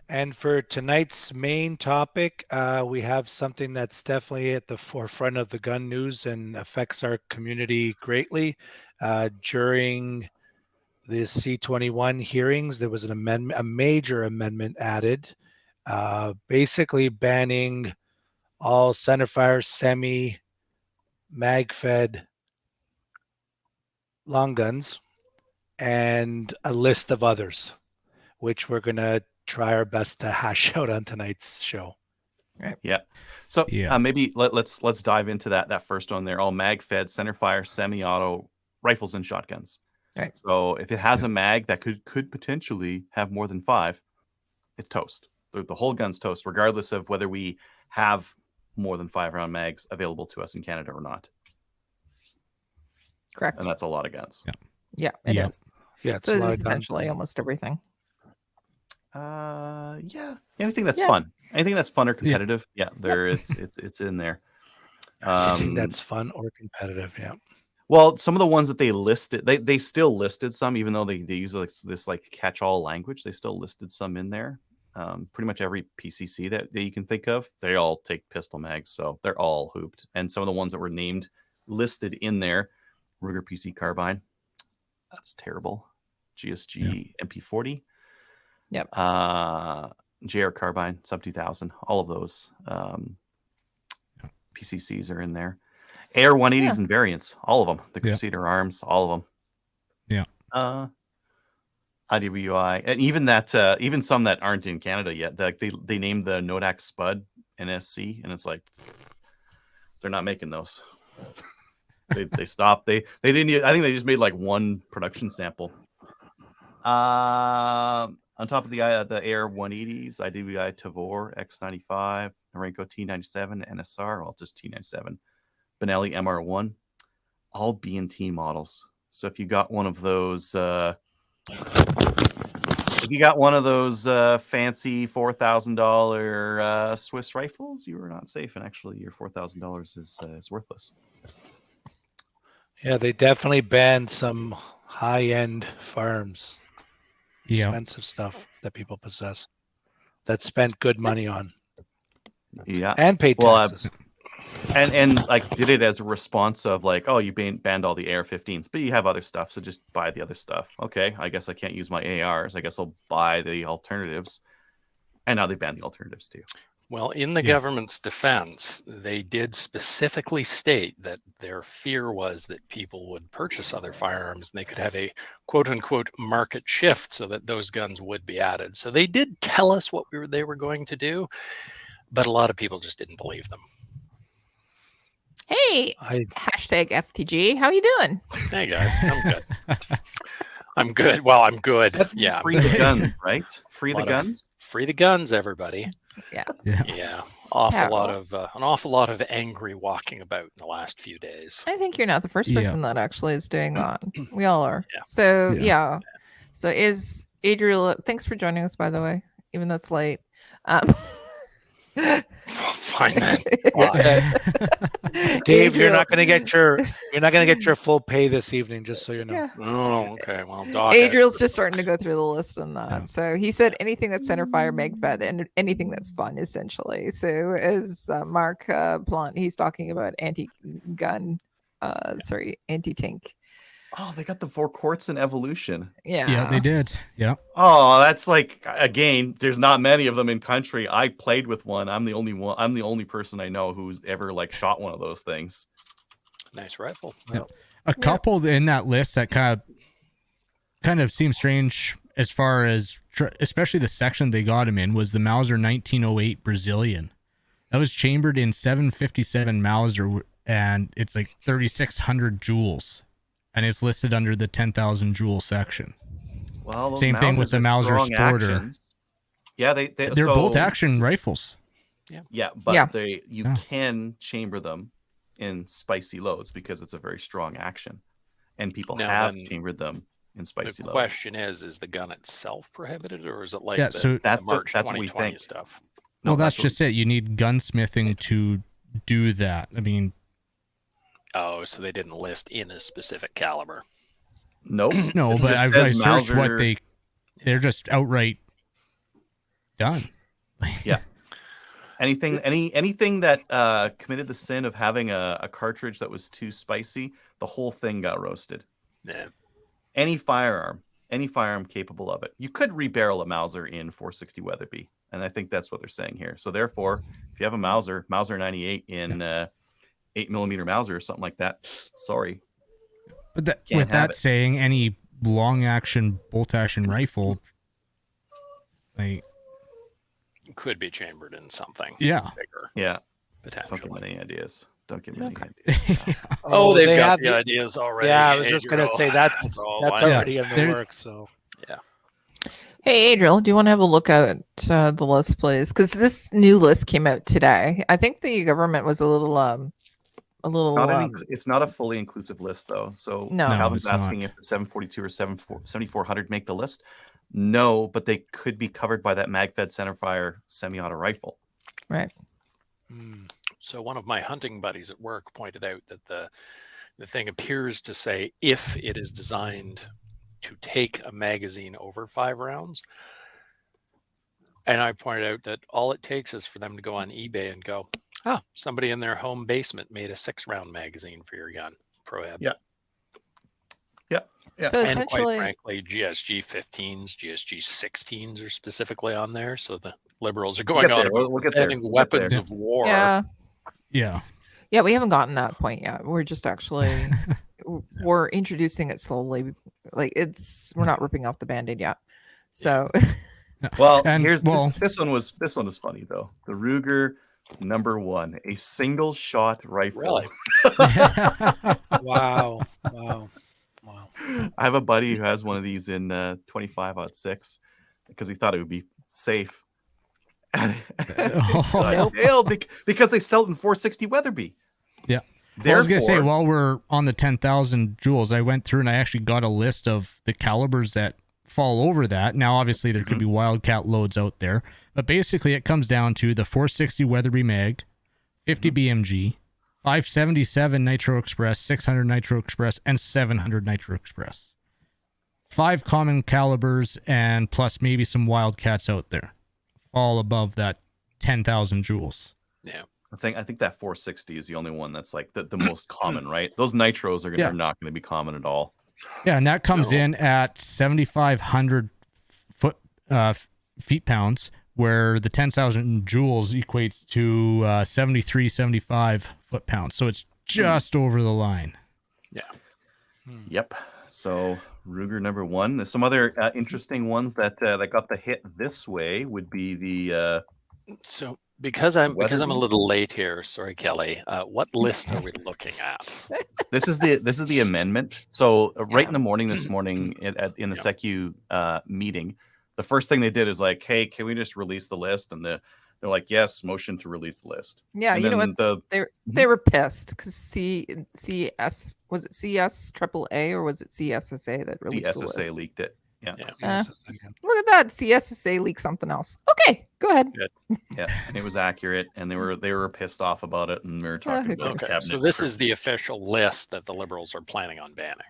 And for tonight's main topic, we have something that's definitely at the forefront of the gun news and affects our community greatly. During the C21 hearings, there was an amendment, a major amendment added, basically banning all centerfire, semi, mag-fed long guns and a list of others, which we're going to try our best to hash out on tonight's show. Right. Yeah. So Yeah. maybe let's dive into that first one there. All mag-fed, centerfire, semi-auto rifles and shotguns. Right. So if it has a mag that could potentially have more than 5, it's toast. The whole gun's toast, regardless of whether we have more than 5 round mags available to us in Canada or not. Correct. And that's a lot of guns. Yeah, it is. Yeah, it's So a it lot is of guns. essentially almost everything. Yeah. Anything that's Yeah. fun. Anything that's fun or competitive. Yeah, there it's in there. Anything that's fun or competitive, yeah. Well, some of the ones that they listed, they still listed some, even though they use this like catch-all language. They still listed some in there. Pretty much every PCC that you can think of, they all take pistol mags, so they're all hooped. And some of the ones that were named, listed in there, Ruger PC carbine, that's terrible. GSG MP40, Yep. JR carbine, sub 2000, all of those PCCs are in there. AR 180s and variants, all of them. The Crusader arms, all of them. Yeah. IWI, and even that, even some that aren't in Canada yet. They named the Nodak Spud NSC, and it's like they're not making those. they stopped. They didn't. I think they just made like one production sample. On top of the AR 180s, IWI Tavor X95, Norenko T97, NSR, well, just T97, Benelli MR1, all B&T models. So if you got one of those, fancy $4,000 Swiss rifles, you are not safe, and actually your $4,000 is worthless. Yeah, they definitely banned some high-end firearms, expensive stuff that people possess, that spent good money on. Yeah, and paid taxes. And like did it as a response of like, oh, you banned all the AR-15s, but you have other stuff, so just buy the other stuff. Okay, I guess I can't use my ARs. I guess I'll buy the alternatives. And now they banned the alternatives too. Well, in the government's defense, they did specifically state that their fear was that people would purchase other firearms and they could have a quote unquote market shift so that those guns would be added. So they did tell us what they were going to do, but a lot of people just didn't believe them. Hey, hashtag FTG. How you doing? Hey guys, I'm good. I'm good. Well, I'm good. Yeah. Free the guns, right? Free the guns. Free the guns, everybody. Yeah. An awful lot of angry walking about in the last few days. I think you're not the first person that actually is doing that. We all are. So So is Adriel? Thanks for joining us, by the way, even though it's late. Fine, man. Dave, you're not going to get your full pay this evening, just so you know. Yeah. Oh, okay. Well, Adriel's just starting to go through the list on that. Yeah. So he said anything that's centerfire, mag-fed, and anything that's fun, essentially. So as Mark Plant, he's talking about anti-gun, anti-tank. Oh, they got the 4 quarts in Evolution. Yeah, they did. Yeah. Oh, that's like, again, there's not many of them in country. I played with one. I'm the only person I know who's ever like shot one of those things. Nice rifle. Yeah. A couple in that list that kind of seems strange as far as, especially the section they got him in, was the Mauser 1908 Brazilian. That was chambered in 757 Mauser, and it's like 3,600 joules. And it's listed under the 10,000 joule section. Well, same thing with the Mauser Sporter. Actions. Yeah, they're bolt action rifles. Yeah, but you can chamber them in spicy loads because it's a very strong action, and people have chambered them in spicy loads. The question is the gun itself prohibited, or is it like the March 2020 stuff? No, that's just it. You need gunsmithing to do that. I mean. Oh, so they didn't list in a specific caliber. Nope. No, but I searched what they're just outright done. Yeah. Anything that committed the sin of having a cartridge that was too spicy, the whole thing got roasted. Yeah. Any firearm capable of it. You could rebarrel a Mauser in 460 Weatherby, and I think that's what they're saying here. So therefore, if you have a Mauser 98 in 8mm Mauser or something like that, sorry. But Can't with have that it. saying, any long action bolt action rifle, like, Could be chambered in something yeah. bigger, Yeah. potentially. Don't give me any ideas. Don't give me Okay. any ideas. Oh, they've they got have the ideas already. Yeah, I was just gonna Adriel. say that's all already in the There- works. So Hey, Adriel, do you want to have a look at the list, please? Because this new list came out today. I think the government was a little It's not a fully inclusive list, though. So No. Calvin's it's not. asking if the 742 or 7400 make the list. No, but they could be covered by that MagFed centerfire semi-auto rifle. right. So one of my hunting buddies at work pointed out that the thing appears to say if it is designed to take a magazine over 5 rounds. And I pointed out that all it takes is for them to go on eBay and go, somebody in their home basement made a 6-round magazine for your gun. Prohab. Yeah. Yeah. So And quite essentially, frankly, GSG 15s, GSG 16s are specifically on there. So the liberals are going on about We'll get there. banning We'll get there. weapons of war. yeah, Yeah. we haven't gotten that point yet. We're just actually we're introducing it slowly. Like we're not ripping off the Band-Aid yet. So Well, And- this one was funny though. The Ruger number 1, a single shot rifle. Really? wow. I have a buddy who has one of these in 25-06 because he thought it would be safe. And Oh. nailed because they sell it in 460 Weatherby. Yeah. Well, I was gonna say, Therefore- while we're on the 10,000 joules, I went through and I actually got a list of the calibers that fall over that. Now, obviously, there could be Wildcat loads out there, but basically, it comes down to the 460 Weatherby mag, 50 BMG, 577 Nitro Express, 600 Nitro Express, and 700 Nitro Express. 5 common calibers and plus maybe some Wildcats out there, all above that 10,000 joules. Yeah. I think that 460 is the only one that's like the most common, right? Those nitros are not going to be common at all. Yeah, and that comes No. in at 7,500 feet-pounds, where the 10,000 joules equates to 7375 foot-pounds. So it's just over the line. Yep. So Ruger number 1. There's some other interesting ones that got the hit this way would be the So because I'm a Weatherby? little late here, sorry, Kelly. What list are we looking at? this is the amendment. So right in the morning this morning in the SECU meeting, the first thing they did is like, hey, can we just release the list? And they're like, yes, motion to release the list. yeah, And you know then what? They were pissed because CS was it CS AAA or was it CSSA that the released the SSA list? leaked it. Yeah. Look at that, CSSA leaked something else. Okay, go ahead. Yeah, and it was accurate, and they were pissed off about it, and we were talking who about cares? Okay, so this is the official list that the liberals are planning on banning.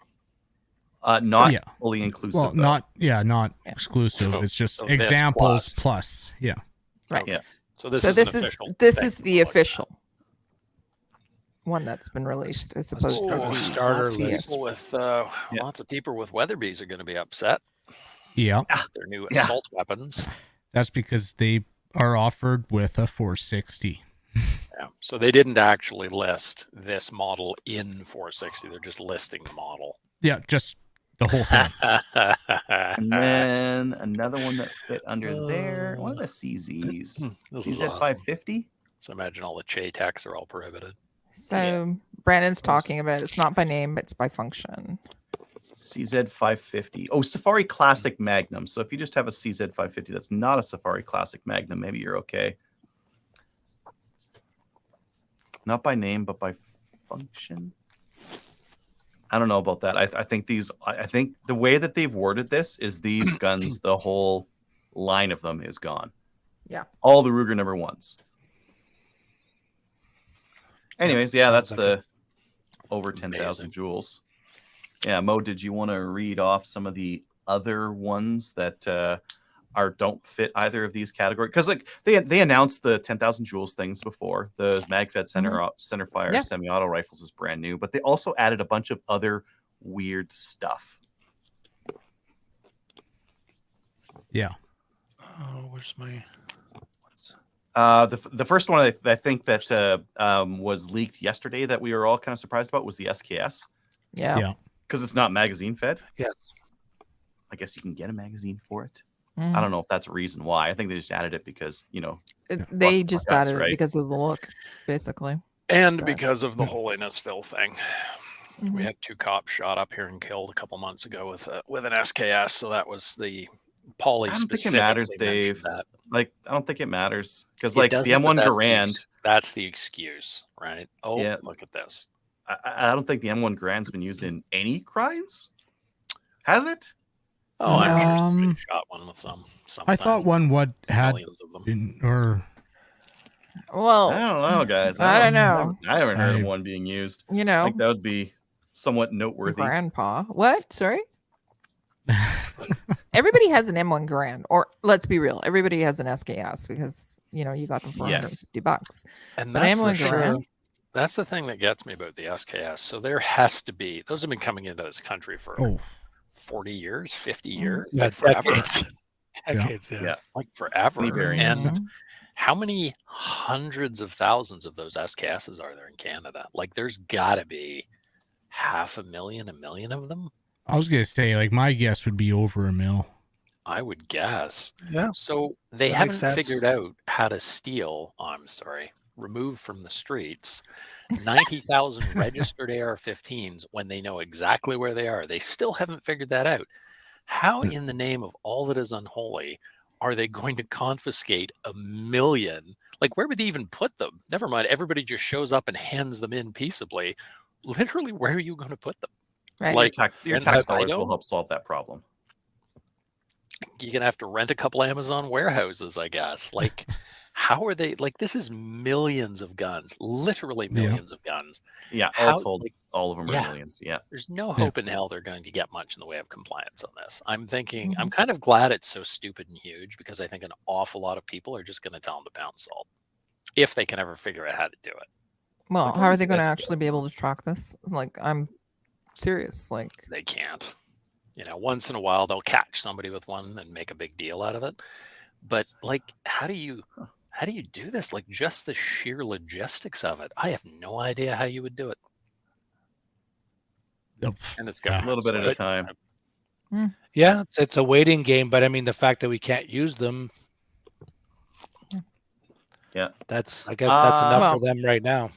not Yeah. fully inclusive. Well, though. not exclusive. So- It's just so this examples plus. plus. Yeah. Right. Yeah. So this So is this an is official. this thing is we're the looking at. official one that's been released as opposed to Oh, the starter CS. list. People with Yeah. lots of people with Weatherby's are going to be upset. Yeah. Their new Yeah. assault weapons. That's because they are offered with a 460. Yeah. So they didn't actually list this model in 460. They're just listing the model. Yeah, just the whole thing. And then another one that fit under there. What are the CZs? This is CZ awesome. 550? So imagine all the Ch-Techs are all prohibited. So Brandon's talking about it's not by name, it's by function. CZ 550. Oh, Safari Classic Magnum. So if you just have a CZ 550 that's not a Safari Classic Magnum, maybe you're okay. Not by name, but by function. I don't know about that. I think the way that they've worded this is these guns, the whole line of them is gone. Yeah. All the Ruger number 1s. Anyways, yeah, that's sounds like the over 10,000 Amazing. joules. Yeah, Mo, did you want to read off some of the other ones that don't fit either of these categories, because like they announced the 10,000 joules things before. The MagFed centerfire Yeah. semi-auto rifles is brand new, but they also added a bunch of other weird stuff. Yeah. Oh, where's my? The first one I think that was leaked yesterday that we were all kind of surprised about was the SKS, Yeah. because it's not magazine fed. Yes. I guess you can get a magazine for it. Mhm. I don't know if that's a reason why. I think they just added it because, They fuck just us, added right? it because of the look, basically. And So- because of the Holinessville thing. We Mhm. had 2 cops shot up here and killed a couple months ago with an SKS. So that was the Pauly I don't think it specifically matters, mentioned Dave. that. Like, I don't think it matters because, It like, the doesn't, but M1 Garand, that's the excuse, right? Oh, Yeah. look at this. I don't think the M1 Garand's been used in any crimes. Has it? Oh, I'm sure somebody Um, shot one with some. I thought one had millions of them. I Well, don't know, guys. I don't know. I haven't heard of I- one being used. you I know, think that would be somewhat noteworthy. grandpa. What? Sorry? Everybody has an M1 Grand, or let's be real, everybody has an SKS because you got them for Yes. $150. And But that's the M1 thing. Garand? That's the thing that gets me about the SKS. So there has to be, those have been coming into this country for Oh, 40 years, 50 Mhm. years, Yeah, like forever. decades. Decades. Yeah. Yeah. Like forever. Any variant. And Mhm. how many hundreds of thousands of those SKSs are there in Canada? Like there's got to be 500,000, 1 million of them, I was gonna say, like, my guess would be over 1 mil. I would guess. Yeah. So they That haven't makes sense. figured out how to remove from the streets 90,000 registered AR-15s when they know exactly where they are. They still haven't figured that out. How Yeah. in the name of all that is unholy are they going to confiscate 1 million? Like, where would they even put them? Never mind, everybody just shows up and hands them in peaceably. Literally, where are you going to put them? Right. Like, Your and tax I dollars will don't- help solve that problem. You're going to have to rent a couple Amazon warehouses, I guess. Like, how are they? Like, this is millions of guns, literally Yeah. millions of guns. Yeah, How- all told, like, all of them are yeah. millions. Yeah. There's no Yeah. hope in hell they're going to get much in the way of compliance on this. I'm thinking, Mm-hmm. I'm kind of glad it's so stupid and huge because I think an awful lot of people are just going to tell them to pound salt if they can ever figure out how to do it. Well, Like, how what are is they going to this? actually be able to track this? Like, I'm serious. Like, They can't. Once in a while they'll catch somebody with one and make a big deal out of it. But like, how do you do this? Like, just the sheer logistics of it. I have no idea how you would do it. Oh, And it's yeah. government. A little bit so at a it- time. Yeah, it's a waiting game, but I mean the fact that we can't use them. Yeah. I guess that's enough Well- for them right now.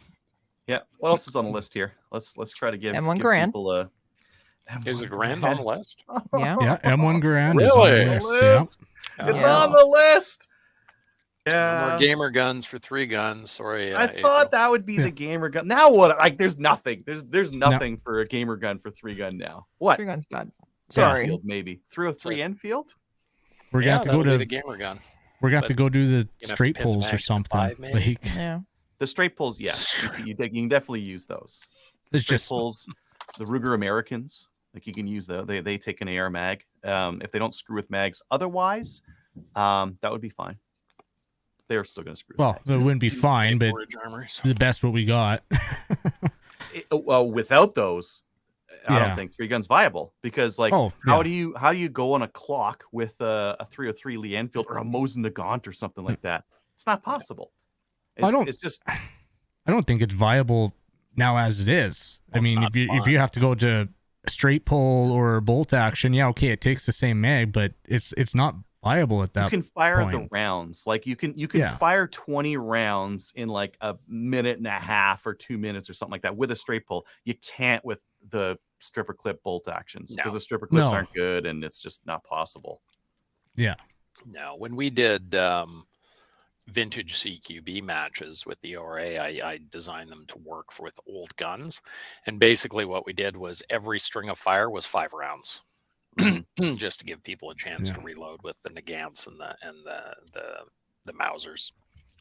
Yeah. What else is on the list here? Let's try to give M1 Garand. people a. Is a M1 grand on the list? yeah. Yeah, M1 Garand is on the Really? list. Yeah. It's Yeah. on the list. No more Yeah. gamer guns for 3 guns. Sorry. I April. thought that would be Yeah. the gamer gun. Now what? Like, there's nothing. There's nothing for a gamer gun for 3 gun now. What? 3 guns bad. Sorry. Enfield, maybe 303 Enfield. We're gonna have to go that'll be to the gamer gun. we're gonna have to go do the have to straight pin the pulls or mags to something. 5 maybe? Like, Yeah. The straight pulls, yeah, you can definitely use those. it's Straight just pulls, the Ruger Americans, like you can use those. They take an AR mag. If they don't screw with mags, otherwise, that would be fine. They're still going to screw. well, with that wouldn't be fine, but Forage armors. the best what we got. well, without those, I Yeah. don't think 3 guns viable because, like, Oh, how yeah. do you go on a clock with a 303 Lee Enfield or a Mosin Nagant or something like that? It's not possible. I don't- It's just I don't think it's viable now as it is. I Well, it's mean, not if fun. you have to go to straight pull or bolt action, yeah, okay, it takes the same mag, but it's not viable at you that. can fire the point. rounds. Like you can Yeah. fire 20 rounds in like a minute and a half or 2 minutes or something like that with a straight pull. You can't with the stripper clip bolt actions because No. the stripper clips No. aren't good and it's just not possible. No, when we did vintage CQB matches with the ORA, I designed them to work with old guns. And basically what we did was every string of fire was 5 rounds. Just to give people a chance Yeah. to reload with the Nagants and the Mausers.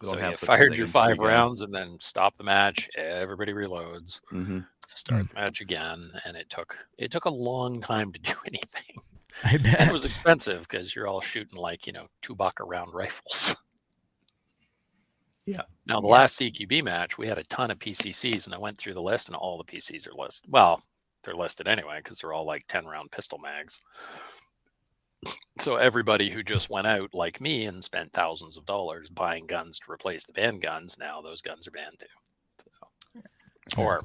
We don't So have you such a fired thing your in 5 three gun. rounds and then stop the match. Everybody reloads. Mhm. Start the match again, and it took a long time to do anything. I bet. And it was expensive because you're all shooting like, $2 a round rifles. Yeah. Now, the last CQB match, we had a ton of PCCs, and I went through the list, and all the PCs are listed. Well, they're listed anyway because they're all like 10-round pistol mags. So everybody who just went out like me and spent thousands of dollars buying guns to replace the banned guns, now those guns are banned too. Or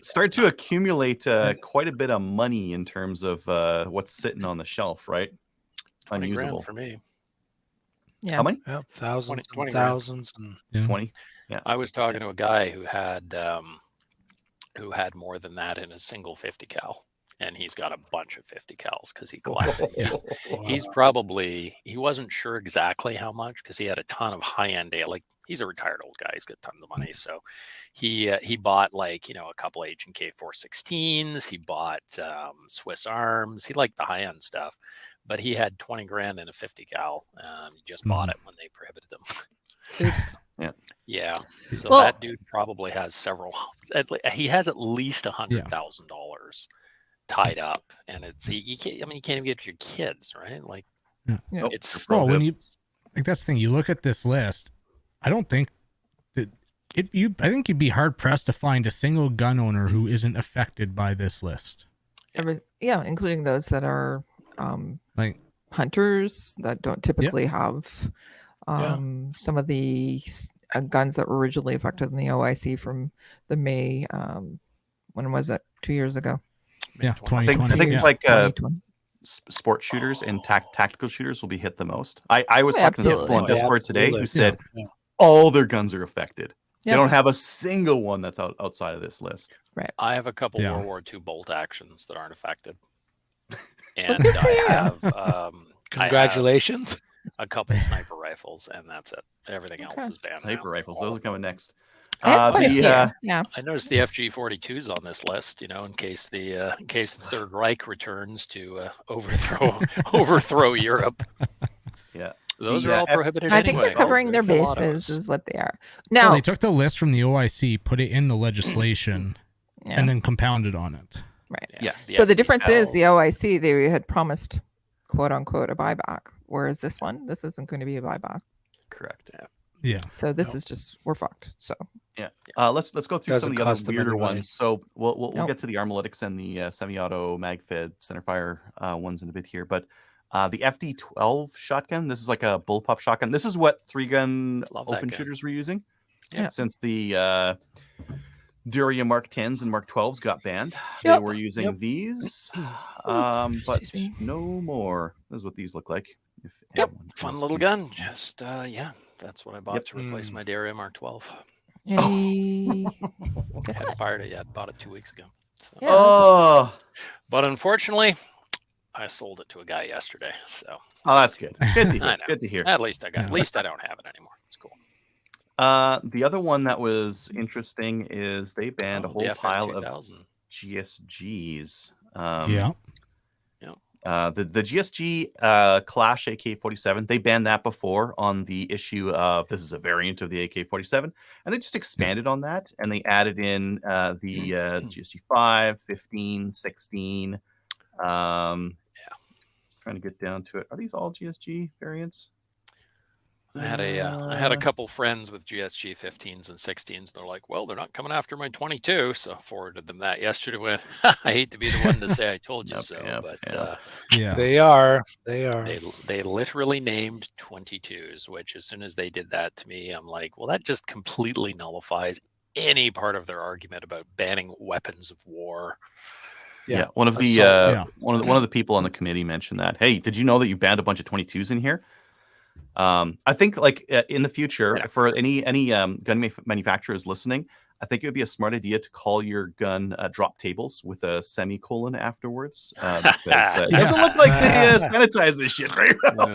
start to accumulate quite a bit of money in terms of what's sitting on the shelf, right? 20 Unusable grand for me. Yeah. How many? Yep, thousands 20 and grand. thousands. And 20. Yeah. I was talking to a guy who had more than that in a single 50 cal, and he's got a bunch of 50 cals because he collects these. He's probably, he wasn't sure exactly how much because he had a ton of high-end like he's a retired old guy, he's got tons of money, so he bought like a couple H&K 416s, he bought Swiss Arms, he liked the high-end stuff, but he had 20 grand in a 50 cal. He just bought it when they prohibited them. Oops. Yeah. So Well- that dude probably has he has at least $100,000 tied up, and it's you can't even get to your kids, right? Like, Yeah. it's Well, when you like, that's the thing. You look at this list. I don't think that I think you'd be hard pressed to find a single gun owner who isn't affected by this list. Including those that are Like, hunters that don't typically have some of the guns that were originally affected in the OIC from the May. When was it? 2 years ago. yeah, I think 2020. like 2020. sport shooters and tactical shooters will be hit the most. I was talking to absolutely. people on Discord today who absolutely. said Yeah. all their guns are affected. They Yeah. don't have a single one that's outside of this list. I have a couple Yeah. World War II bolt actions that aren't affected, and good for I you. have Congratulations. a couple sniper rifles, and that's it. Everything else is banned. Sniper now. rifles, those are coming next. I have quite a few. Yeah. I noticed the FG-42's on this list, in case the Third Reich returns to overthrow Europe. Yeah. Those The, are all prohibited I think anyway. they're covering their Full bases, autos. is what they are. Well, Now, they took the list from the OIC, put it in the legislation, yeah, and then compounded on it. right. Yeah. So the difference is FG-12. the OIC, they had promised, quote unquote, a buyback, whereas this isn't going to be a buyback. Correct. Yeah. So this is just, we're fucked. So Let's go through some Doesn't of the other cost them any weirder money. ones. So we'll Nope. get to the Armalytics and the semi-auto mag-fed centerfire ones in a bit here, but the FD12 shotgun. This is like a bullpup shotgun. This is what 3-gun Love that open gun. shooters were using. Yeah. Since the Duria Mark 10s and Mark 12s got banned, they Yep. were using Yep. these, but Excuse me. no more. This is what these look like. If Yep, anyone fun wants little to- gun. Just that's what I bought Yep. to replace my Daria Mark 12. any, guess Hadn't what? fired it yet. Bought it 2 weeks ago. So. Yeah, Oh, But unfortunately, I sold it to a guy yesterday. So that's good. Good to I hear. know. Good to hear. at least I got. Yeah. At least I don't have it anymore. It's cool. The other one that was interesting is they banned a Oh, whole the pile of 2000. GSGs. Yeah. The GSG Clash AK-47, they banned that before on the issue of this is a variant of the AK-47, and they just expanded on that, and they added in the GSG 5, 15, 16. Trying to get down to it. Are these all GSG variants? I had a couple friends with GSG 15s and 16s. They're like, well, they're not coming after my 22. So I forwarded them that yesterday. Went, I hate to be the one to say I told you Yep, so, yep, but yep. Yeah. They are. they literally named 22s, which as soon as they did that to me, I'm like, well, that just completely nullifies any part of their argument about banning weapons of war. Yeah. One of the one of the people on the committee mentioned that. Hey, did you know that you banned a bunch of 22s in here? I think like in the future, for any gun manufacturers listening, I think it would be a smart idea to call your gun drop tables with a semicolon afterwards. Because it doesn't look like they sanitize this shit very well.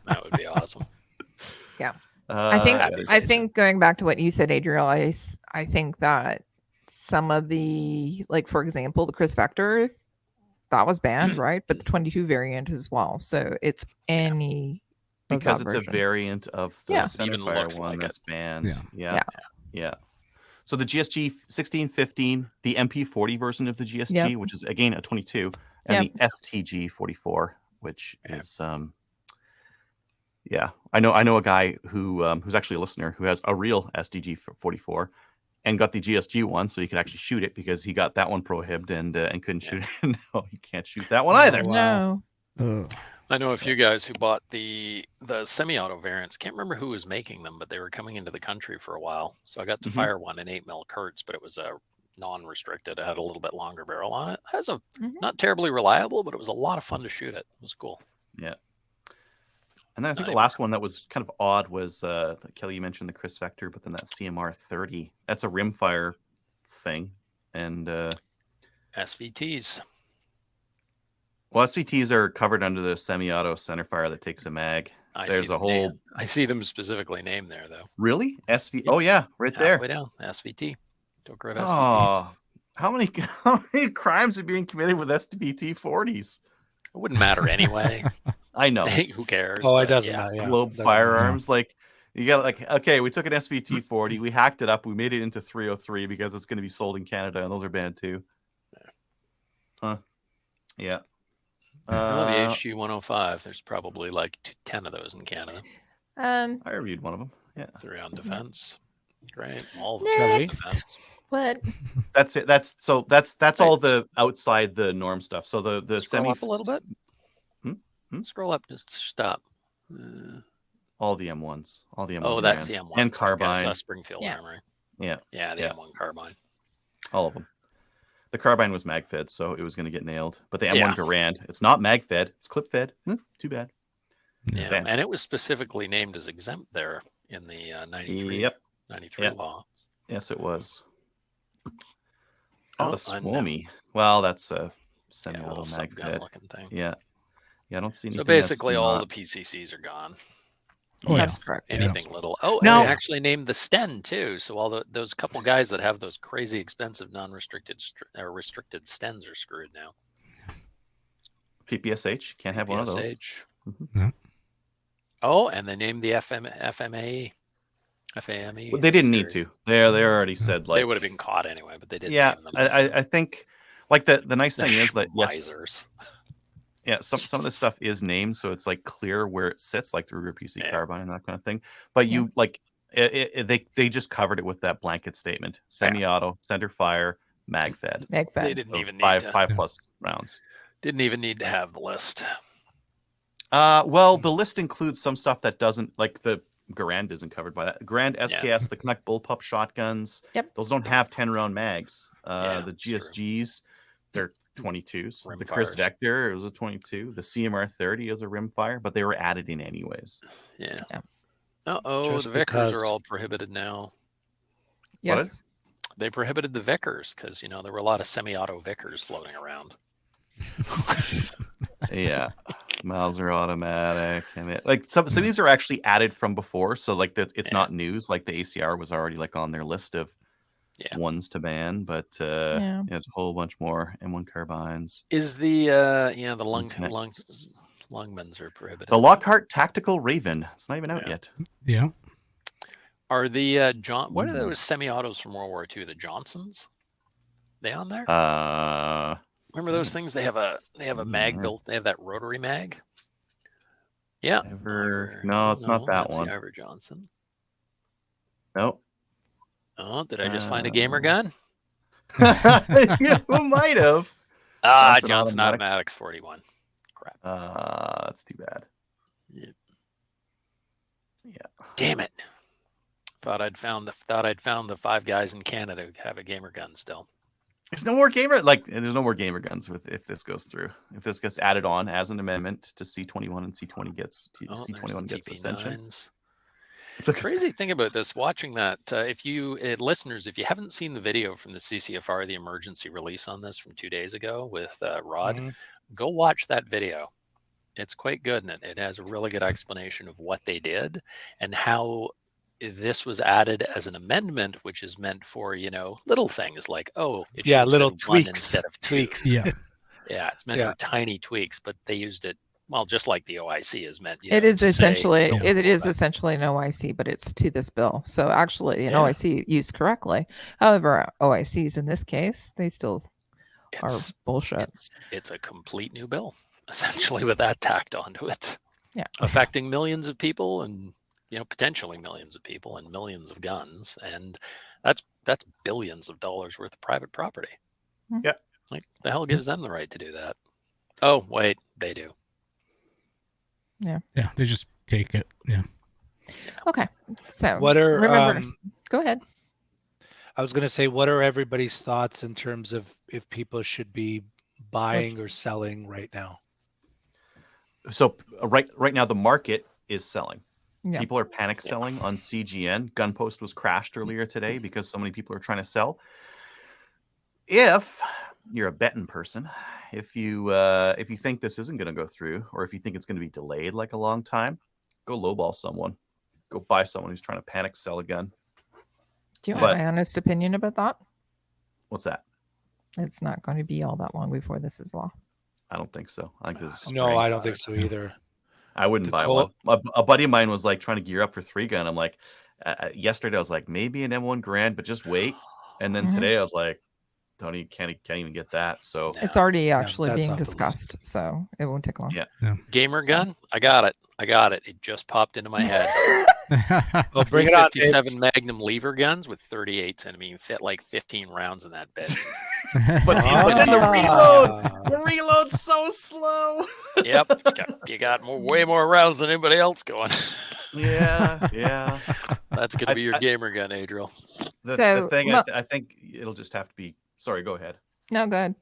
That would be awesome. I think going back to what you said, Adriel, I think that some of the, like, for example, the Chris Vector, that was banned, right? But the 22 variant as well. So it's any of because that it's version. a variant of the Yeah. Even centerfire looks one like that's banned. Yeah. Yeah. So the GSG 16, 15, the MP40 version of the GSG, Yep. which is again a 22, and Yep. the STG 44, which is I know a guy who's actually a listener who has a real STG 44 and got the GSG one, so he could actually shoot it because he got that one prohibited and couldn't shoot it. No, he can't shoot that one either. Wow. No. I know a few guys who bought the semi-auto variants. Can't remember who was making them, but they were coming into the country for a while. So I got to fire one in 8mm Kurtz, but it was a non-restricted. It had a little bit longer barrel on it. It has a not terribly reliable, but it was a lot of fun to shoot it. It was cool. Yeah. And then I think the last one that was kind of odd was Kelly, you mentioned the Chris Vector, but then that CMR 30. That's a rimfire thing. And SVTs. well, SVTs are covered under the semi-auto centerfire that takes a mag. There's a whole. I see them specifically named there, though. Really? SV? Oh yeah, right there. Halfway down, SVT. Don't grab SVTs. Oh, how many crimes are being committed with SVT 40s? It wouldn't matter anyway. I know. Who cares? Oh, it But doesn't yeah. matter. Yeah, Globe doesn't firearms, like you got like okay, we took an SVT 40, we hacked it up, we made it into 303 because it's going to be sold in Canada, and those are banned too. Huh? Yeah. No, the HG 105. There's probably like 10 of those in Canada. I reviewed one of them. Yeah. 3 on defense. Great. All of Next. What? That's it. That's all the outside the norm stuff. So the Scroll semi up a little bit. Scroll up. Just stop. all the M1s, all the M1. Oh, that's the M1 and carbine. That's Springfield Armory. Yeah. Yeah, the M1 carbine. All of them. The carbine was mag fed, so it was going to get nailed. But the M1 Yeah. Garand, it's not mag fed, it's clip fed. Too bad. Yeah, Damn. and it was specifically named as exempt there in the 93 Yep. law. Yes, it was. Oh, the Suomi. Well, that's a semi-auto little mag subgun fed. looking thing. Yeah. I don't see anything. So basically, that's all not- the PCCs are gone. Oh, yeah. That's correct. Anything little. Oh, Now- and they actually named the Sten too. So all those couple guys that have those crazy expensive non-restricted or restricted Stens are screwed now. PPSH can't have one of those. PSH. Yeah. Oh, and they named the FAME. Well, they didn't need series. to. They already said like They would have been caught anyway, but they didn't. yeah. name them. I think like the nice thing is that yes, Misers. yeah, some of this stuff is named, so it's like clear where it sits, like the Ruger PC carbine and that kind of thing. But you like they just covered it with that blanket statement: semi-auto, center fire, mag fed. Mag They fed. didn't So even need five to. plus rounds. Didn't even need to have the list. Well, the list includes some stuff that doesn't, like the Garand isn't covered by that. Grand SKS, the Canuck Bullpup shotguns. Yep. Those don't have 10-round mags. Yeah, The that's true. GSGs, they're 22s. Rim The Chris fires. Vector, it was a 22. The CMR 30 is a rimfire, but they were added in anyways. Yeah. Yeah. Uh-oh, Just the Vickers because. are all prohibited now. Yes. They prohibited the Vickers because, there were a lot of semi-auto Vickers floating around. Yeah. Mauser automatic. And like some of these are actually added from before. So like it's not news. Like the ACR was already like on their list of ones to ban, but there's a whole bunch more M1 carbines. Is the Lungmans are prohibited. The Lockhart Tactical Raven. It's not even out yet. Yeah. Are the what are those semi-autos from World War II? The Johnsons? They on there? Remember those things? They have a mag built. They have that rotary mag. Yeah. No, it's not that that's one. The Ivor Johnson. Nope. Oh, did I just find a gamer gun? You might have. That's an Johnson automatic. Automatics 41. Crap. That's too bad. Yeah. Yeah. Damn it. Thought I'd found the 5 guys in Canada who have a gamer gun still. There's no more gamer guns if this goes through. If this gets added on as an amendment to C21 and C21 gets ascension. The crazy thing about this, watching that, if you listeners, if you haven't seen the video from the CCFR, the emergency release on this from 2 days ago with Rod, go watch that video. It's quite good, and it has a really good explanation of what they did and how this was added as an amendment, which is meant for, little things like, it should have little said 1 tweaks instead of 2. tweaks. Yeah. Yeah, it's meant for tiny tweaks, but they used it, well, just like the OIC is meant. It is essentially an OIC, but it's to this bill. So actually an OIC used correctly. However, OICs in this case, they still are It's bullshit. it's a complete new bill, essentially, with that tacked onto it. Yeah. Affecting millions of people and potentially millions of people and millions of guns, and that's billions of dollars worth of private property. Yeah. Like, the hell gives them the right to do that? Oh, wait, they do. Yeah, they just take it. Yeah. Okay. So What are remember, go ahead. I was going to say, what are everybody's thoughts in terms of if people should be buying or selling right now? So right now the market is selling. Yeah. People are panic selling on CGN. Gunpost was crashed earlier today because so many people are trying to sell. If you're a betting person, if you think this isn't going to go through, or if you think it's going to be delayed like a long time, go lowball someone. Go buy someone who's trying to panic sell a gun. Do you want my honest opinion about that? What's that? It's not going to be all that long before this is law. I don't think so. I think this is No, I don't think so either. I wouldn't buy one. A buddy of mine was like trying to gear up for 3-gun. I'm like, yesterday I was like, maybe an M1 Garand, but just wait. And then today I was like, can't even get that. So it's already actually being discussed, so it won't take long. Yeah. Gamer gun, I got it. It just popped into my head. Well, bring it on, 57 Magnum lever guns with 38s, and I mean, fit like 15 rounds in that bitch. but then the reload's so slow. Yep, you got way more rounds than anybody else going. Yeah. That's gonna be your gamer gun, Adriel. The thing, I think it'll just have to be. Sorry, go ahead. No, go ahead.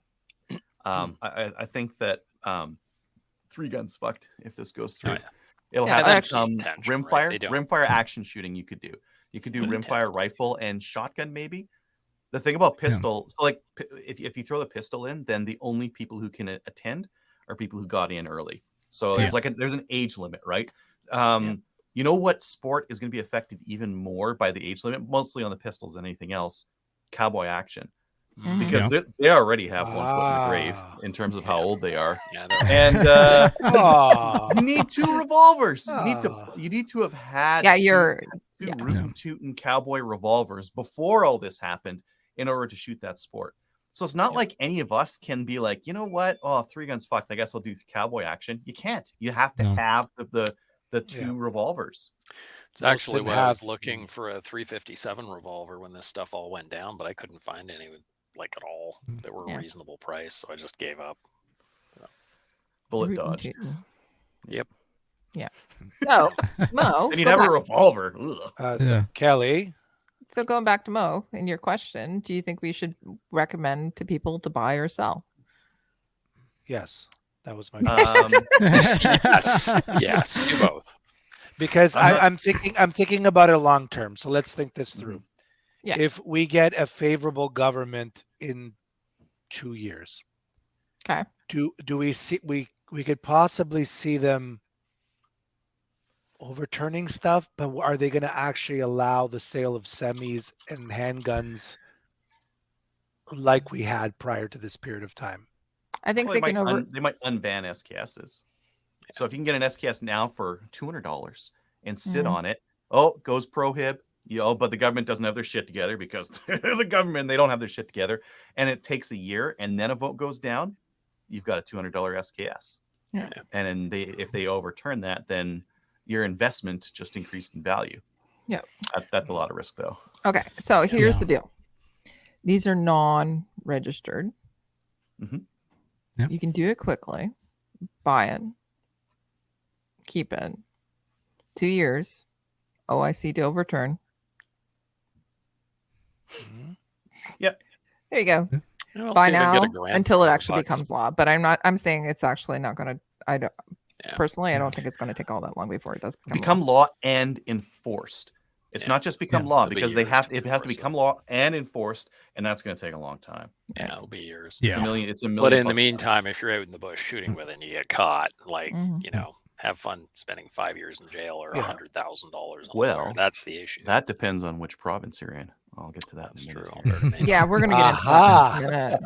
I think that 3-gun's fucked if this goes through. Oh, yeah. It'll have some rimfire action shooting you could do. You could do rimfire rifle and shotgun maybe. The thing about pistol, so like if you throw the pistol in, then the only people who can attend are people who got in early. So there's an age limit, right? You know what sport is going to be affected even more by the age limit, mostly on the pistols than anything else? Cowboy action. Because they already have one foot in the grave in terms of how old they are. And you need 2 revolvers. You need to have had two rootin' tootin' cowboy revolvers before all this happened in order to shoot that sport. So it's not like any of us can be like, you know what? Oh, 3-gun's fucked. I guess I'll do cowboy action. You can't. You have to have the 2 revolvers. It's actually why I was looking for a 357 revolver when this stuff all went down, but I couldn't find any like at all that were a reasonable price, so I just gave up. So. Bullet dodge. Yep. Yeah. No, Mo. And you'd have a revolver. Kelly. So going back to Mo and your question, do you think we should recommend to people to buy or sell? Yes, that was my question. Yes, do both. Because I'm thinking about it long term. So let's think this through. Yeah. If we get a favorable government in 2 years, okay, do we see we could possibly see them overturning stuff, but are they going to actually allow the sale of semis and handguns like we had prior to this period of time? I think they might unban SKSs. So if you can get an SKS now for $200 and sit on it, goes prohib. But the government doesn't have their shit together because the government, they don't have their shit together. And it takes a year and then a vote goes down. You've got a $200 SKS. Yeah. And then if they overturn that, then your investment just increased in value. Yeah. That's a lot of risk though. Okay. So here's the deal. These are non-registered. Mm-hmm. Yep. You can do it quickly. Buy it. Keep it. 2 years. OIC to overturn. Yep. There you go. Yeah, Buy now until it actually becomes law. But I'm saying it's actually not going to, personally, I don't think it's going to take all that long before it does become law and enforced. It's not just become law because it has to become law and enforced, and that's going to take a long time. Yeah, it'll be years. Yeah. It's a million. But in the meantime, if you're out in the bush shooting with it and you get caught, have fun spending 5 years in jail or $100,000. Well, that's the issue. That depends on which province you're in. I'll get to that. That's true. Yeah, we're going to get into that in a minute.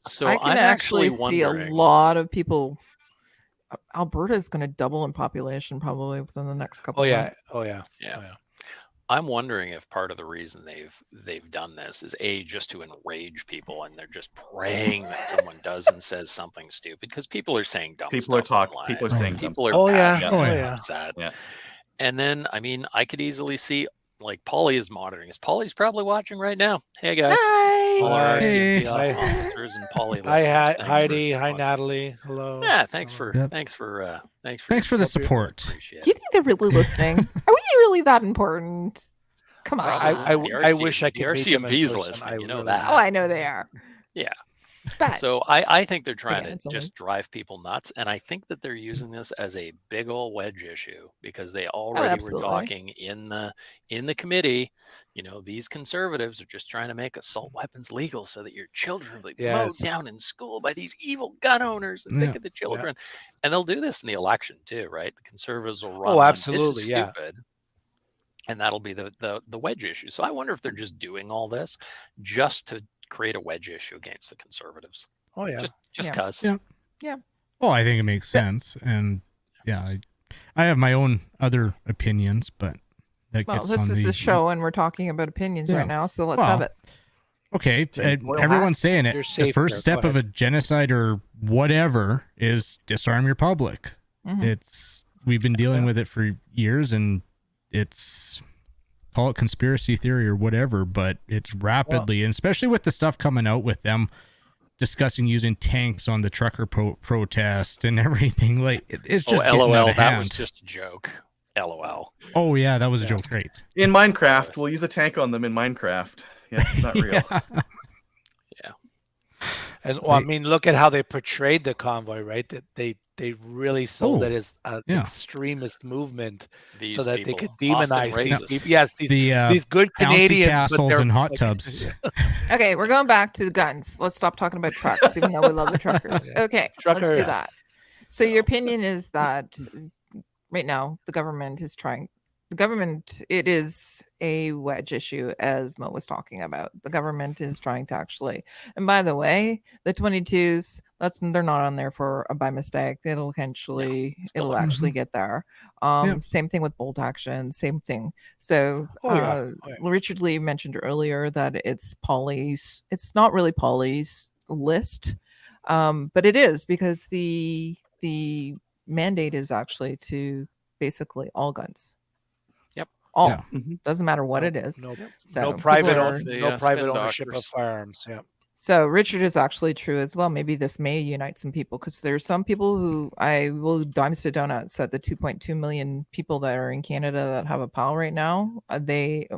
So I can actually see a lot of people. Alberta is going to double in population probably within the next couple of months. Oh yeah. I'm wondering if part of the reason they've done this is just to enrage people, and they're just praying that someone does and says something stupid, because people are saying dumb People are stuff talking. online. People are saying dumb People are stuff. Oh, yeah. passionate Oh, and yeah. upset. Yeah. And then, I mean, I could easily see, like, Polly is monitoring this. Polly's probably watching right now. Hey guys, all our Hi. RCMP Hey. officers and Polly Hi, listeners. Thanks for Heidi. Hi, sponsoring. Natalie. Hello. Yeah, thanks Hello. for Yep. thanks for your Thanks for the support. support. Appreciate Do you it. think they're really listening? Are we really that important? Come on. I wish I The could meet them in RCMP's person. listening, you know really that. Oh, I know they are. Yeah. But So I think they're trying again, to it's only- just drive people nuts, and I think that they're using this as a big old wedge issue, because they oh, already were absolutely. talking in the committee. You know, these conservatives are just trying to make assault weapons legal so that your children will be mowed Yes. down in school by these evil gun owners, and think Yeah. of the children. And they'll do this in the election too, right? The conservatives will run Oh, on, absolutely. this is Yeah. stupid, and that'll be the wedge issue. So I wonder if they're just doing all this just to create a wedge issue against the conservatives. Oh, yeah. Just Yeah. cause. Yeah. Well, I think it makes sense, and yeah, I have my own other opinions, but that Well, gets this on is the a show, and we're talking about opinions Yeah. right now, so let's Well, have it. Okay, Tinfoil everyone's saying it. You're The safe first there. step Go of a genocide or whatever is disarm your public. Mhm. We've been dealing Yeah. with it for years, and it's, call it conspiracy theory or whatever, but it's rapidly, and especially with the stuff coming out with them discussing using tanks on the trucker protest and everything, like it's just getting LOL. out of That hand. was just a joke. LOL. Oh yeah, that was a joke. Great. In Minecraft, we'll use a tank on them in Minecraft. Yeah, it's not real. Yeah. And well, I mean, look at how they portrayed the convoy, right? That they really sold it as an extremist movement, These so that they people could often demonize these racist. people. Yes, The these good bouncy Canadians, but castles they're and hot like- tubs. Okay, we're going back to the guns. Let's stop talking about trucks, even though we love the truckers. Yeah. Okay, Trucker, let's do yeah. that. So your opinion is that right now the government is trying. The government, it is a wedge issue, as Mo was talking about. The government is trying to actually, and by the way, the 22s, they're not on there by mistake. It'll eventually, still it'll not. actually get there. Same thing with bolt action, same thing. So Oh, yeah. Richard Lee mentioned earlier that it's not really Polly's list, but it is, because the mandate is actually to basically all guns. All. Yeah. Doesn't matter what No- it is. No, So no people private, are- The, private spin ownership doctors. of firearms. Yeah. So Richard is actually true as well. Maybe this may unite some people, because there's some people who I will dimes to donuts that the 2.2 million people that are in Canada that have a PAL right now, they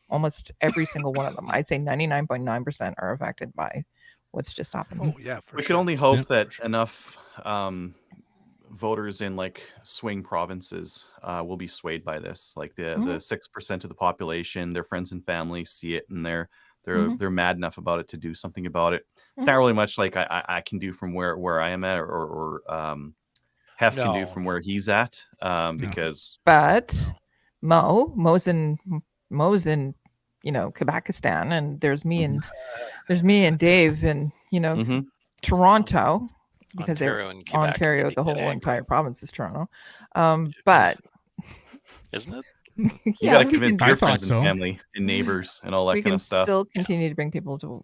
almost every single one of them, I'd say 99.9% are affected by what's just happened. Oh, yeah. For We sure. can only hope Yep. that enough voters in like swing provinces will be swayed by this. Like the 6% of the population, their friends and family see it, and they're mad enough about it to do something about it. It's not really much like I can do from where I am at, or Hef can do from where he's at, because But Mo's in Kazakhstan, and there's me and Dave and Toronto, because Ontario and Quebec, Ontario, they the get whole angry. entire province is Toronto. But Isn't it? you yeah, got to we convince can, I your thought friends and so. family and neighbors and all that we kind can of stuff. still continue to bring people to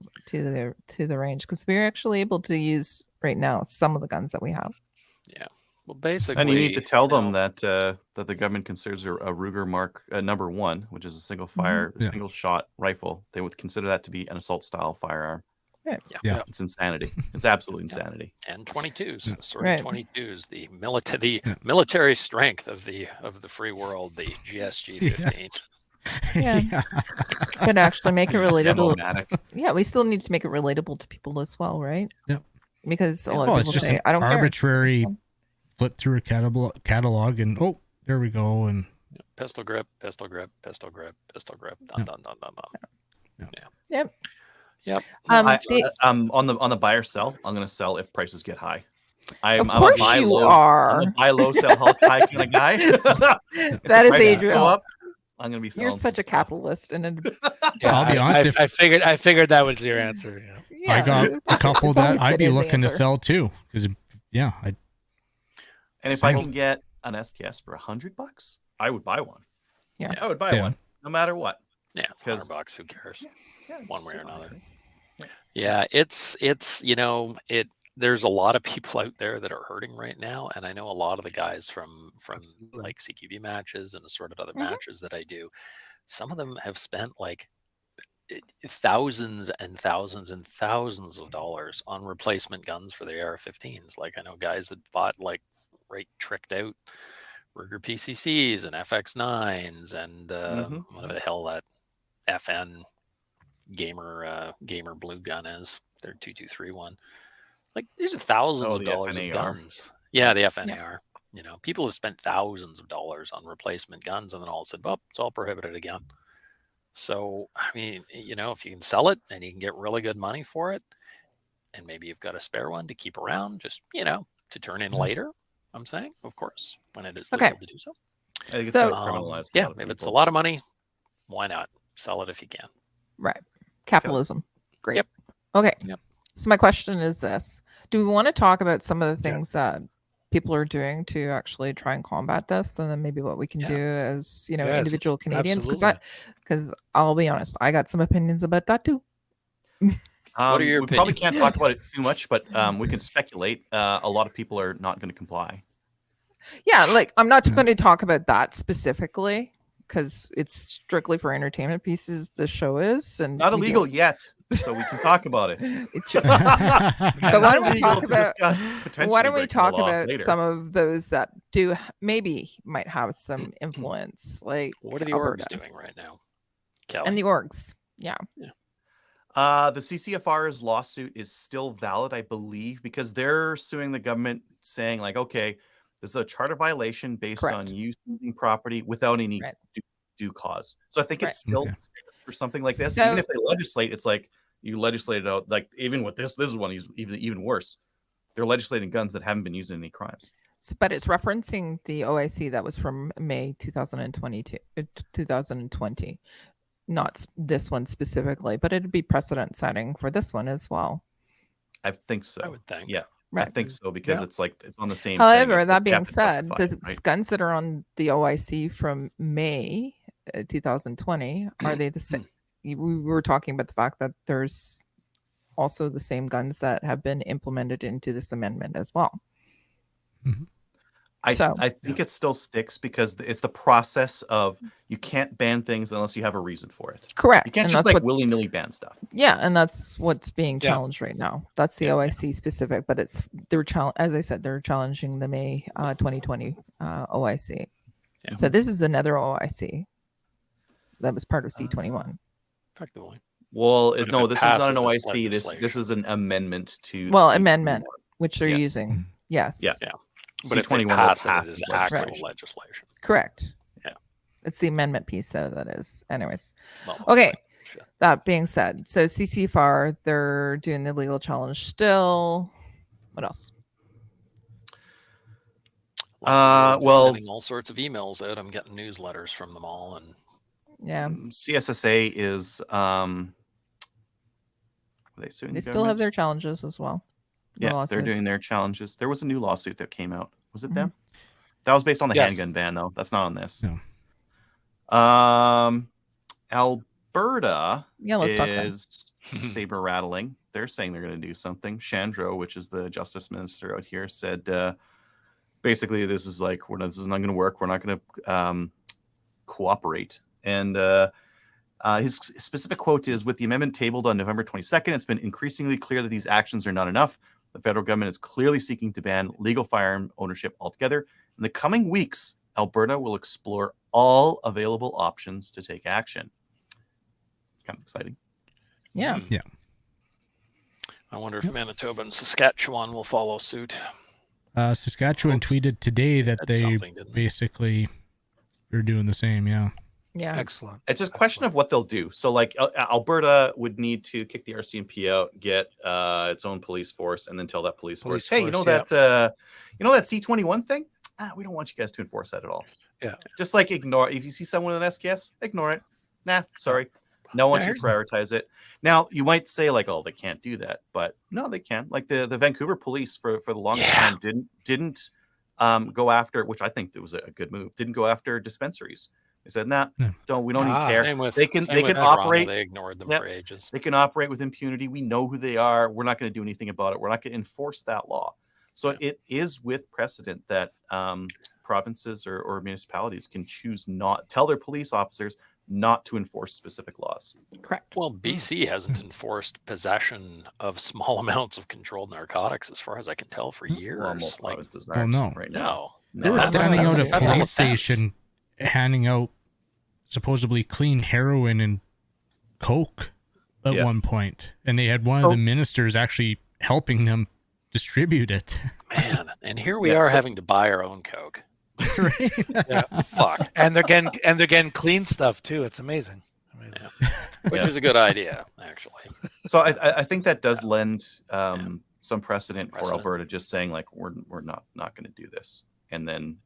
the range, because we're actually able to use right now some of the guns that we have. Well, basically, And you need to tell them that that the government considers a Ruger Mark number 1, which is a single fire, Yeah. single shot rifle. They would consider that to be an assault style firearm. Yeah. It's insanity. It's absolute insanity. and 22s, Right. 22s, the military strength of the free world, the GSG 15. Yeah. But actually make it relatable. Demo-matic. Yeah, we still need to make it relatable to people as well, right? Yep. Because a lot Oh, of it's people just say, an "I don't care." arbitrary flip through a catalog and there we go, and Pistol grip, pistol grip, pistol grip, pistol grip. Dun, dun, dun, dun, dun. Yep. Yep. On the buy or sell, I'm going to sell if prices get high. I'm a course buy you low. are. I'm a buy low, sell high kind of guy. That is Prices go Adriel. up, I'm going to be selling. You're such some a stuff. capitalist, and Yeah, I'll be honest, I figured that was your answer. Yeah. I got a couple it's that always I'd been be his looking to answer. sell too, because And if I can get an SKS for $100, I would buy one. Yeah. I would buy Yeah. one. no matter what. Yeah, it's $100. Who cares? Yeah, One way or sit on it, another. right? Yeah, it's there's a lot of people out there that are hurting right now, and I know a lot of the guys from Absolutely. like CQB matches and assorted other Mhm. matches that I do. Some of them have spent like thousands and thousands and thousands of dollars on replacement guns for their AR-15s. Like I know guys that bought like right tricked out Ruger PCCs and FX9s and whatever the hell that FN gamer blue gun is. Their 2231. Like these are thousands of the dollars of FNAR. guns. Yeah, the FNAR. You know, people have spent thousands of dollars on replacement guns, and then all of a sudden, well, it's all prohibited again. So, I mean, you know, if you can sell it and you can get really good money for it, and maybe you've got a spare one to keep around, just, you know, to turn in later, I'm saying, of course, when it is Okay. legal to do so. I think it's So- kind of criminalized. Yeah, if it's a lot of money, why not sell it if you can? Right. Capitalism. Great. Yep. Okay. Yep. So my question is this. Do we want to talk about some of the Yeah. things that people are doing to actually try and combat this, and then maybe what we can Yeah. do as, you know, Yes, individual Canadians? absolutely. Because I'll be honest, I got some opinions about that too. What are your we probably opinions? can't talk about it too much, but we can speculate. A lot of people are not going to comply. Yeah, like I'm not Yeah. going to talk about that specifically because it's strictly for entertainment pieces. The show is and Not we do- illegal yet, so we can talk about it. It should- But But why don't we illegal talk to about- discuss potentially Why don't we breaking the talk law about later. some of those that do maybe might have some influence, like What are the Alberta orgs doing right now? Kelly? and the orgs? Yeah, The CCFR's lawsuit is still valid, I believe, because they're suing the government, saying like, okay, this is a charter violation based on Correct. you seizing property without any Right. due cause. So I think Right. it's still Okay. safe for something like this. So- Even if they legislate, it's like you legislate out. Like even with this is one even worse. They're legislating guns that haven't been used in any crimes. but it's referencing the OIC that was from May 2020, not this one specifically, but it'd be precedent setting for this one as well. I think so. I would think. Yeah, I Right. think so because Yeah. it's like it's on the same. However, thing. that You being have to said, justify the it, right? guns that are on the OIC from May 2020 are they the same? We were talking about the fact that there's also the same guns that have been implemented into this amendment as well. I So- think it still sticks because it's the process of you can't ban things unless you have a reason for it. Correct. You can't and just that's like what, willy-nilly ban stuff. yeah, and that's what's being Yeah. challenged right now. That's the Yeah. OIC specific, but as I said, they're challenging the May 2020 OIC. Yeah. So this is another OIC that was part of C21. Effectively. Well, But if no, it this is not an passes, it's OIC. This legislation. is an amendment to Well, C21. amendment, which they're Yeah. using. Yes. Yeah. But if they C21 will pass pass it, it is legislation. actual legislation. Correct. Yeah. It's the amendment piece, though, that is. Anyways. Well, Okay. shit. That being said, so CCFR, they're doing the legal challenge still. What else? Lots of orgs are well- sending all sorts of emails out. I'm getting newsletters from them all, and Yeah. CSSA is are they suing They the still government? have their challenges as well. The Yeah, they're doing lawsuits. their challenges. There was a new lawsuit that came out. Was it Mhm. them? That was based on the Yes. handgun ban, though. That's not on this. No. Alberta Yeah, let's talk about it. is saber rattling. They're saying they're going to do something. Chandro, which is the justice minister out here, said basically this is like this is not going to work. We're not going to cooperate. And his specific quote is, with the amendment tabled on November 22nd, it's been increasingly clear that these actions are not enough. The federal government is clearly seeking to ban legal firearm ownership altogether. In the coming weeks, Alberta will explore all available options to take action. It's kind of exciting. Yeah. Hmm. I wonder if Manitoba and Saskatchewan will follow suit. Saskatchewan Oops. tweeted today that Said they something, didn't they? basically are doing the same. Yeah. Yeah. Excellent. It's a question of what they'll do. So, like, Alberta would need to kick the RCMP out, get its own police force, and then tell that police force, hey, you know force, that C21 thing? We don't want you guys to enforce that at all. Yeah. Just like ignore. If you see someone with an SKS, ignore it. Nah, sorry. No one should here's- prioritize it. Now, you might say like, oh, they can't do that, but no, they can. Like the Vancouver police for the longest Yeah. time didn't go after, which I think it was a good move. Didn't go after dispensaries. They said, "Nah, Yeah. we don't even Ah. care. Same with They can Toronto, operate. They ignored them Yep. for ages. They can operate with impunity. We know who they are. We're not going to do anything about it. We're not going to enforce that law." So it is with precedent that provinces or municipalities can choose tell their police officers not to enforce specific laws. Correct. Well, BC hasn't enforced possession of small amounts of controlled narcotics, as far as I can tell, for years. Well, most Like, provinces Well, aren't no. right now. They were that's- standing that's out a at federal police offense. station handing out supposedly clean heroin and coke at Yeah. one point, and they had one of the ministers actually helping them distribute it. man, and here we Yeah, are so- having to buy our own coke. Fuck, And they're getting clean stuff too. It's amazing. which Yeah. is a good idea, actually. So I think that does lend some precedent for Precedent. Alberta just saying like we're not going to do this, and then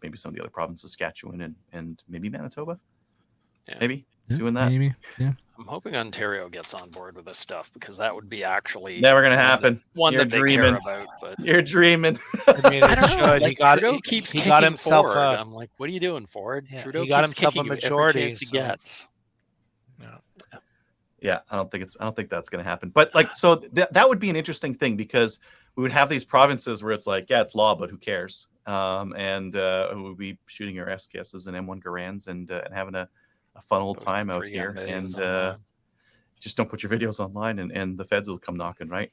maybe some of the other provinces, Saskatchewan and maybe Manitoba, Yeah. maybe Yeah, doing that. maybe. Yeah. I'm hoping Ontario gets on board with this stuff, because that would be actually Never going to happen. one You're that they dreaming. care about. But You're dreaming. I mean, I it don't know. should. Like, Trudeau keeps he kicking got himself forward. I'm like, what are you doing, Ford? Yeah, Trudeau he got keeps himself a kicking you every majority, chance he so- gets. Yeah, I don't think that's going to happen. But like, so that would be an interesting thing, because we would have these provinces where it's like, yeah, it's law, but who cares? And we would be shooting our SKSs and M1 Garands and having a fun old Those time out free here. videos And online. just don't put your videos online, and the feds will come knocking, right?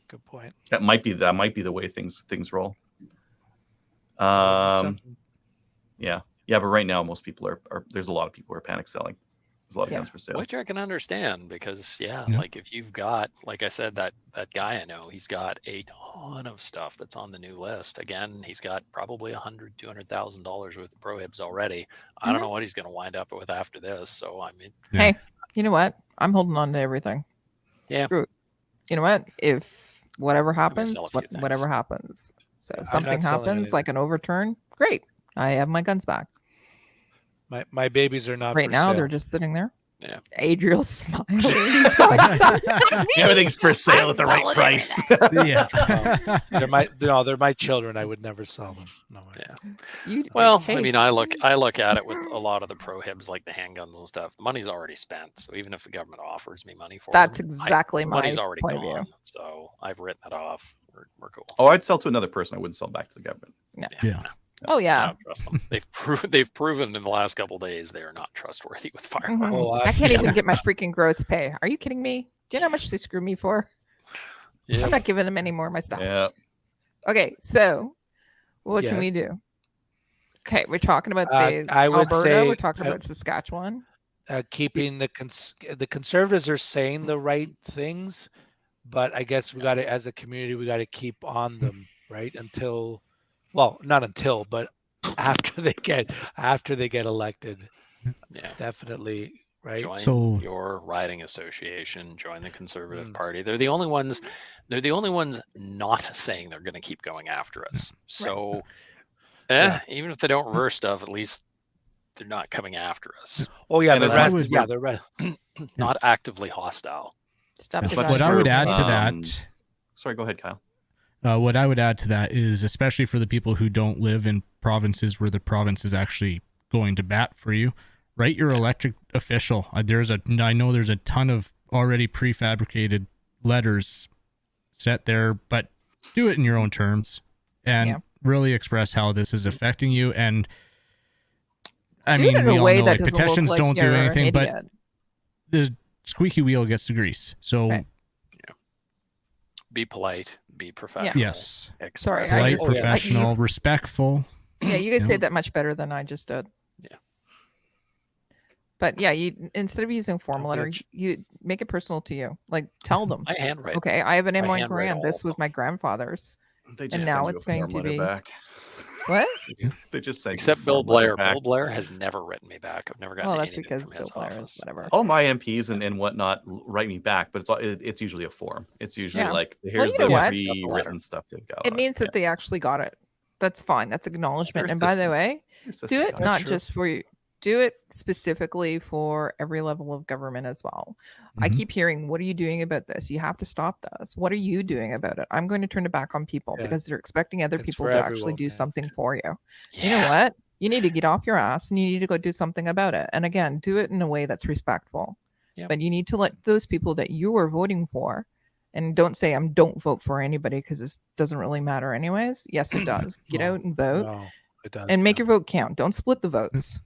Good point. That might be the way things roll. Something. Yeah, but right now most people are there's a lot of people who are panic selling. There's a lot of guns for sale. Which I can understand, because Yeah. like if you've got, like I said, that guy I know, he's got a ton of stuff that's on the new list. Again, he's got probably $200,000 worth of prohibs already. I don't know what he's going to wind up with after this. So I mean, Hey, you know what? I'm holding on to everything. Yeah. Screw it. You know what? If whatever happens, sell a few whatever things. happens. So I'm something not selling happens, anything. like an overturn, great. I have my guns back. My babies are not Right for now, sale. they're just sitting there. Yeah. Adriel's smiling. He's going, Everything's for sale at the right selling price. Yeah. they're my children. I would never sell them. No way. Yeah. You, Well, hey, I mean, I look at it with a lot of the prohibs, like the handguns and stuff. The money's already spent. So even if the government offers me money for that's them, exactly the my money's already point gone. of view. So I've written it off. We're cool. Oh, I'd sell to another person. I wouldn't sell back to the government. Yeah. Oh I yeah. don't trust them. They've proven in the last couple of days they are not trustworthy with firearms. Mhm. Oh, I can't even get my freaking gross pay. Are you kidding me? Do you know how much they screw me for? Yeah. I'm not giving them any more of my stuff. Yeah. Okay, so what can we Yes. do? Okay, we're talking about the I would Alberta. say- We're talking about Saskatchewan. Keeping the conservatives are saying the right things, but I guess we got to, as a community, we got to keep on them, right? Until, well, not until, but after they get elected, Yeah. definitely, right? Join So- your riding association. Join the Conservative Mm. Party. They're the only ones. They're the only ones not saying they're going to keep going after us. So, even if they don't reverse stuff, at least they're not coming after us. Oh yeah, And the as rest, long as yeah, the rest. Not actively hostile. Stop But dividing. what I would add to Um, that, Sorry, go ahead, Kyle. what I would add to that is, especially for the people who don't live in provinces where the province is actually going to bat for you, write your elected official. I know there's a ton of already prefabricated letters set there, but do it in your own terms and Yeah. really express how this is affecting you. And I Do mean, it in we a all way know that like doesn't petitions look like don't do you're an anything, but idiot. the squeaky wheel gets the grease. So Right. Be polite. Be professional. yes, Sorry, Express I polite, just- ideas. professional, you- respectful. Yeah, you guys Yeah. said that much better than I just did. Yeah. But yeah, you instead of using formal letter, bitch. you make it personal to you. Like tell them, I handwrite. okay, I have an I M1 handwrite Grand. all This of was them. my grandfather's. They And now send you it's a going form to letter be- back. What? They just send you a Except Bill form letter Blair. back. Bill Blair has never written me back. I've never gotten Well, that's anything because from his Bill Blair is office. whatever. All my MPs and whatnot write me back, but it's usually a form. It's usually Yeah. like here's you know the what? pre-written stuff they've got. It on means that they actually got it. That's fine. That's acknowledgement. They're And by the assistants. way, Here's do the it stuff. not true. just for you. Do it specifically for every level of government as well. I Mhm. keep hearing, what are you doing about this? You have to stop this. What are you doing about it? I'm going to turn it back on people Yeah. because they're expecting other It's people for to actually everyone, do yeah. something for you. Yeah. You know what? You need to get off your ass and you need to go do something about it. And again, do it in a way that's respectful. Yep. But you need to let those people that you are voting for, and don't say don't vote for anybody because this doesn't really matter anyways. Yes, it does. Get No, out and vote No, it does. and make your vote count. Don't split the votes.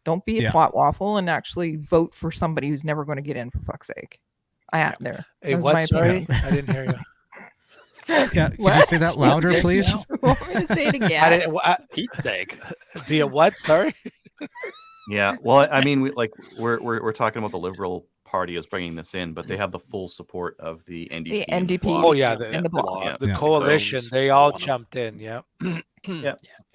Don't be a Yeah. twat waffle and actually vote for somebody who's never going to get in, for fuck's sake. There. Hey, Those are what? my Sorry, opinions. I didn't hear you. Yeah, can you say that louder, What? please? You want me to say it I again? didn't. Pete's sake. Via what? Sorry. Yeah, well, I mean, we're talking about the Liberal Party is bringing this in, but they have the full support of the NDP. The and NDP. Bloc. Oh yeah, And the bloc. Yeah. the Yeah. coalition. Greens They are all one of- jumped in. Yeah. Yeah.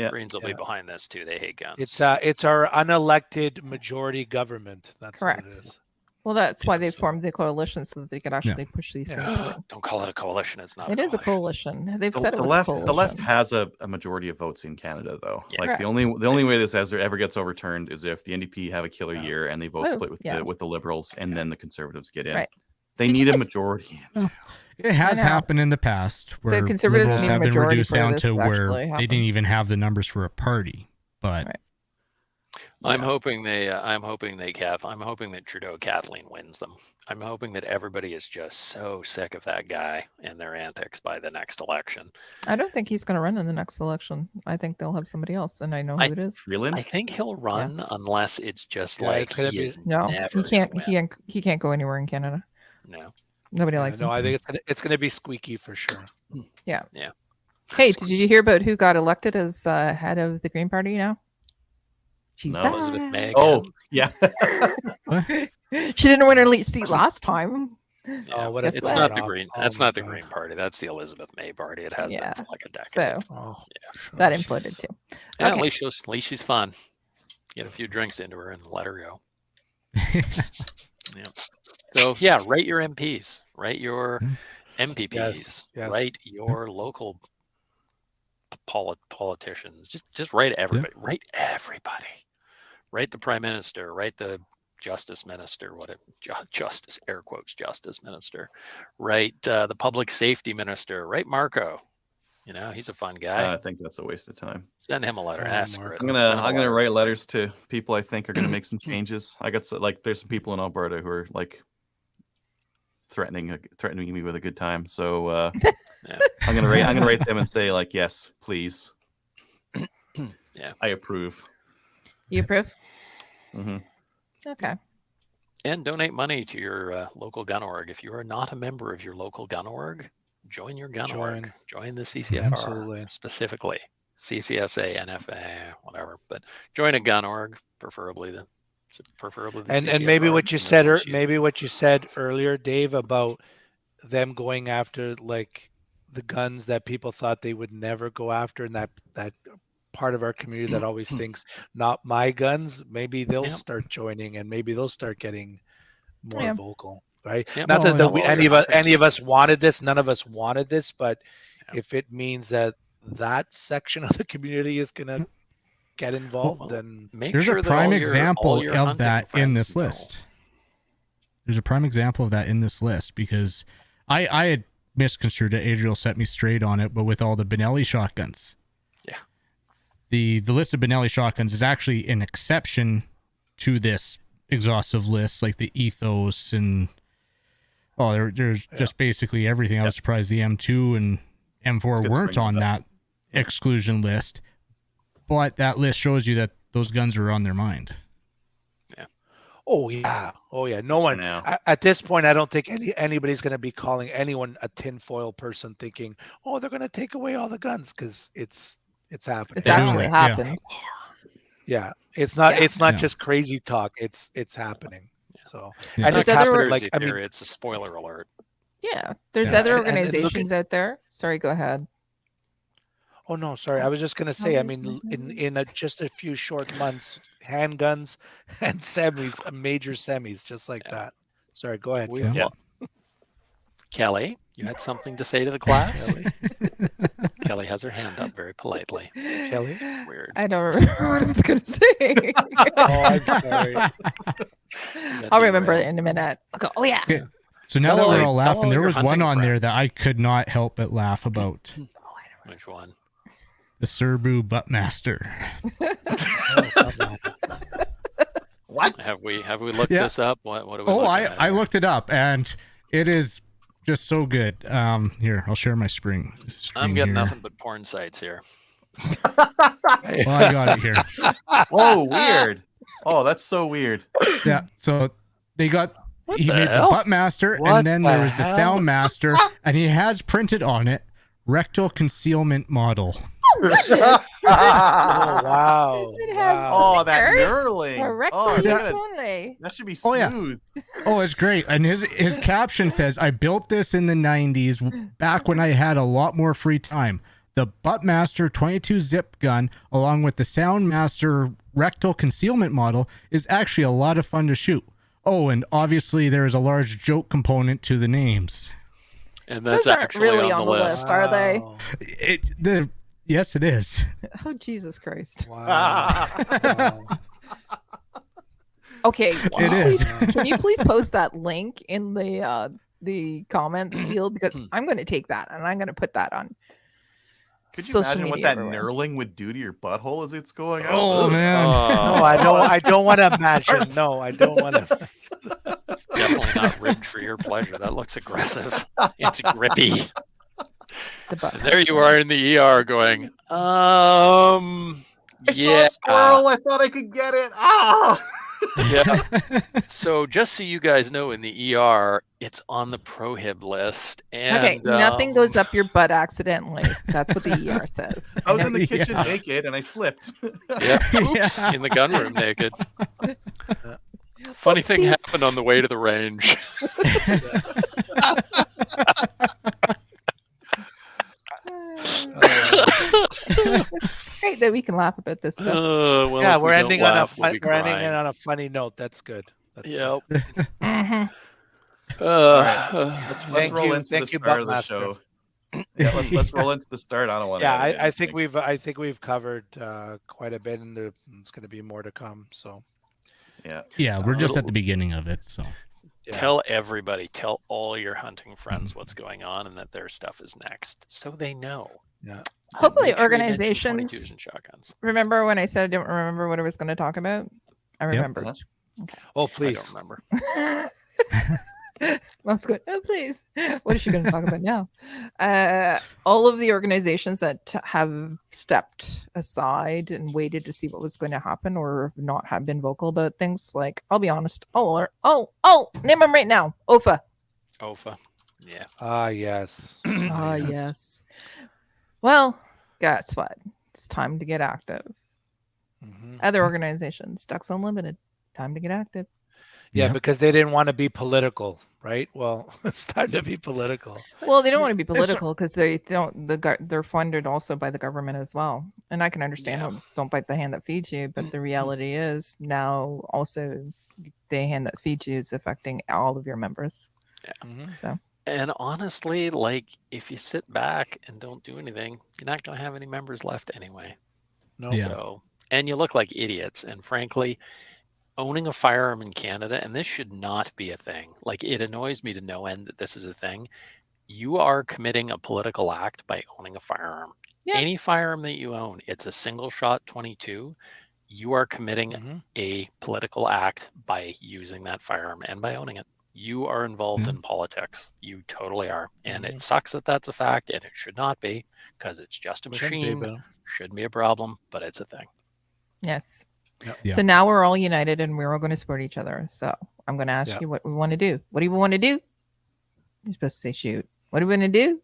Greens will be Yeah. behind this too. They hate guns. It's our unelected majority government. That's Correct. what it is. Well, that's why Yeah, they so- formed the coalition so that they could actually push these Yeah. things through. Don't call it a coalition. It's not. It is a coalition. They've The, said it the was left, a coalition. the left has a majority of votes in Canada, though. Yeah. Like Correct. the only way this ever gets overturned is if the NDP have a killer Yeah. year and they vote Oh, split with yeah. the Liberals, and then the Conservatives get in. Right. They Did you need a guys- majority. Oh. It has know. happened in the past where Conservatives Liberals need a have been majority reduced for down this to to where actually they happen. didn't even have the numbers for a party. But Right. I'm hoping that Trudeau Kathleen wins them. I'm hoping that everybody is just so sick of that guy and their antics by the next election. I don't think he's going to run in the next election. I think they'll have somebody else, and I know who I- it is. Freeland? I think he'll run unless it's just Yeah, like it's gonna he be- is No, never he can't. gonna win. He can't go anywhere in Canada. No. Nobody Yeah, likes no, him. I think it's gonna be squeaky for sure. Hey, did you hear about who got elected as head of the Green Party now? She's No. back. Elizabeth May. Oh, yeah. She didn't win her seat last time. Yeah. Oh, what a Guess It's what? not the job. Green. Oh That's my not the God. Green Party. That's the Elizabeth May Party. It has Yeah. been for like a decade. So Oh, that gosh. imploded too. Yeah, Okay. at least she's fun. Get a few drinks into her and let her go. Yeah. So yeah, rate your MPs, rate your MPPs, yes. rate your local politicians. Just rate everybody. Rate everybody. Rate the prime minister. Rate the justice minister. Justice air quotes justice minister. Rate the public safety minister. Rate Marco. You know, he's a fun guy. I think that's a waste of time. Send him a letter. Oh, Ask for Marco. it. I'm Send him a gonna letter. write letters to people I think are gonna make some changes. I got there's some people in Alberta who are like threatening me with a good time. So Yeah. I'm gonna write them and say like, yes, please. Yeah. I approve. You approve? Hmm. Okay. And donate money to your local gun org. If you are not a member of your local gun org, join your gun org. Join the CCFR Absolutely. specifically. CCSA, NFA, whatever. But join a gun org, preferably the And maybe CCFR, what you and said, once you- maybe what you said earlier, Dave, about them going after like the guns that people thought they would never go after, and that part of our community that always thinks not my guns. Maybe they'll Yep. start joining, and maybe they'll start getting more Yeah. vocal, right? Yep. Not that, Well, we, well, any you're of us not any of us wanted this. None of us wanted this, but Yeah. if it means that section of the community is gonna get involved, Well, then Make there's sure a that prime all your example hunting of that in friends this know. list. There's a prime example of that in this list because I had misconstrued it. Adriel set me straight on it, but with all the Benelli shotguns. Yeah. The list of Benelli shotguns is actually an exception to this exhaustive list, like the ethos and there's just basically everything. I was surprised the M2 and M4 good to weren't bring on that up. that exclusion list. But that list shows you that those guns are on their mind. oh yeah. No one Now. at this point. I don't think anybody's going to be calling anyone a tinfoil person, thinking, "Oh, they're going to take away all the guns," because it's happening. It's They're doing actually it, yeah. happened. Yeah, it's not. Yeah. It's not Yeah. just crazy talk. It's happening. So Yeah. and There's it's other- happening. Like I theory, mean, it's a spoiler alert. Yeah. There's Yeah. other And look at- organizations out there. Sorry, go ahead. oh no, sorry. I was just going to say. I mean, in just a few short months, handguns and semis, major semis, just like Yeah. that. Sorry, go ahead. We've Kel. Yeah. Kelly, you had something to say to the class? Kelly has her hand up very politely. Kelly. Weird. I don't remember what I was going to say. Oh, I'm sorry. Got I'll remember derailed. it in a minute. I'll go, oh, yeah. Okay. So now Tell that we're all- all tell laughing, all there your was one hunting on there that friends. I could not help but laugh about. Which one? The Serbu Buttmaster. What? Have we looked Yeah. this up? What are we Oh, looking at I here? looked it up, and it is just so good. Here, I'll share my screen. I'm getting here. nothing but porn sites here. Well, I got it here. Oh, weird. Oh, that's so weird. Yeah, so they got What he the made hell? the Buttmaster, What and then the there was the hell? Soundmaster, and he has printed on it rectal concealment model. Oh wow! Does it have Oh, that stickers? knurling. Or Oh, rectal yeah. use only. That should be Oh, yeah. smooth. Oh, it's great. And his caption says, "I built this in the 90s, back when I had a lot more free time. The Buttmaster 22 zip gun, along with the Soundmaster rectal concealment model, is actually a lot of fun to shoot. Oh, and obviously there is a large joke component to the names. And that's Those aren't actually really on the list. Are they? Wow. Yes, it is. Oh, Jesus Christ. Wow. Wow. Okay, It is. Can you please post that link in the comments field, because I'm going to take that and I'm going to put that on. Could you social imagine what media that everywhere. knurling would do to your butthole as it's going out? Oh, Ugh. man. No, I don't want to imagine. No, I don't want to. It's definitely not rigged for your pleasure. That looks aggressive. It's grippy. The butt. And there you are in the ER going, I saw yeah. a squirrel. I thought I could get it. Ah! Yeah. So just so you guys know, in the ER, it's on the prohib list. And, Okay, nothing goes up your butt accidentally. That's what the ER says. I was in the kitchen Yeah. naked and I slipped. Yeah. Oops. Yeah. In the gunroom naked. Funny thing happened on the way to the range. It's great that we can laugh about this stuff. Well, Yeah, if we we're don't ending on a laugh, we'll fun, be we're ending crying. it on a funny note. That's good. That's Yep. Mhm. Let's Thank roll you- into thank the you, start of the Buttmaster. show. Yeah, let's roll into the start. I don't want to. Yeah, I think we've covered quite a bit, and there's going to be more to come. So Yeah. Yeah, we're just little- at the beginning of it. So yeah. Tell everybody, tell all your hunting friends what's going on and that their stuff is next, so they know. Yeah. Hopefully Make sure you mention organizations 22s and shotguns. remember when I said I didn't remember what I was going to talk about? I remembered. Oh, I please. don't remember. Mom's going, oh, please. What is she going to talk about now? All of the organizations that have stepped aside and waited to see what was going to happen or not have been vocal about things, like, I'll be honest. Name them right now. OFA. OFA. Yeah. Ah, yes. Ah, yes. Well, guess what? It's time to get active. Mhm. Other organizations, Ducks Unlimited, time to get active. Yeah, Yeah. because they didn't want to be political, right? Well, it's time to be political. Well, they don't want to be It's- political because they don't. They're funded also by the government as well, and I can understand. Yeah. Don't bite the hand that feeds you, but the reality is now also the hand that feeds you is affecting all of your members. Mhm. So And honestly, like, if you sit back and don't do anything, you're not going to have any members left anyway. No. Yeah. So, and you look like idiots. And frankly, owning a firearm in Canada, and this should not be a thing. Like, it annoys me to no end that this is a thing. You are committing a political act by owning a firearm. Yeah. Any firearm that you own, it's a single shot 22. You are committing Mhm. a political act by using that firearm and by owning it. You are involved in politics. You totally are. And it sucks that that's a fact, and it should not be, because it's just a Shouldn't be, machine. but- Shouldn't be a problem, but it's a thing. yes. Yeah. So now we're all united and we're all going to support each other. So I'm going to ask Yeah. you what we want to do. What do you want to do? You're supposed to say shoot. What are we going to do?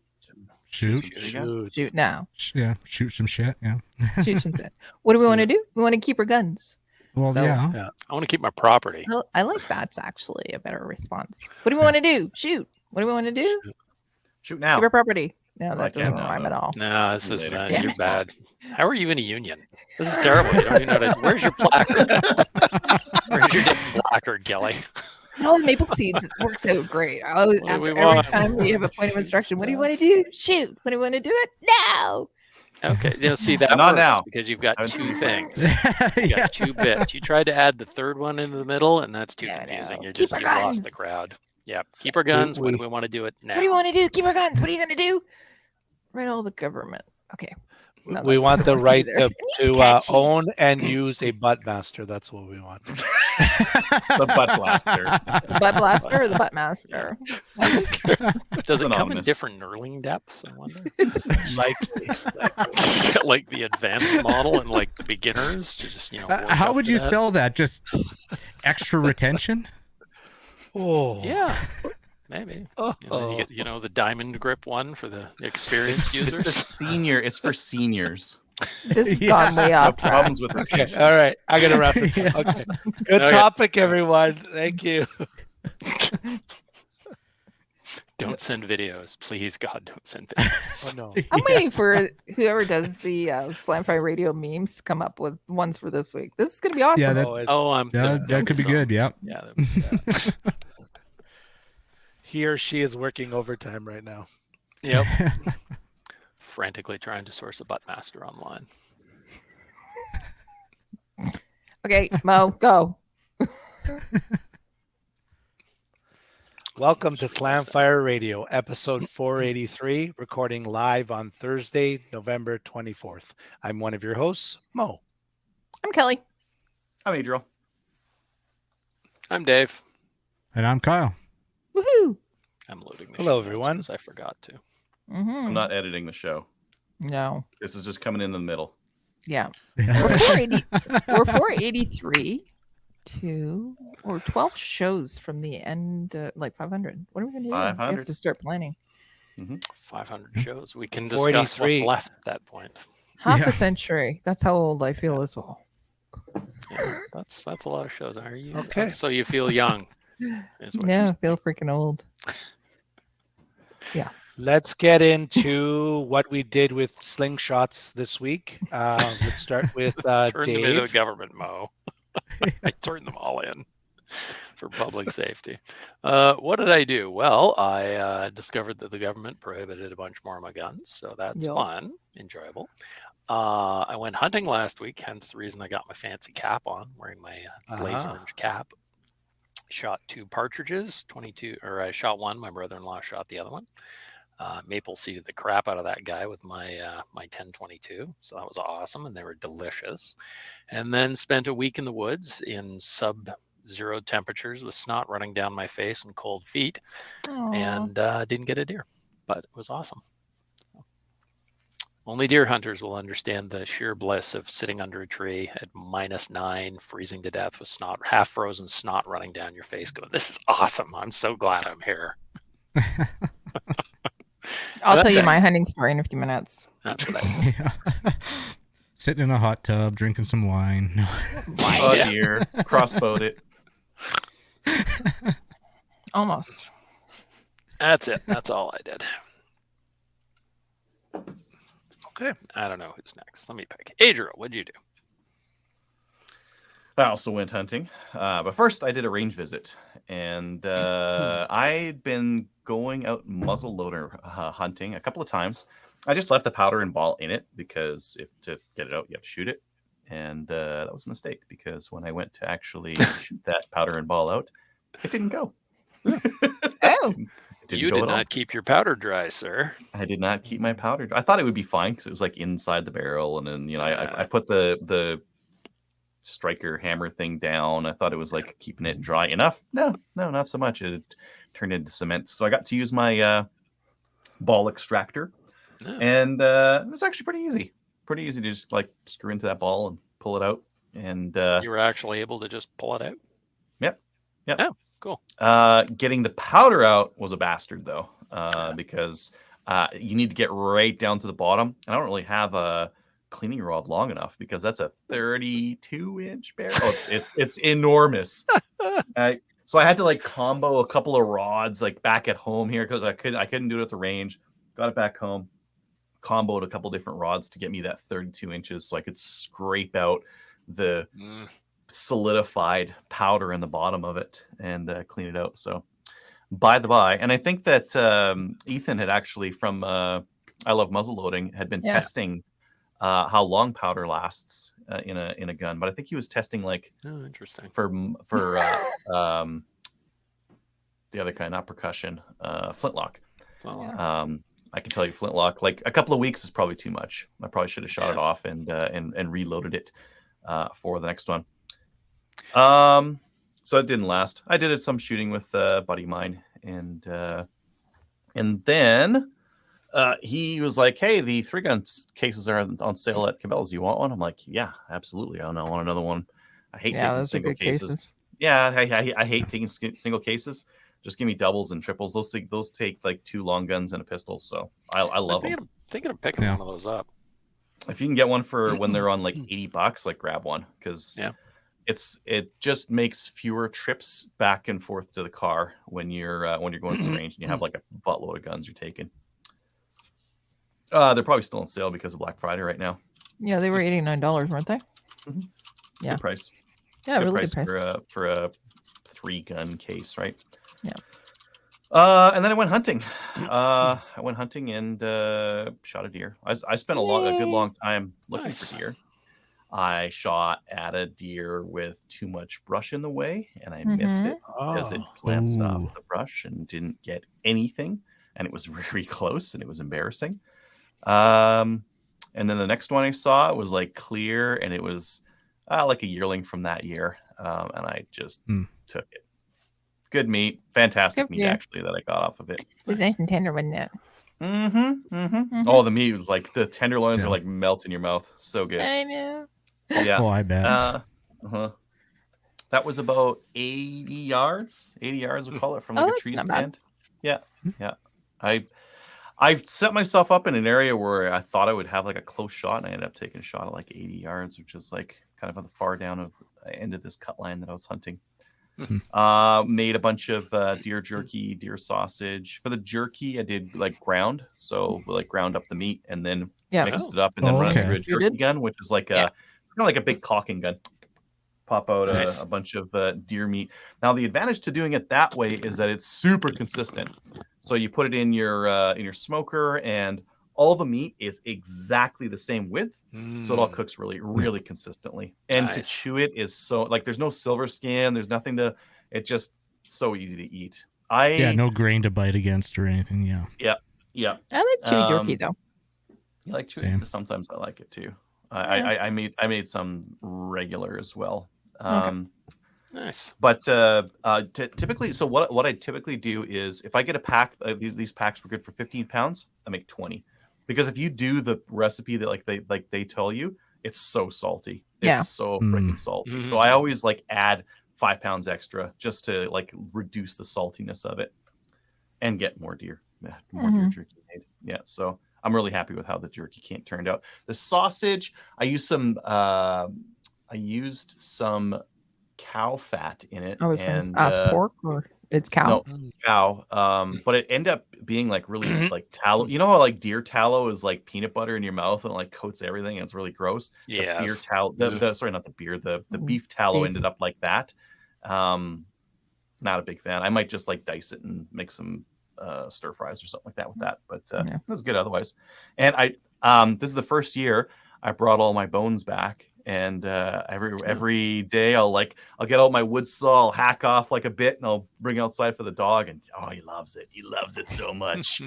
shoot. Shoot. Shoot now. Yeah, shoot some shit. Yeah. Shoot some shit. What do we want to do? We want to keep our guns. Well, So- yeah. I want to keep my property. Well, I like that's actually a better response. What do we want to do? Shoot. What do we want to do? Shoot now. Keep our property. No, I that can't doesn't now, rhyme though. at all. No, this is Later. Damn you're it. bad. How are you in a union? This is terrible. You don't even know how to, where's your placard? Where's your placard, Kelly? No, Maple Seeds, it works out great. I always, What do we every want? time we have a point of instruction, what do you want to do? Shoot. What do you want to do it? No. Okay, see that Not works now. because you've got I- two things. You yeah. got two bits. You tried to add the third one into the middle, and that's too No, confusing. no. You're Keep just our you lost the guns. crowd. Yeah, keep our guns. When we- do we want to do it now? What do you want to do? Keep our guns. What are you going to do? Right, all the government. Okay. No, We that want the doesn't work right either. to It's catchy. own and use a butt master. That's what we want. The butt blaster. The butt blaster or the butt master? Does it come in Synonymous. different knurling depths? I wonder. Likely. You get like the advanced model and like the beginners to just work How up would to you that? sell that? Just extra retention? Oh. Yeah, maybe. Oh. And then you get the diamond grip one for the experienced It's the users. senior. It's for seniors. This has Yeah. gone way No off track. problems with Okay. retention. All right. I gotta wrap this up. Okay. Good Okay. topic, everyone. Thank you. Don't send videos, please. God, don't send videos. Oh no. I'm waiting for whoever does the Slamfire Radio memes to come up with ones for this week. This is gonna be awesome. Yeah, that- Oh, it's- Oh, That could be good. Yeah. Yeah. he or she is working overtime right now. Yep. Frantically trying to source a butt master online. Okay, Mo, go. Welcome to Slamfire Radio, episode 483, recording live on Thursday, November 24th. I'm one of your hosts, Mo. I'm Kelly. I'm Adriel. I'm Dave. And I'm Kyle. Woohoo! I'm loading the Hello, everyone. because I forgot to. I'm Mm-hmm. not editing the show. No. This is just coming in the middle. Yeah. We're 480. We're 483 or 12 shows from the end, like 500. What are we gonna do? We have 500. to start planning. 500 shows. We can discuss 43. what's left at that point. Half Yeah. a century. That's how old I feel as well. Yeah, that's a lot of shows. Are you Okay. So you feel young? Is what Yeah, you're I feel freaking old. Let's get into what we did with slingshots this week. Let's start with Turn them into the Dave. government, Mo. I turned them all in for public safety. What did I do? Well, I discovered that the government prohibited a bunch more of my guns, so that's Yep. fun, enjoyable. I went hunting last week, hence the reason I got my fancy cap on, wearing my blaze Ah. orange cap. Shot 2 partridges, 22, or I shot one. My brother-in-law shot the other one. Maple seeded the crap out of that guy with my 10-22, so that was awesome, and they were delicious. And then spent a week in the woods in sub-zero temperatures with snot running down my face and cold feet, Aw. and didn't get a deer, but it was awesome. Only deer hunters will understand the sheer bliss of sitting under a tree at -9, freezing to death with snot, half frozen snot running down your face, going, "This is awesome. I'm so glad I'm here." I'll That's tell you it. my hunting story in a few minutes. That's what I Yeah. Sitting in a hot tub, drinking some wine. Oh Yeah. dear. Crossbowed it. Almost. That's it. That's all I did. Okay. I don't know who's next. Let me pick. Adriel, what'd you do? I also went hunting. But first, I did a range visit. And I'd been going out muzzle loader hunting a couple of times. I just left the powder and ball in it because if to get it out, you have to shoot it. And that was a mistake because when I went to actually shoot that powder and ball out, it didn't go. Oh, It didn't You go did at all. not keep your powder dry, sir. I did not keep my powder. I thought it would be fine because it was like inside the barrel, and then I put the striker hammer thing down. I thought it was like keeping it dry enough. No, not so much. It turned into cement. So I got to use my ball extractor, No. and it was actually pretty easy. Pretty easy to just like screw into that ball and pull it out. And You were actually able to just pull it out? Yep. Oh, cool. Getting the powder out was a bastard though, because you need to get right down to the bottom. I don't really have a cleaning rod long enough because that's a 32-inch barrel. Oh, it's enormous. So I had to like combo a couple of rods like back at home here because I couldn't do it at the range. Got it back home, comboed a couple different rods to get me that 32 inches so I could scrape out the Mm. solidified powder in the bottom of it and clean it out. So by the by, and I think that Ethan had actually from I Love Muzzleloading had been Yeah. testing how long powder lasts in a gun, but I think he was testing like Oh, interesting. for the other kind, not percussion, flintlock. Well, Yeah. I can tell you, flintlock, like a couple of weeks is probably too much. I probably should have shot it off and reloaded it for the next one. So it didn't last. I did some shooting with a buddy of mine, and then he was like, "Hey, the 3-gun cases are on sale at Cabela's. You want one?" I'm like, "Yeah, absolutely. I want another one. I hate taking those are single good cases. Yeah, I hate taking single cases. Just give me doubles and triples. Those take like 2 long guns and a pistol. So I love them. Thinking of picking one of those up. If you can get one for when they're on like $80, like grab one, because it just makes fewer trips back and forth to the car when you're going to the range and you have like a buttload of guns you're taking. They're probably still on sale because of Black Friday right now. Yeah, they were $89, weren't they? Mm-hmm. Yeah, good price. Yeah, good really price good price for a 3-gun case, right? Yeah. And then I went hunting. I went hunting and shot a deer. I spent a good long time looking for deer. I shot at a deer with too much brush in the way, and I missed it because it glanced off the brush and didn't get anything, and it was very close, and it was embarrassing. And then the next one I saw, it was like clear, and it was like a yearling from that year, and I just took it. Good meat, fantastic meat actually that I got off of it. It was nice and tender, wasn't it? Oh, the meat was like the tenderloins are like melt in your mouth. So good. I know. Yeah. Oh, I bet. That was about 80 yards. 80 yards, we'll call it, from like a tree stand. Yeah. Yeah. I set myself up in an area where I thought I would have like a close shot, and I ended up taking a shot at like 80 yards, which is like kind of on the far down of end of this cut line that I was hunting. Made a bunch of deer jerky, deer sausage. For the jerky, I did like ground, so we like ground up the meat and then mixed it up and then run it through a jerky gun, which is like it's kind of like a big caulking gun. Pop out a bunch of deer meat. Now the advantage to doing it that way is that it's super consistent. So you put it in your smoker, and all the meat is exactly the same width, so it all cooks really consistently. And to chew it is so like there's no silver skin, there's nothing to. It's just so easy to eat. No grain to bite against or anything. Yeah. I like chewy jerky though. You like chewy? Sometimes I like it too. I made some regular as well. Nice. But typically, so what I typically do is if I get a pack, these packs were good for 15 pounds, I make 20. Because if you do the recipe that they tell you, it's so salty. It's so freaking salty. So I always like add 5 pounds extra just to like reduce the saltiness of it and get more deer deer jerky made. Yeah, so I'm really happy with how the jerky turned out. The sausage, I used some cow fat in it. I was going to ask pork or it's cow. No, cow. But it ended up being like really like tallow. You know how like deer tallow is like peanut butter in your mouth and it like coats everything. And it's really gross. Yeah. The beer tallow. Sorry, not the beer. The beef tallow ended up like that. Not a big fan. I might just like dice it and make some stir fries or something like that with that. But it was good otherwise. And this is the first year I brought all my bones back. And every day I'll get out my wood saw, I'll hack off like a bit, and I'll bring it outside for the dog. And he loves it. He loves it so much.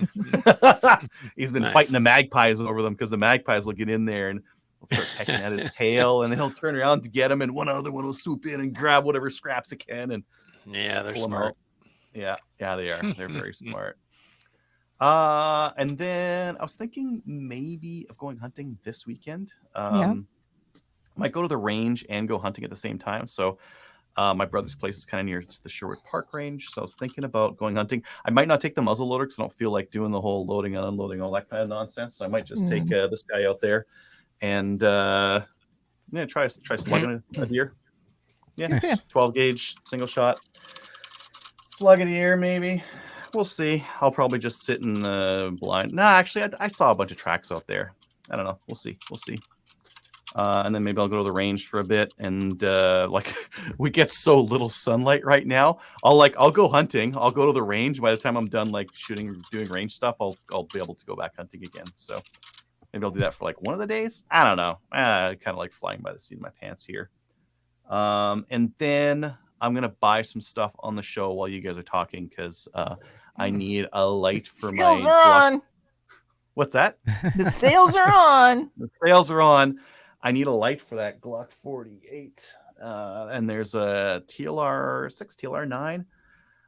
He's been fighting the magpies over them because the magpies will get in there and start pecking at his tail, and then he'll turn around to get him, and one other one will swoop in and grab whatever scraps it can. And they're smart. Yeah, they are. They're very smart. And then I was thinking maybe of going hunting this weekend. Might go to the range and go hunting at the same time. So my brother's place is kind of near the Sherwood Park range. So I was thinking about going hunting. I might not take the muzzle loader because I don't feel like doing the whole loading and unloading, all that kind of nonsense. So I might just take this guy out there and try slugging a deer. Yeah, 12 gauge single shot. Slug a deer, maybe. We'll see. I'll probably just sit in the blind. No, actually, I saw a bunch of tracks out there. I don't know. We'll see. And then maybe I'll go to the range for a bit. And we get so little sunlight right now. I'll go hunting. I'll go to the range. By the time I'm done doing range stuff, I'll be able to go back hunting again. So maybe I'll do that for one of the days. I don't know. I kind of like flying by the seat of my pants here. And then I'm gonna buy some stuff on the show while you guys are talking because I need a light for my What's that? The sales are on. The sales are on. I need a light for that Glock 48. And there's a TLR 6, TLR 9.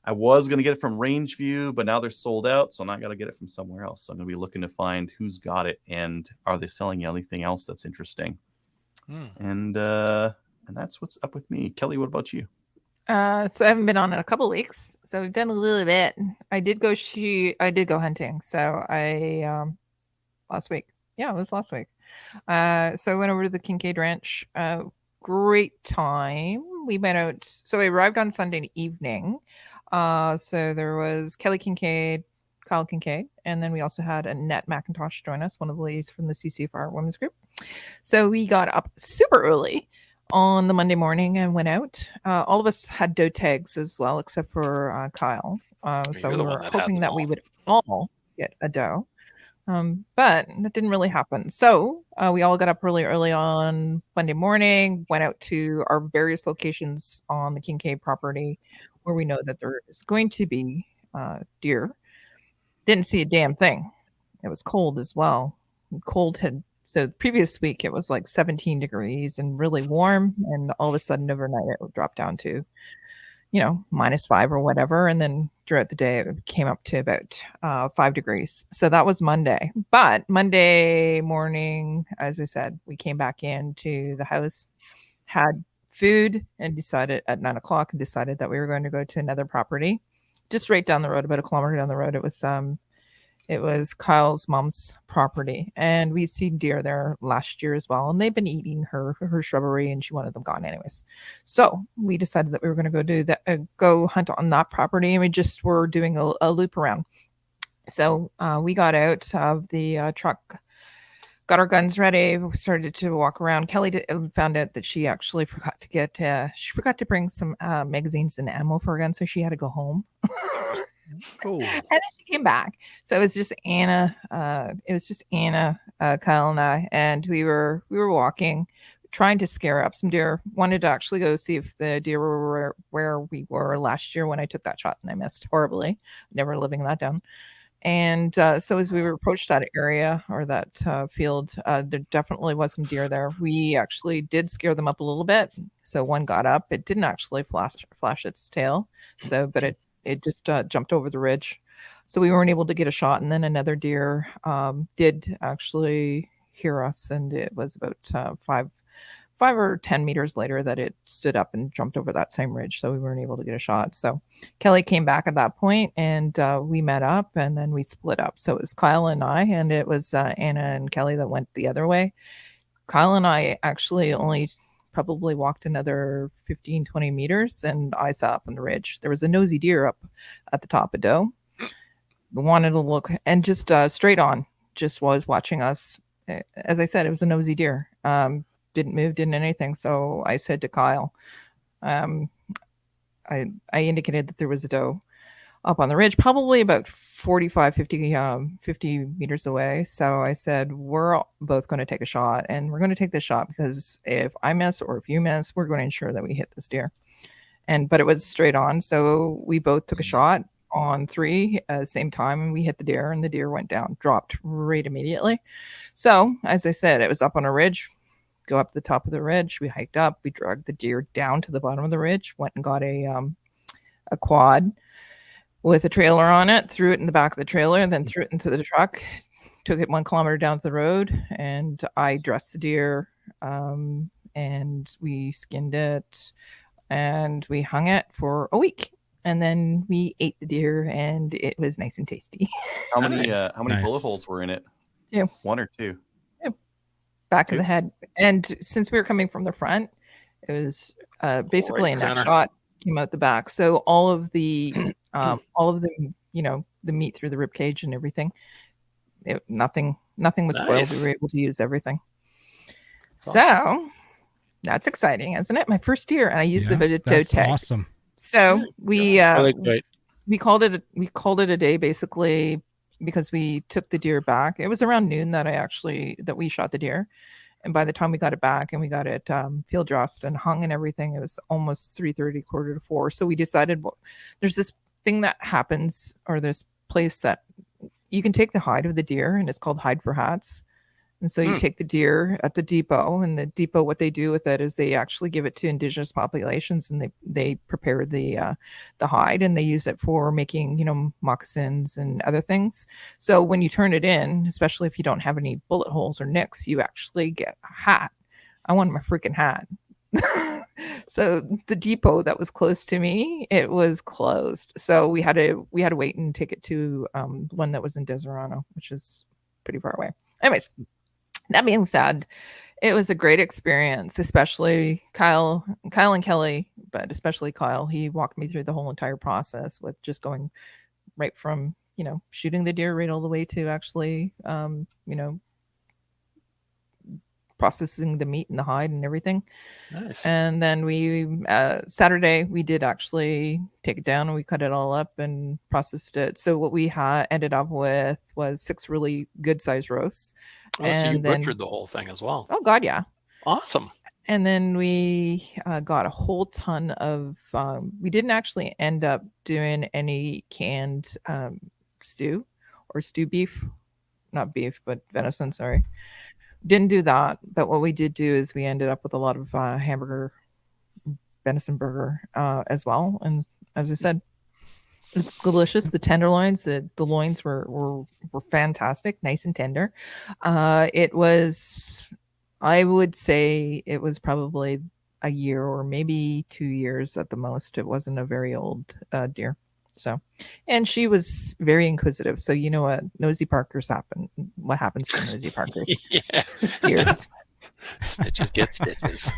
I was going to get it from Rangeview, but now they're sold out, so I'm not going to get it from somewhere else. So I'm going to be looking to find who's got it and are they selling anything else that's interesting. And that's what's up with me. Kelly, what about you? So I haven't been on in a couple of weeks, so we've done a little bit. I did go hunting. So last week. Yeah, it was last week. So I went over to the Kincaid Ranch. Great time. We went out. So I arrived on Sunday evening. So there was Kelly Kincaid, Kyle Kincaid, and then we also had Annette McIntosh join us, one of the ladies from the CCFR Women's Group. So we got up super early on the Monday morning and went out. All of us had doe tags as well, except for Kyle. So we were hoping that we would all get a doe. But that didn't really happen. So we all got up really early on Monday morning, went out to our various locations on the Kincaid property where we know that there is going to be deer. Didn't see a damn thing. It was cold as well. So the previous week it was like 17 degrees and really warm, and all of a sudden overnight it dropped down to -5 or whatever, and then throughout the day it came up to about 5 degrees. So that was Monday. But Monday morning, as I said, we came back into the house, had food, and decided at 9 o'clock that we were going to go to another property just right down the road, about a kilometer down the road. It was Kyle's mom's property, and we'd seen deer there last year as well, and they've been eating her shrubbery, and she wanted them gone anyways. So we decided that we were going to go hunt on that property, and we just were doing a loop around. So we got out of the truck, got our guns ready, we started to walk around. Kelly found out that she actually forgot to bring some magazines and ammo for her gun, so she had to go home. Oh. And then she came back. So it was just Anna. Kyle, and I, and we were walking, trying to scare up some deer. Wanted to actually go see if the deer were where we were last year when I took that shot, and I missed horribly. Never living that down. And so as we approached that area or that field, there definitely was some deer there. We actually did scare them up a little bit. So one got up. It didn't actually flash its tail. But it just jumped over the ridge. So we weren't able to get a shot. And then another deer did actually hear us. And it was about 5 or 10 meters later that it stood up and jumped over that same ridge. So we weren't able to get a shot. So Kelly came back at that point, and we met up, and then we split up. So it was Kyle and I, and it was Anna and Kelly that went the other way. Kyle and I actually only probably walked another 15, 20 meters, and I saw up on the ridge. There was a nosy deer up at the top of doe. Wanted to look, and just straight on, just was watching us. As I said, it was a nosy deer. Didn't move, didn't anything. So I said to Kyle, I indicated that there was a doe up on the ridge, probably about 45, 50 meters away. So I said, we're both going to take a shot, and we're going to take this shot because if I miss or if you miss, we're going to ensure that we hit this deer. But it was straight on. So we both took a shot on 3 at the same time, and we hit the deer, and the deer went down, dropped right immediately. So as I said, it was up on a ridge. Go up the top of the ridge. We hiked up. We dragged the deer down to the bottom of the ridge. Went and got a quad with a trailer on it. Threw it in the back of the trailer, and then threw it into the truck. Took it 1 kilometer down the road, and I dressed the deer, and we skinned it, and we hung it for a week, and then we ate the deer, and it was nice and tasty. How many Nice. bullet holes were in it? 2. 1 or 2? Back of the head. And since we were coming from the front, it was basically a neck shot came out the back. So all of the the meat through the rib cage and everything, nothing was spoiled. Nice. We were able to use everything. So that's exciting, isn't it? My first deer, and I used the doe That's tag. awesome. So we called it a day, basically, because we took the deer back. It was around noon that we shot the deer, and by the time we got it back and we got it field dressed and hung and everything, it was almost 3:30, 3:45. So we decided, well, there's this thing that happens, or this place that you can take the hide of the deer, and it's called hide for hats. And so you take the deer at the depot, and the depot, what they do with it is they actually give it to indigenous populations, and they prepare the hide, and they use it for making, moccasins and other things. So when you turn it in, especially if you don't have any bullet holes or nicks, you actually get a hat. I want my freaking hat. So the depot that was close to me, it was closed. So we had to wait and take it to one that was in Deserano, which is pretty far away. Anyways, that being said, it was a great experience, especially Kyle and Kelly, but especially Kyle. He walked me through the whole entire process with just going right from, shooting the deer right all the way to actually, processing the meat and the hide and everything. Nice. And then we Saturday we did actually take it down and we cut it all up and processed it. So what we ended up with was 6 really good sized roasts. Oh, so you butchered the whole thing as well. Oh God, yeah. Awesome. And then we got a whole ton of. We didn't actually end up doing any canned stew or stew beef, not beef, but venison. Sorry. Didn't do that, but what we did do is we ended up with a lot of venison burger as well. And as I said, it was delicious. The tenderloins, the loins were fantastic, nice and tender. It was, I would say, it was probably a year or maybe 2 years at the most. It wasn't a very old deer. So, and she was very inquisitive. So you know what nosy Parkers happen. What happens to nosy Parkers? Yeah. Years. Stitches get stitches.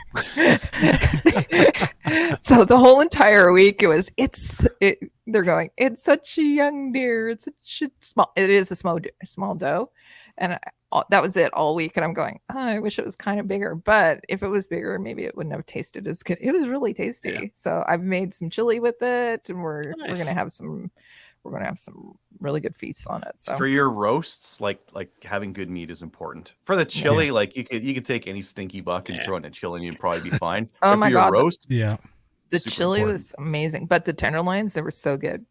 So the whole entire week they're going, it's such a young deer. It's such a small. It is a small doe, and that was it all week. And I'm going, I wish it was kind of bigger, but if it was bigger, maybe it wouldn't have tasted as good. It was really tasty. Yeah. So I've made some chili with it, and we're gonna have some really good feasts on it. So for your roasts, like having good meat is important. For the chili, like you could take any stinky buck and throw it in a chili and you'd probably be fine. Oh my God, roast, the chili was amazing, but the tenderloins, they were so good.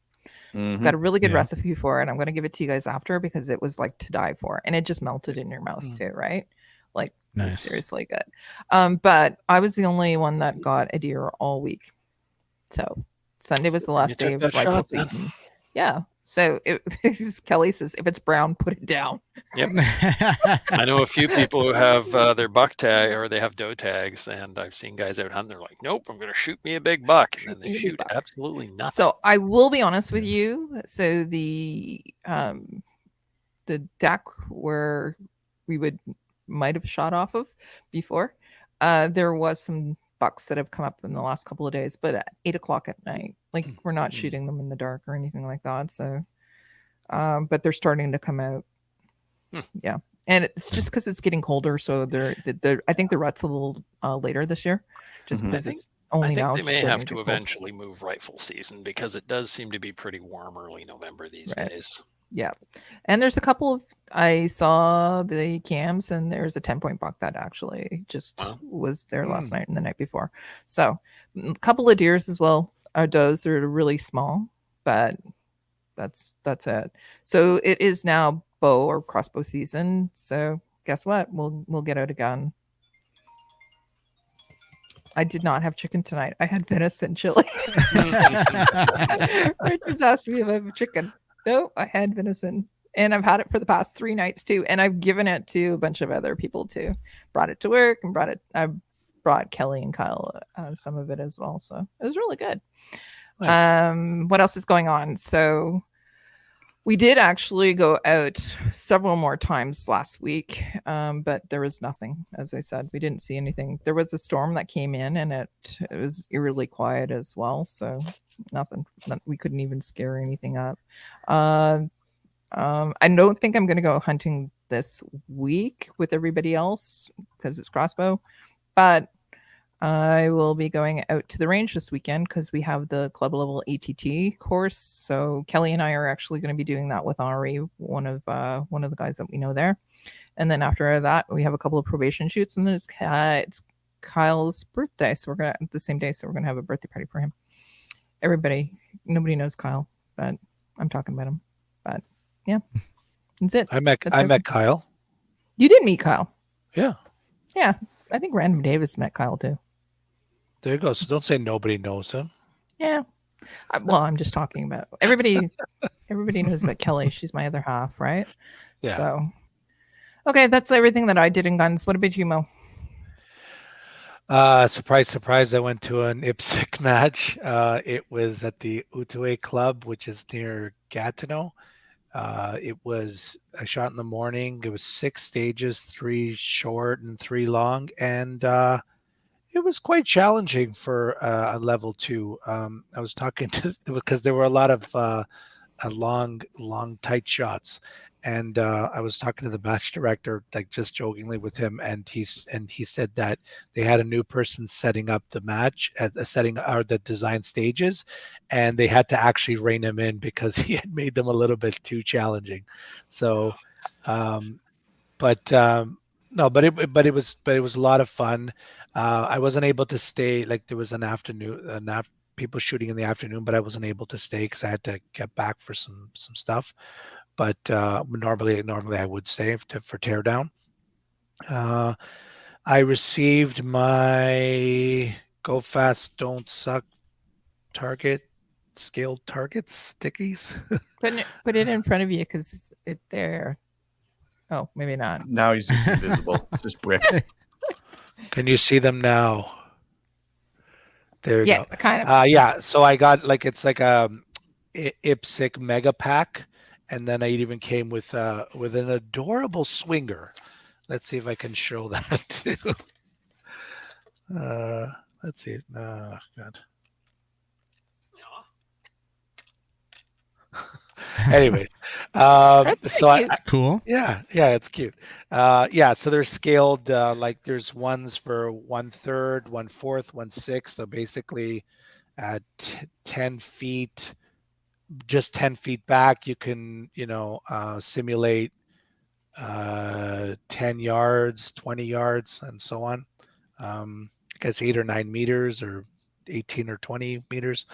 Got a really good recipe for it. I'm going to give it to you guys after because it was like to die for, and it just melted in your mouth too, right? Like nice. It was seriously good. But I was the only one that got a deer all week. So Sunday was the last day of rifle season. Yeah. So Kelly says, if it's brown, put it down. Yep. I know a few people who have their buck tag or they have doe tags, and I've seen guys out hunting. They're like, nope, I'm going to shoot me a big buck. And then they shoot absolutely nothing. So I will be honest with you. So the deck where we might have shot off of before, there was some bucks that have come up in the last couple of days, but at 8:00 at night, like we're not shooting them in the dark or anything like that. So, but they're starting to come out. Yeah. And it's just because it's getting colder. So I think the rut's a little later this year, just because it's only now. They may have to eventually move rifle season because it does seem to be pretty warm early November these days. Yeah. And there's a couple of, I saw the cams and there's a 10-point buck that actually just was there last night and the night before. So a couple of deers as well. Our does are really small, but that's it. So it is now bow or crossbow season. So guess what? We'll get out a gun. I did not have chicken tonight. I had venison chili. Richard's asking me if I have chicken. No, I had venison, and I've had it for the past 3 nights too. And I've given it to a bunch of other people too. Brought it to work and I brought Kelly and Kyle some of it as well. So it was really good. Nice. What else is going on? So we did actually go out several more times last week, but there was nothing. As I said, we didn't see anything. There was a storm that came in, and it was eerily quiet as well. So nothing. We couldn't even scare anything up. I don't think I'm going to go hunting this week with everybody else because it's crossbow, but I will be going out to the range this weekend because we have the club level ATT course. So Kelly and I are actually going to be doing that with Ari, one of the guys that we know there. And then after that, we have a couple of probation shoots, and then it's Kyle's birthday. So we're gonna the same day. So we're gonna have a birthday party for him. Nobody knows Kyle, but I'm talking about him. But yeah. That's it. I met That's everything. Kyle. You did meet Kyle. Yeah. Yeah. I think Random Davis met Kyle too. There you go. So don't say nobody knows him. Yeah. Well, I'm just talking about everybody. Everybody knows about Kelly. She's my other half, right? Yeah. So, okay, that's everything that I did in guns. What about you, Mo? Surprise, surprise! I went to an IPSC match. It was at the Utue Club, which is near Gatineau. I shot in the morning. It was 6 stages, 3 short and 3 long, and it was quite challenging for a level 2. I was talking to because there were a lot of long, tight shots. And I was talking to the match director, like just jokingly with him, and he said that they had a new person setting up the match, setting or the design stages, and they had to actually rein him in because he had made them a little bit too challenging. So, but no, but it was a lot of fun. I wasn't able to stay. Like there was people shooting in the afternoon, but I wasn't able to stay because I had to get back for some stuff. But normally I would stay for teardown. I received my Go Fast Don't Suck target scaled targets stickies. Put it in front of you because it there. Oh, maybe not. Now he's just invisible. It's just brick. Can you see them now? There you Yeah, go. kind of. Yeah. So I got it's like a IPSC mega pack, and then I even came with an adorable swinger. Let's see if I can show that too. Let's see. God. Anyways, That's so cute. Cool. yeah, it's cute. Yeah, so they're scaled like there's ones for 1/3, 1/4, 1/6. So basically at 10 feet, just 10 feet back, you can, simulate 10 yards, 20 yards, and so on. I guess 8 or 9 meters or 18 or 20 meters.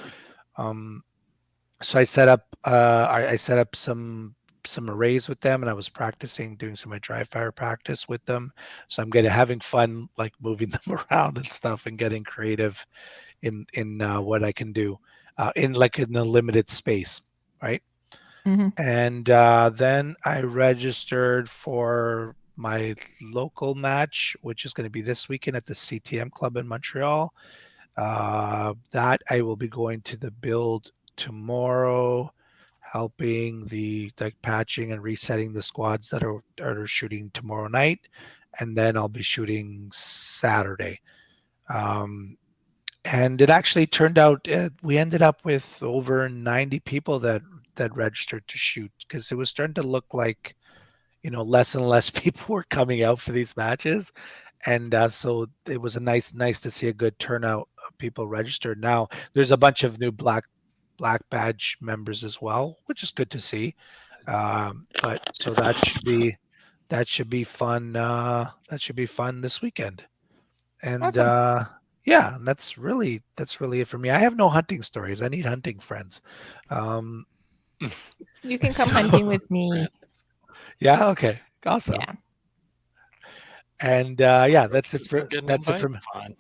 So I set up I set up some arrays with them, and I was practicing doing some of my dry fire practice with them. So I'm having fun like moving them around and stuff and getting creative in what I can do in a limited space, right? Mm-hmm. And then I registered for my local match, which is going to be this weekend at the CTM Club in Montreal. That I will be going to the build tomorrow, helping the patching and resetting the squads that are shooting tomorrow night, and then I'll be shooting Saturday. And it actually turned out we ended up with over 90 people that registered to shoot, because it was starting to look like less and less people were coming out for these matches, and so it was nice to see a good turnout of people registered. Now there's a bunch of new black badge members as well, which is good to see. But so that should be fun. That should be fun this weekend. And Awesome. yeah, that's really it for me. I have no hunting stories. I need hunting friends. You can come So- hunting with me. Yeah. Okay. Awesome. Yeah. And yeah, that's it Just for don't get an that's it invite? from. Fine.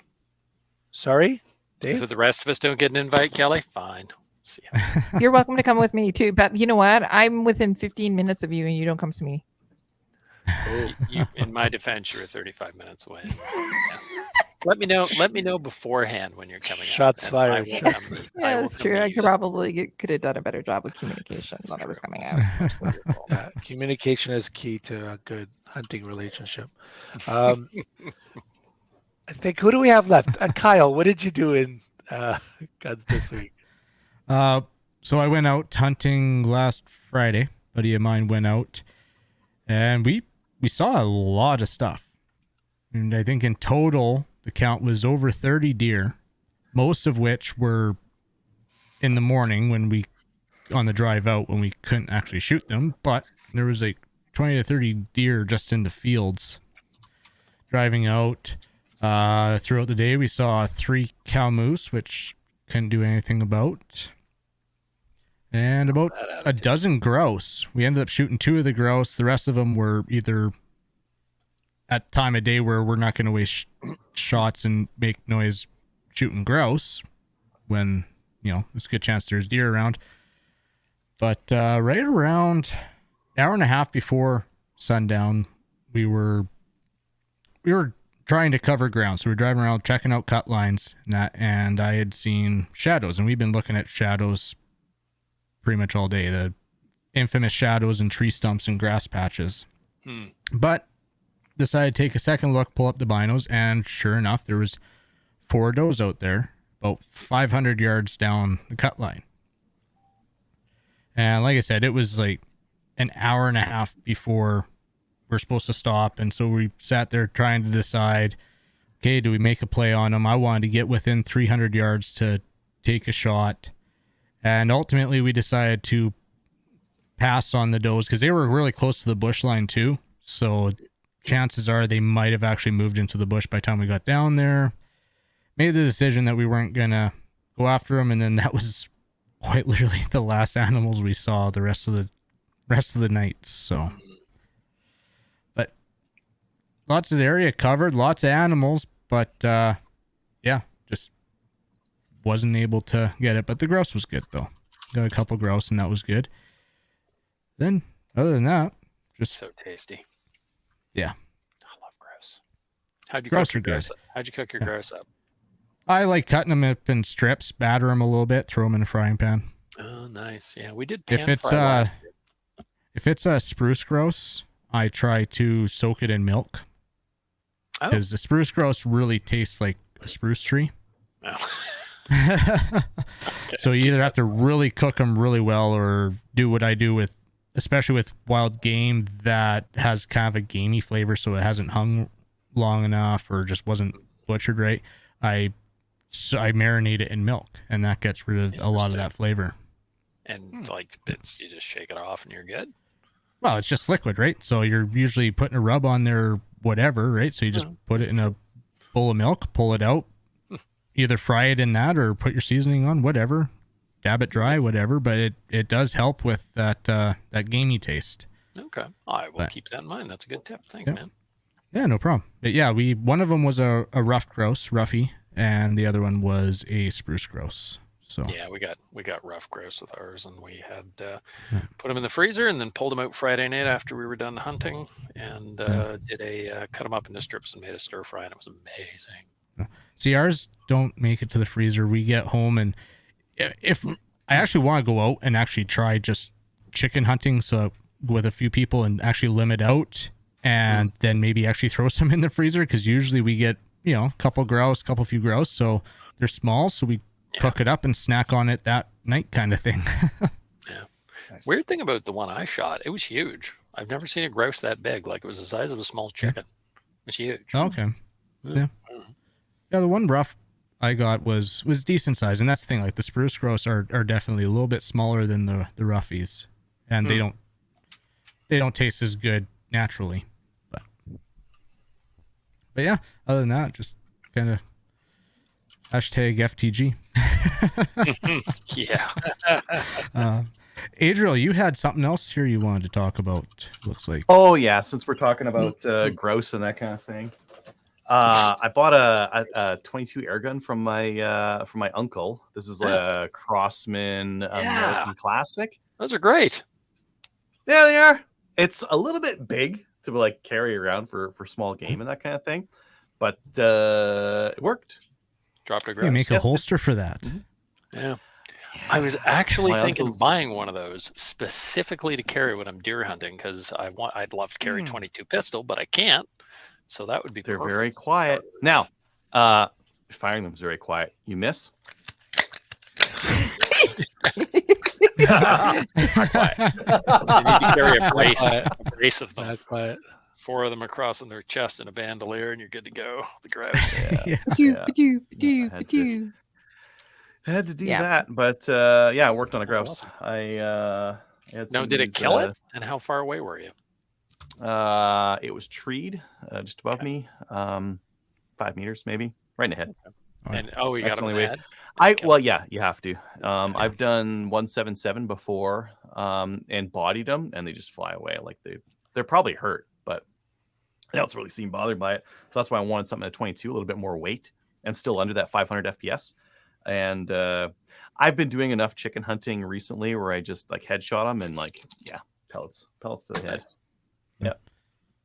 Sorry, So Dave. the rest of us don't get an invite, Kelly? Fine. See how You're welcome to come with me too. But you know what? I'm within 15 minutes of you and you don't come to me. in my defense, you're 35 minutes away. Yeah. Let me know beforehand when you're coming Shots out. fired. I will Shots come fired. Yeah, will that's come true. I meet you. could probably could have done a better job with communication when I was True. coming out. That's wonderful. Yeah, communication is key to a good hunting relationship. I think, who do we have left? Kyle, what did you do in guns this week? So I went out hunting last Friday. A buddy of mine went out, and we saw a lot of stuff. And I think in total the count was over 30 deer, most of which were in the morning on the drive out when we couldn't actually shoot them. But there was like 20 to 30 deer just in the fields driving out. Throughout the day, we saw 3 cow moose, which couldn't do anything about. and about Bad a attitude. dozen grouse. We ended up shooting 2 of the grouse. The rest of them were either at time of day where we're not going to waste shots and make noise shooting grouse when, there's a good chance there's deer around. But right around an hour and a half before sundown, we were trying to cover ground. So we were driving around checking out cut lines and I had seen shadows, and we've been looking at shadows pretty much all day. The infamous shadows in tree stumps and grass patches. But decided to take a second look, pull up the binos, and sure enough, there was 4 does out there about 500 yards down the cut line. And like I said, it was like an hour and a half before we're supposed to stop. And so we sat there trying to decide, okay, do we make a play on them? I wanted to get within 300 yards to take a shot. And ultimately we decided to pass on the does because they were really close to the bush line too. So chances are they might have actually moved into the bush by the time we got down there. Made the decision that we weren't going to go after them. And then that was quite literally the last animals we saw the rest of the night. So, but lots of the area covered, lots of animals, but just wasn't able to get it. But the grouse was good though. Got a couple grouse and that was good. Then other than that, just So tasty. Yeah. I love grouse. How'd you Grouse cook your are good. grouse up? How'd you cook your grouse up? I like cutting them up in strips, batter them a little bit, throw them in a frying pan. Oh, nice. Yeah, we did If pan it's fry last year. if it's a spruce grouse, I try to soak it in milk Oh. because the spruce grouse really tastes like a spruce tree. Oh. So you either have to really cook them really well or do what I do with, especially with wild game that has kind of a gamey flavor, so it hasn't hung long enough or just wasn't butchered right. I marinate it in milk, and that gets rid of a lot of that flavor. And you just shake it off and you're good. Well, it's just liquid, right? So you're usually putting a rub on there, whatever, right? So you just put it in a bowl of milk, pull it out, either fry it in that or put your seasoning on, whatever, dab it dry, whatever. But it does help with that gamey taste. Okay, I will keep that in mind. That's a good tip. Thanks, man. Yeah, no problem. But yeah, one of them was a rough grouse, roughy, and the other one was a spruce grouse. So Yeah, we got rough grouse with ours, and we had put them in the freezer and then pulled them out Friday night after we were done hunting, and cut them up into strips and made a stir fry, and it was amazing. See, ours don't make it to the freezer. We get home, and if I actually want to go out and actually try just chicken hunting, so with a few people and actually limit out, and then maybe actually throw some in the freezer, because usually we get a couple few grouse, so they're small, so we cook it up and snack on it that night, kind of thing. Yeah. Nice. Weird thing about the one I shot, it was huge. I've never seen a grouse that big. Like, it was the size of a small chicken. It was huge. Okay. Yeah. Yeah, the one rough I got was decent size, and that's the thing. Like, the spruce grouse are definitely a little bit smaller than the roughies, and they don't taste as good naturally. But yeah, other than that, just kind of #FTG. Yeah. Adriel, you had something else here you wanted to talk about, looks like. Oh yeah, since we're talking about grouse and that kind of thing, I bought a 22 airgun from my uncle. This is a Crossman American Classic. Those are great. Yeah, they are. It's a little bit big to like carry around for small game and that kind of thing, but it worked. Dropped a You grouse. make a holster for that. Yeah. I was actually My thinking uncle's- buying one of those specifically to carry when I'm deer hunting, because I'd love to carry 22 pistol, but I can't. So that would be They're perfect. very quiet. Now, firing them is very quiet. You miss. Not quiet. You need to carry a brace of them. Not quiet. 4 of them across in their chest and a bandolier, and you're good to go. The grouse. I had to do Yeah. that, but I worked on a That's grouse. awesome. I had Now, some did of it these, kill it? And how far away were you? It was treed just above me, 5 meters maybe, right in the head. And you That's got them the in only way. the head? Well, yeah, you have to. I've done 177 before, and bodied them, and they just fly away. Like they're probably hurt, but I don't really seem bothered by it. So that's why I wanted something at 22, a little bit more weight, and still under that 500 FPS. And I've been doing enough chicken hunting recently where I just like headshot them and like, yeah, pellets to the head. Yeah.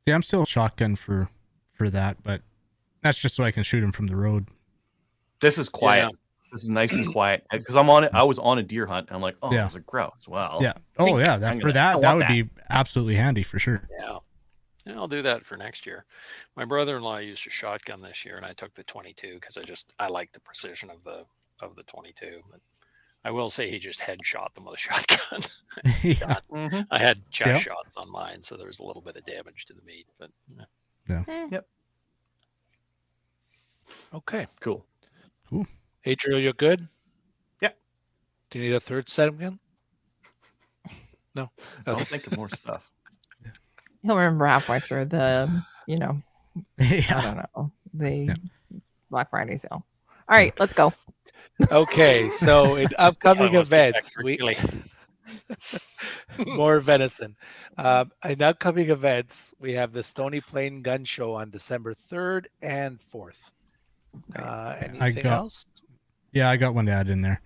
See, I'm still shotgun for that, but that's just so I can shoot him from the road. This is quiet. Yeah. This is nice and quiet because I'm on it. I was on a deer hunt and I'm like, oh, Yeah. there's a grouse. Wow. Yeah. Oh yeah. That would be absolutely handy for sure. Yeah. And I'll do that for next year. My brother-in-law used a shotgun this year, and I took the 22 because I like the precision of the 22. But I will say he just headshot them with a shotgun. Yeah. Mm-hmm. I had chest Yep. shots on mine, so there was a little bit of damage to the meat. But Yep. Okay. Cool. Adriel, you're good? Yeah. Do you need a third set again? No. Don't think of more stuff. He'll remember halfway through the, I Yeah. don't know, the Black Friday sale. All right, let's go. Okay. So in upcoming Kelly wants to get events, back we to Chile. more venison. In upcoming events, we have the Stony Plain Gun Show on December 3rd and 4th. Anything else? Yeah, I got one to add in there.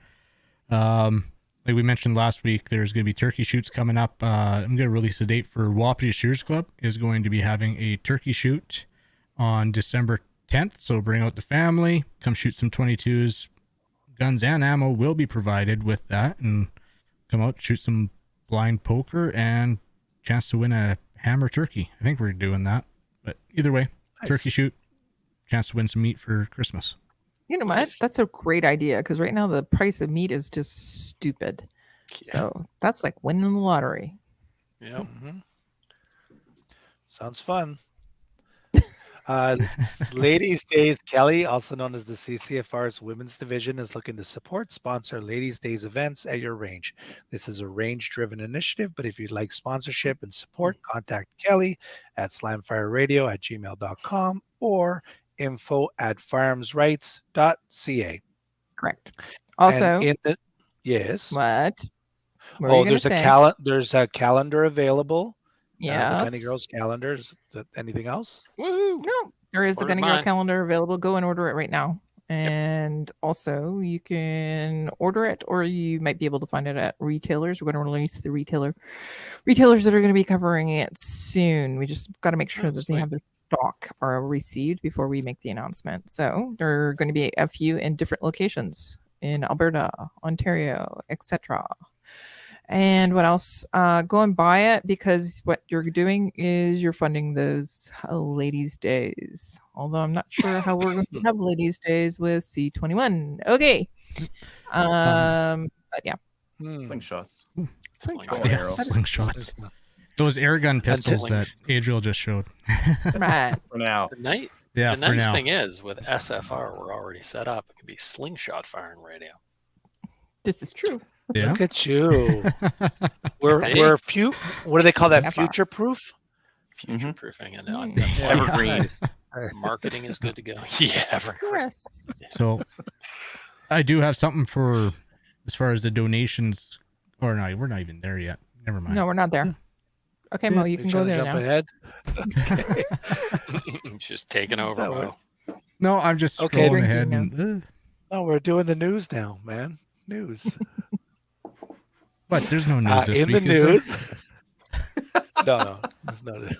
Like we mentioned last week, there's going to be turkey shoots coming up. I'm going to release a date for Wapiti Shooters Club is going to be having a turkey shoot on December 10th. So bring out the family, come shoot some 22s. Guns and ammo will be provided with that, and come out, shoot some blind poker, and chance to win a hammer turkey. I think we're doing that. But either way, Nice. turkey shoot, chance to win some meat for Christmas. You know what? Nice. That's a great idea because right now the price of meat is just stupid. Yeah. So that's like winning the lottery. Yep. Mhm. Sounds fun. Ladies Days, Kelly, also known as the CCFR's Women's Division, is looking to sponsor Ladies Days events at your range. This is a range-driven initiative, but if you'd like sponsorship and support, contact Kelly at slamfireradio@gmail.com or info@firearmsrights.ca. Correct. Also, And in the yes. what? What were you gonna There's say? there's a calendar available. The Gunny Yes. Girls calendars. Anything else? Woo! No, there is a Ordered Gunny Girl mine. calendar available. Go and order it right now. And also, you can order it, or you might be able to find it at retailers. We're going to release the retailers that are going to be covering it soon. We just got to make sure Oh, that they sweet. have their stock are received before we make the announcement. So there are going to be a few in different locations in Alberta, Ontario, etc. And what else? Go and buy it because what you're doing is you're funding those ladies' days. Although I'm not sure how we're going to have ladies' days with C21. Okay. But yeah. Slingshots. Slingshot. Yeah, arrow. slingshots. Those air gun pistols that Adriel just showed. Right. For now. The Yeah, nice for now. thing is with SFR, we're already set up. It can be slingshot firing radio. This is true. Yeah. Look at you. See? We're what do they call that? FR. Future proof? Future proofing and Mm. that's why Evergreen. marketing is good to go. Yeah, evergreen. Yes. So I do have something for as far as the donations. Or no, we're not even there yet. Never mind. No, we're not there. Okay, Mo, you can go there now. Ahead. Okay. It's just taking over. No, Mo. No, I'm just Okay. scrolling ahead Drinking and No, we're doing the news now, man. News. what? There's no news this In week. the is there? news. No, there's no news.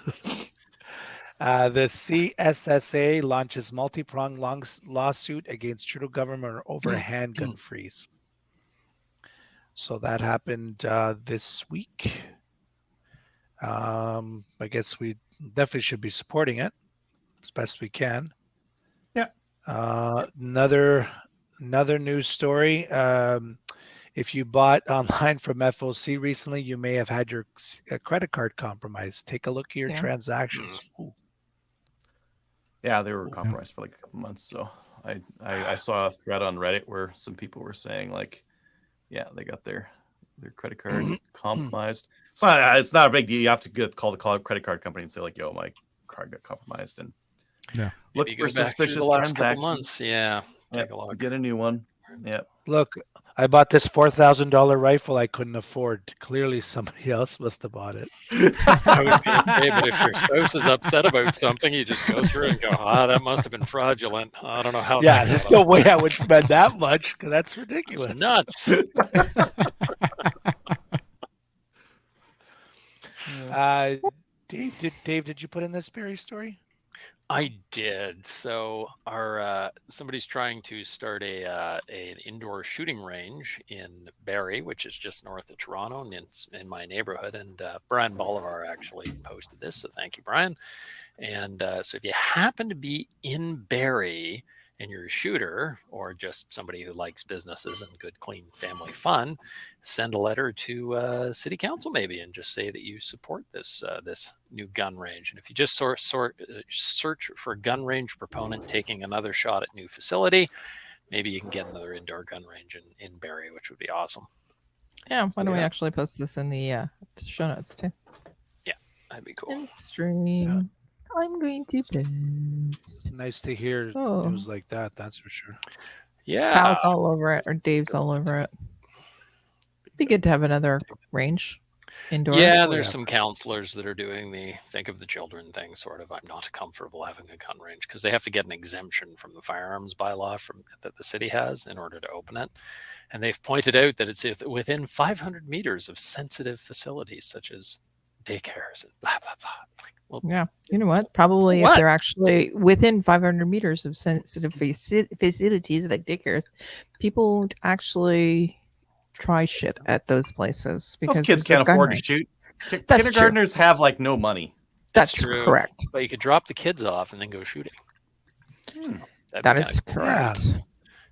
The CSSA launches multi-pronged lawsuit against Trudeau government over handgun freeze. So that happened this week. I guess we definitely should be supporting it as best we can. Yeah. Another news story. If you bought online from FOC recently, you may have had your credit card compromised. Take a look at your Yeah. transactions. Ooh. Yeah, they were compromised for like a couple months. So I saw a thread on Reddit where some people were saying like, yeah, they got their credit card compromised. It's not a big deal. You have to call the credit card company and say like, yo, my card got compromised, and Look Maybe for go back through suspicious the last couple transactions. months. Yeah, Yep, take a look. get a new one. Yep. Look, I bought this $4,000 rifle I couldn't afford. Clearly, somebody else must have bought it. I was going to say, but if your spouse is upset about something, you just go through and go, that must have been fraudulent. I don't know how Yeah, that there's got no up way there. I would spend that much. 'Cause that's It's ridiculous. nuts. Dave, did you put in this Barry story? I did. So our somebody's trying to start an indoor shooting range in Barrie, which is just north of Toronto, and it's in my neighborhood. And Brian Bolivar actually posted this, so thank you, Brian. And so if you happen to be in Barrie and you're a shooter or just somebody who likes businesses and good, clean family fun, send a letter to city council maybe and just say that you support this this new gun range. And if you just search for gun range proponent taking another shot at new facility, maybe you can get another indoor gun range in Barrie, which would be awesome. Yeah, why don't we Yeah. actually post this in the show notes too? That'd be cool. In stream. I'm going to post. Nice to hear Oh. news like that. That's for sure. Yeah. Kyle's all over it, or Dave's all over it. Be good to have another range indoor. Yeah, Oh, there's yeah. some counselors that are doing the think of the children thing, sort of. I'm not comfortable having a gun range because they have to get an exemption from the firearms bylaw that the city has in order to open it. And they've pointed out that it's within 500 meters of sensitive facilities such as daycares and blah, blah, blah. Well, Yeah, you know what? Probably if What? they're actually within 500 meters of sensitive facilities like daycares, people won't actually try shit at those places because Those kids there's a can't gun afford to range. shoot. That's true. Kindergartners have like no money. That's true. correct. But you could drop the kids off and then go shooting. That'd That be is kinda cool. correct.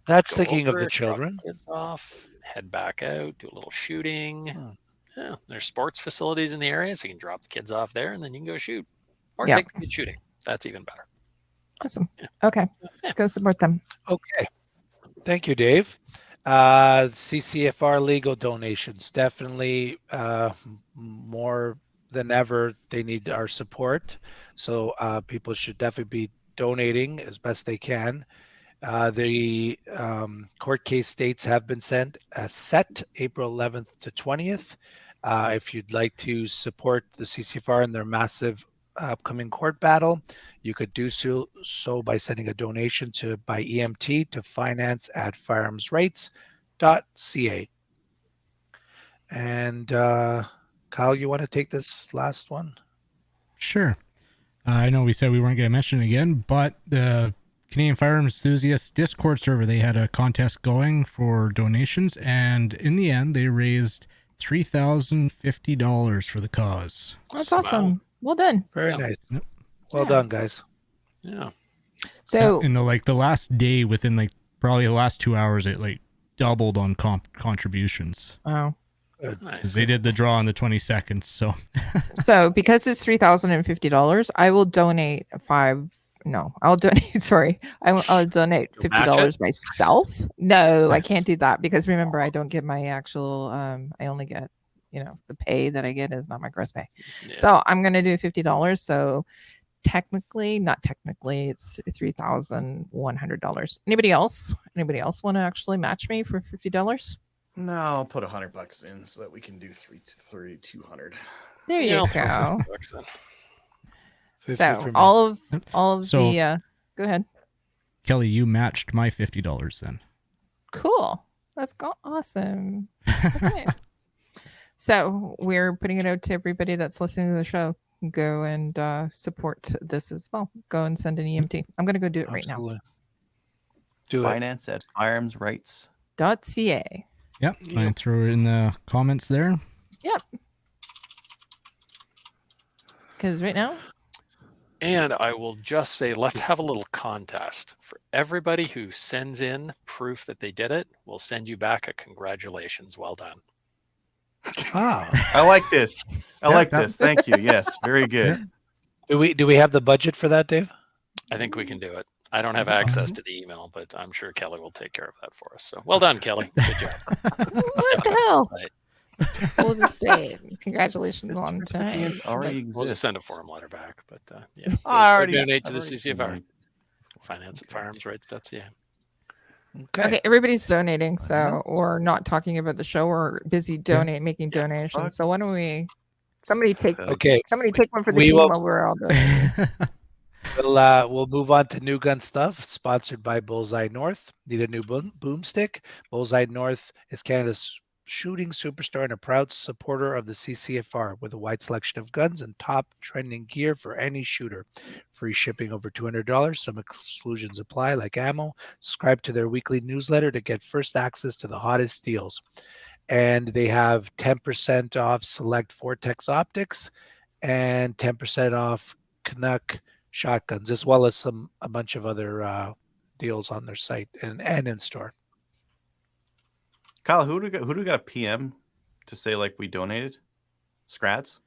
That's Go thinking of over, the children. drop the kids off, head back out, do a little shooting. Hmm. Yeah, there's sports facilities in the area, so you can drop the kids off there, and then you can go shoot, or Yeah. take the kids shooting. That's even better. Awesome. Yeah. Okay, Yeah. let's go support them. Okay. Thank you, Dave. CCFR legal donations, definitely more than ever, they need our support. So people should definitely be donating as best they can. The court case dates have been set April 11th to 20th. If you'd like to support the CCFR in their massive upcoming court battle, you could do so by sending a donation by EMT to finance@firearmsrights.ca. And Kyle, you want to take this last one? Sure. I know we said we weren't going to mention it again, but the Canadian Firearms Enthusiasts Discord server, they had a contest going for donations, and in the end, they raised $3,050 for the cause. That's awesome. Well done. Very Yeah. nice. Yep. Well Yeah. done, guys. Yeah. So In the last day, within probably the last 2 hours, it doubled on contributions. oh. Good. Nice. Because they did the draw on the 22nd, so So because it's $3,050, I will donate I'll donate. Sorry, I'll donate You'll match $50 myself. No, I Nice. can't do that because remember, I don't get my actual. I only get, the pay that I get is not my gross pay. Yeah. So I'm gonna do $50. So not technically, it's $3,100. Anybody else? Anybody else want to actually match me for $50? No, I'll put $100 in so that we can do 200. There Yeah, you I'll throw go. $50 in. 50 So for me. all of So- the. Go ahead. Kelly, you matched my $50 then. Cool. That's awesome. Okay. So we're putting it out to everybody that's listening to the show. Go and support this as well. Go and send an EMT. I'm going to go do it right now. Absolutely. Do it. Finance@firearmsrights.ca. Yep, I threw it in the comments there. Because right now, And I will just say, let's have a little contest. For everybody who sends in proof that they did it, we'll send you back a congratulations. Well done. Ah, I like this. I Yeah, like that- this. Thank you. Yes, very good. do we have the budget for that, Dave? I think we can do it. I don't have access to the email, but I'm sure Kelly will take care of that for us. So well done, Kelly. Good job. what the hell? Right. Well we'll just say congratulations This on recipient tonight. already But exists. We'll just send a form letter back, but yeah. I already donate to I've the already CCFR. donated. Finance at firearmsrights.ca. okay, everybody's donating, so Yes. we're not talking about the show. We're busy making donations. So why don't we? Somebody take Okay. one for the We team will- while we're all donating. We'll move on to new gun stuff, sponsored by Bullseye North. Need a new boomstick? Bullseye North is Canada's shooting superstar and a proud supporter of the CCFR with a wide selection of guns and top trending gear for any shooter. Free shipping over $200. Some exclusions apply, like ammo. Subscribe to their weekly newsletter to get first access to the hottest deals. And they have 10% off select Vortex optics and 10% off Canuck shotguns, as well as a bunch of other deals on their site and in store. Kyle, who do we got a PM to say like we donated? Scrats?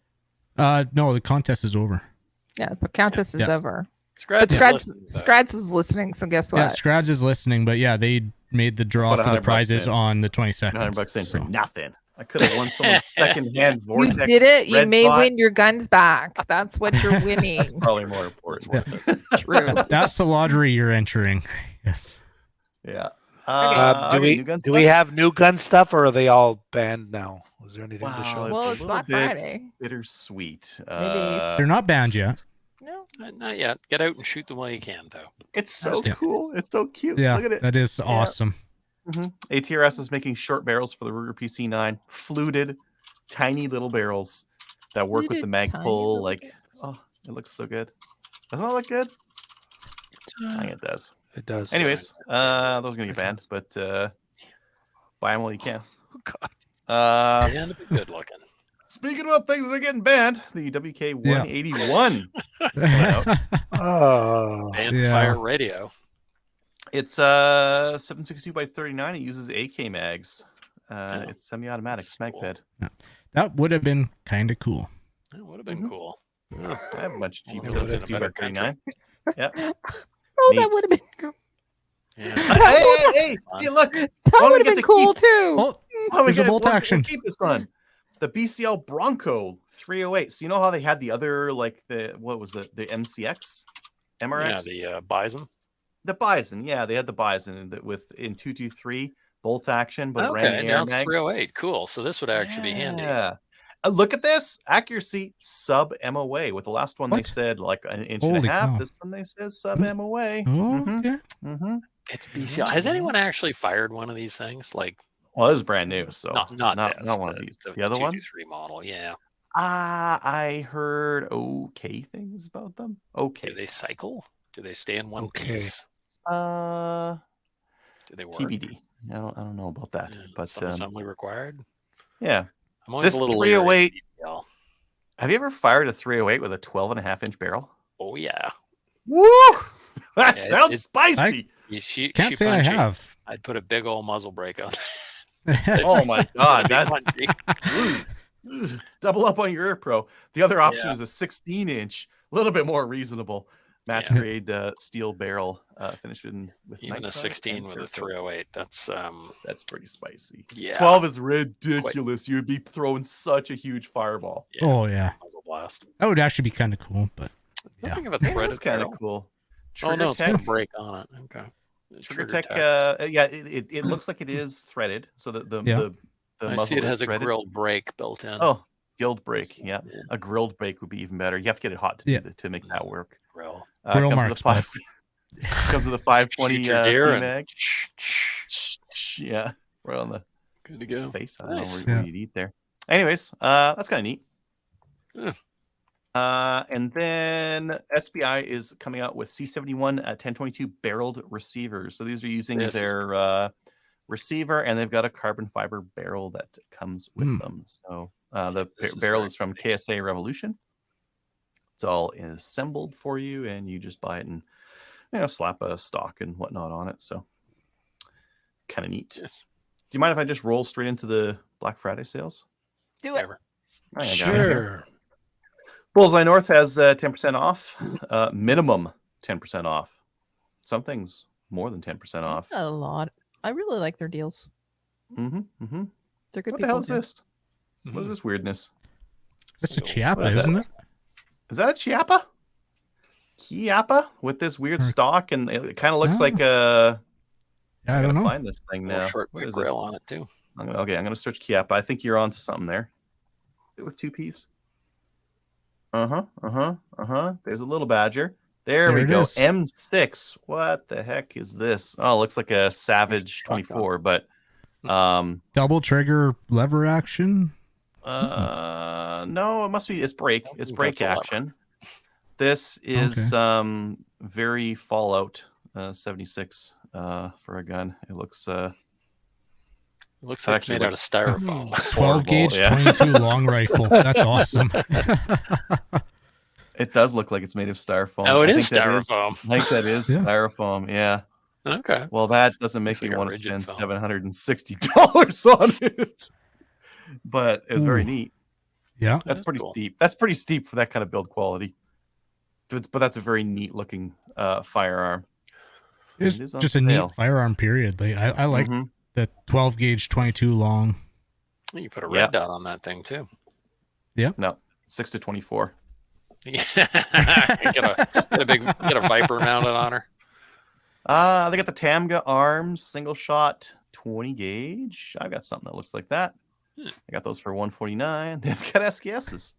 No, the contest is over. Yeah, the contest is Yeah. over. Scratch But is listening, though. Scratch is listening, so guess what? Yeah, Scrads is listening, but yeah, they made the draw About for the 100 bucks prizes in. on the 22nd. $100 in so. for nothing. I could have won someone's second-hand You Vortex. did it. You red may dot. win your guns back. That's what you're That's winning. probably more important. True. That's the lottery you're entering. Yes. Yeah. Do okay, new gun we stuff? have new gun stuff, or are they all banned now? Was there anything to show? Well, it's it's a little Black bit Friday. bittersweet. Maybe. They're not banned yet. No. Not yet. Get out and shoot them while you can, though. It's so Yeah. cool. It's so cute. Yeah, Look at it. that is awesome. ATRS is making short barrels for the Ruger PC9, fluted, tiny little barrels that work with the Fluted, mag tiny pull. little Like, barrels. oh, it looks so good. Doesn't it look good? I think it does. It does. Anyways, those are gonna get banned, but buy them while you can. They end up being good looking. Speaking of things that are getting banned, the WK181 is coming out. Oh, And Yeah. Fire Radio. It's 762 by 39. It uses AK mags. It's semi-automatic. That's Mag cool. fed. That would have been kind of cool. That would have been cool. Yeah. I have a bunch of cheap Well, it's in a 762 by better 39. Yeah. Oh, Neat. that would have been cool. Yeah. Hey, look. That Why don't we would have get been to cool keep- too. Oh, Why don't we there's a get it? bolt action. We'll keep this one. The BCL Bronco 308. So you know how they had the other, like what was it? The MCX? MRX? Yeah, the Bison. The Bison. Yeah, they had the Bison in 223 bolt action, but it ran Okay, the now air it's mags. 308. Cool. So this would actually be handy. Yeah. Look at this accuracy sub MOA. With the last one, they What? said like an inch and Holy a half. cow. This one they said sub MOA. Oh, okay. It's BCL. Has anyone actually fired one of these things? Like, Well, this is brand new, so not this, not one of these. The other one, 223 model. Yeah. I heard okay things about them. Okay, Do they cycle? Do they stay in one Okay. piece? uh, Do they work? TBD. I don't know about that, Yeah, but some assembly required. yeah. I'm always This a little leery of 308 BCL. Have you ever fired a 308 with a 12.5-inch barrel? Oh yeah. Woo! That Yeah, sounds it- spicy. You shoot, Can't shoot say I punchy. have. I'd put a big old muzzle brake on. Oh my god, That'd that be punchy. Ugh. Double up on your Air Pro. The other option Yeah. is a 16-inch, a little bit more reasonable match Yeah. grade steel barrel finished with Even a nitride 16 and with a Cerakote. 308. That's That's pretty spicy. yeah. 12 is ridiculous. You'd be throwing such a huge fireball. Yeah, Oh, yeah. muzzle blast. That would actually be kind of cool, but yeah. Nothing of a That's threaded kind of barrel. cool. Oh Trigger no, it's got a Tech, brake on it. Okay. Trigger Tech, yeah, it looks like it is threaded. So the Yeah. the I muzzle see it is has a threaded. grilled brake built in. Oh, grilled brake. Yeah. Yeah, a grilled brake would be even better. You have to get it hot to Yeah. to make that work. Grill. Grill Comes marks, with a comes with a 520 Shoot your deer mag. and Yeah, right on the good to go. face. I don't Nice. know where you'd eat there. Anyways, that's kind of neat. Yeah. And then SBI is coming out with C71 1022 barreled receivers. So these are using This is their receiver, and they've got a carbon fiber barrel that comes with Hmm. them. So the This is barrel very is from pretty. KSA Revolution. It's all assembled for you, and you just buy it and slap a stock and whatnot on it. So kind of neat. Yes. Do you mind if I just roll straight into the Black Friday sales? Do it. Whatever. I got it here. sure. Bullseye North has 10% off, minimum 10% off. Some things more than 10% off. A lot. I really like their deals. Mm-hmm. They're good What the people. hell is too. this? What is this weirdness? That's a So, Chiappa, what is isn't that? it? Is that a Chiappa? Chiappa with this weird Or- stalk, and it kind of looks No. like a. Yeah, I gotta don't know. find this thing little now. short What pick is this? rail on it too. I'm gonna search Chiappa. I think you're onto something there. With 2 P's. There's a little badger. There we There it go. is. M6. What the heck is this? Oh, it looks like a Savage 24, but Double trigger lever action. no, it must be. It's brake. It's think brake that's a lever. action. This is very Fallout 76 for a gun. It looks It looks That like it's actually made out of looks- styrofoam. 12 gauge, yeah. 22 long rifle. That's awesome. it does look like it's made of styrofoam. Oh, it I is think that styrofoam. I think that is Yeah. styrofoam. Yeah. Okay. Well, that doesn't make Looks me like a want to rigid spend foam. $760 on it. But it's very Ooh. neat. Yeah. That's That's pretty cool. steep. That's pretty steep for that kind of build quality. But that's a very neat looking firearm. It's It is on just a sale. neat firearm, period. Like, I like Mhm. the 12 gauge, 22 long. You put a Yeah. red dot on that thing too. No, 6 to 24. Yeah. get a Viper mounted on her. They got the Tamga arms, single shot, 20 gauge. I've got something that looks like that. I got those for $149. They've got SKSs.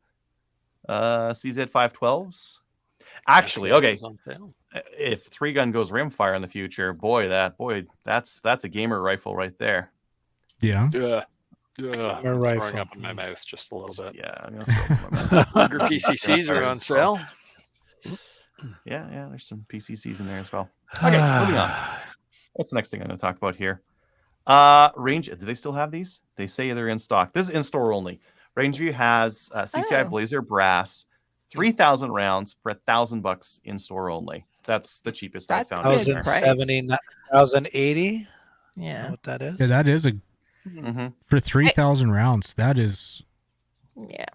CZ 512s. Actually, SKS okay. is on sale. If 3-gun goes rimfire in the future, that's a gamer rifle right there. Yeah. I'm throwing rifle. up in my mouth just a little bit. Yeah, I'm gonna throw it in my mouth. Bigger PCCs are on sale. Yeah, there's some PCCs in there as well. Okay, moving on. What's the next thing I'm going to talk about here? Range. Do they still have these? They say they're in stock. This is in store only. Rangeview has CCI Oh. Blazer brass, 3,000 rounds for $1,000 in store only. That's the cheapest I That's found. good in there. price. 1,080. Is that Yeah. what that is? Yeah, that is Mhm. for 3,000 rounds. That is, Yeah.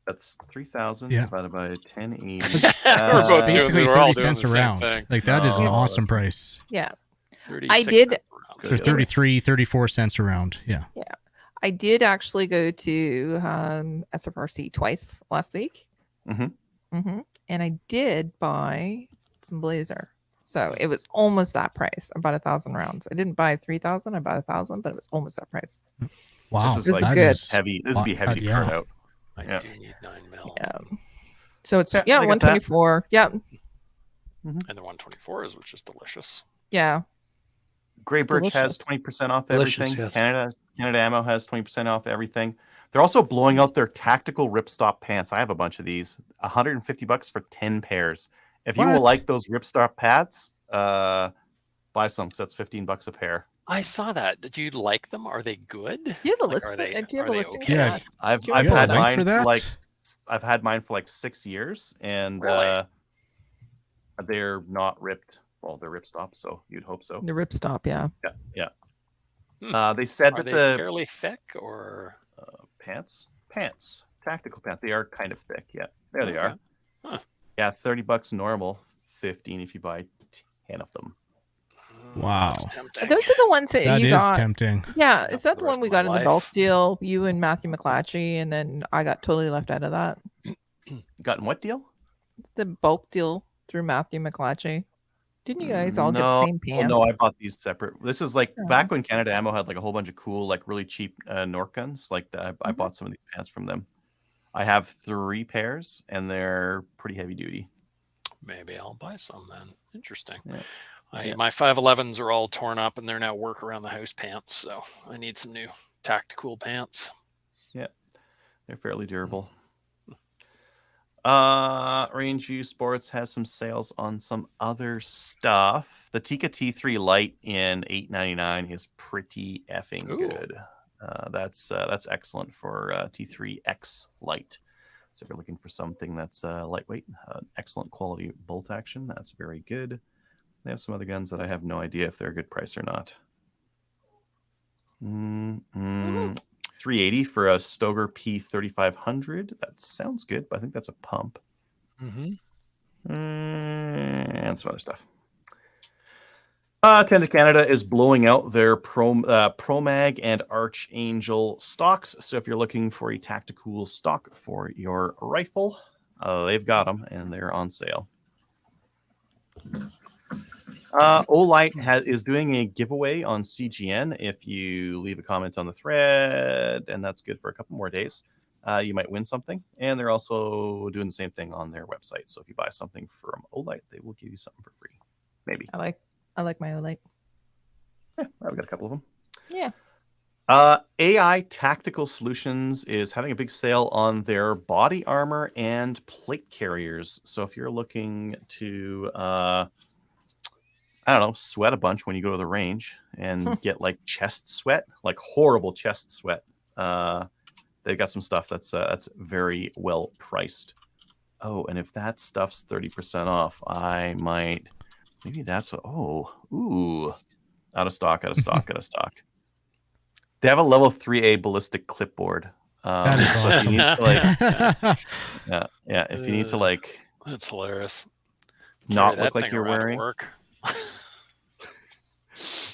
That's 3,000 Yeah. divided by 1080. We're both doing- basically we're all 30 doing cents the a same round. thing. Like, that is an Oh, awesome that's- price. Yeah. 36 did- cents per round. For Good. 33, 34 cents a round. Yeah. I did actually go to SFRC twice last week. Mhm. And I did buy some Blazer. So it was almost that price. I bought 1,000 rounds. I didn't buy 3,000. I bought 1,000, but it was almost that price. Wow. This is like that good. is- heavy. This would be heavy to yeah. turn out. I Yeah. do need 9mm. Yeah. So it's Yeah, yeah, I got that. 124. Yeah. And the 124s, which is delicious. Yeah. Grey Birch has Delicious. 20% off Delicious, everything. yes. Canada Ammo has 20% off everything. They're also blowing out their tactical ripstop pants. I have a bunch of these. $150 for 10 pairs. If you will What? like those ripstop pads, buy some because that's $15 a pair. I saw that. Do you like them? Are they good? Do you have a Like, list? are For, they- do you have are a they listing okay? for Yeah. that? I've Do you I've have a had link mine for that? like I've had mine for like 6 years, and Really? they're not ripped. Well, they're ripstop, so you'd hope so. The ripstop, yeah. Yeah. Hmm. They said Are that they the fairly thick or? pants, tactical pants. They are kind of thick. Yeah, there they are. Okay. Huh. Yeah, $30 normal, 15 if you buy 10 of them. Wow. That's tempting. Those are the ones that That you is got. tempting. Yeah, Enough is for that the the rest one we of my got in the bulk life. deal? You and Matthew McClatchy, and then I got totally left out of that. Gotten what deal? The bulk deal through Matthew McClatchy. Didn't you guys all get the No. same Well, pants? no, I bought these separate. This was like Oh. back when Canada Ammo had like a whole bunch of cool, like really cheap Nork guns. Like I Mhm. bought some of these pants from them. I have 3 pairs, and they're pretty heavy duty. Maybe I'll buy some then. Interesting. Yeah. My 511s are all torn up and they're now work around the house pants. So I need some new tactical pants. They're fairly durable. Rangeview Sports has some sales on some other stuff. The Tika T3 Lite in $8.99 is pretty effing Ooh. good. That's excellent for T3X Lite. So if you're looking for something that's lightweight, excellent quality bolt action, that's very good. They have some other guns that I have no idea if they're a good price or not. 380 for a Stoger P3500. That sounds good, but I think that's a pump. Mm-hmm. And some other stuff. Tenda Canada is blowing out their Promag and Archangel stocks. So if you're looking for a tactical stock for your rifle, they've got them and they're on sale. Olight is doing a giveaway on CGN. If you leave a comment on the thread, and that's good for a couple more days, you might win something. And they're also doing the same thing on their website. So if you buy something from Olight, they will give you something for free. Maybe. I like my Olite. Yeah, I've got a couple of them. Yeah. AI Tactical Solutions is having a big sale on their body armor and plate carriers. So if you're looking to, I don't know, sweat a bunch when you go to the range and get like chest sweat, like horrible chest sweat, they've got some stuff that's very well priced. Oh, and if that stuff's 30% off, I might. Maybe that's what. Oh, ooh, out of stock. They have a level 3A ballistic clipboard. That is so if you need to, like, awesome. yeah, if you need to like, That's hilarious. not Carry look that like thing you're around at wearing. work.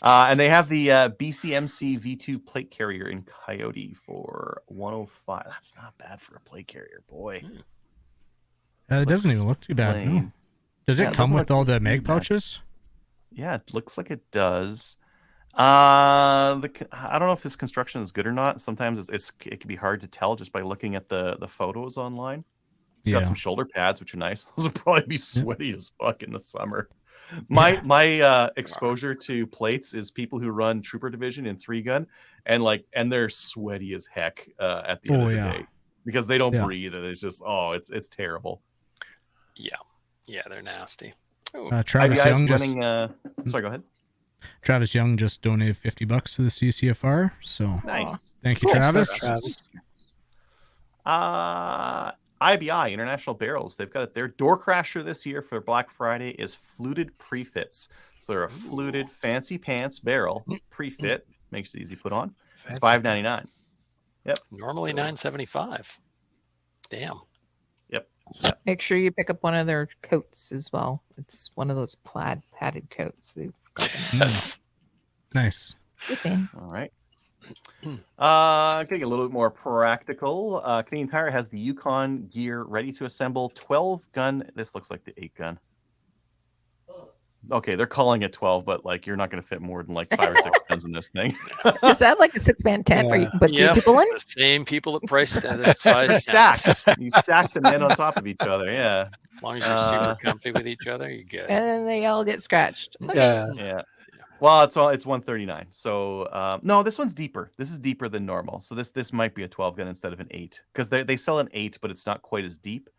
And they have the BCMC V2 plate carrier in Coyote for 105. That's not bad for a plate carrier, boy. It doesn't even look too bad. No. Plain. Does Yeah, it it come doesn't with look all the too mag bad. pouches? Yeah, it looks like it does. I don't know if this construction is good or not. Sometimes it can be hard to tell just by looking at the photos online. It's got Yeah. some shoulder pads, which are nice. Those would probably be sweaty as fuck in the summer. My exposure to plates is people who run Trooper Division in 3-gun, and they're sweaty as heck at the end of the day because they don't breathe, and it's just it's terrible. Yeah, they're nasty. Travis IBI is Young running. Sorry, go ahead. Travis Young just donated $50 to the CCFR. So Nice. thank you, Cool. Travis. Travis. IBI International Barrels. They've got their door crasher this year for Black Friday is fluted prefits. So they're a fluted fancy pants barrel prefit. Makes it easy to put on. $5.99. Yep. Normally $9.75. Damn. Yep. Make sure you pick up one of their coats as well. It's one of those plaid padded coats. They've got them. Yes. Nice. All right. Getting a little bit more practical. Canadian Tire has the Yukon gear ready to assemble 12 gun. This looks like the 8-gun. Okay, they're calling it 12, but like you're not going to fit more than like 5 or 6 guns in this thing. Is that like a 6-man tent where you can put 2 people in? The same people that priced that size Stacked. tents. You stack the men on top of each other. Yeah. As long as you're super comfy with each other, you're good. And then they all get scratched. Okay. Yeah. Well, it's 139. So no, this one's deeper. This is deeper than normal. So this might be a 12 gun instead of an 8 because they sell an 8, but it's not quite as deep.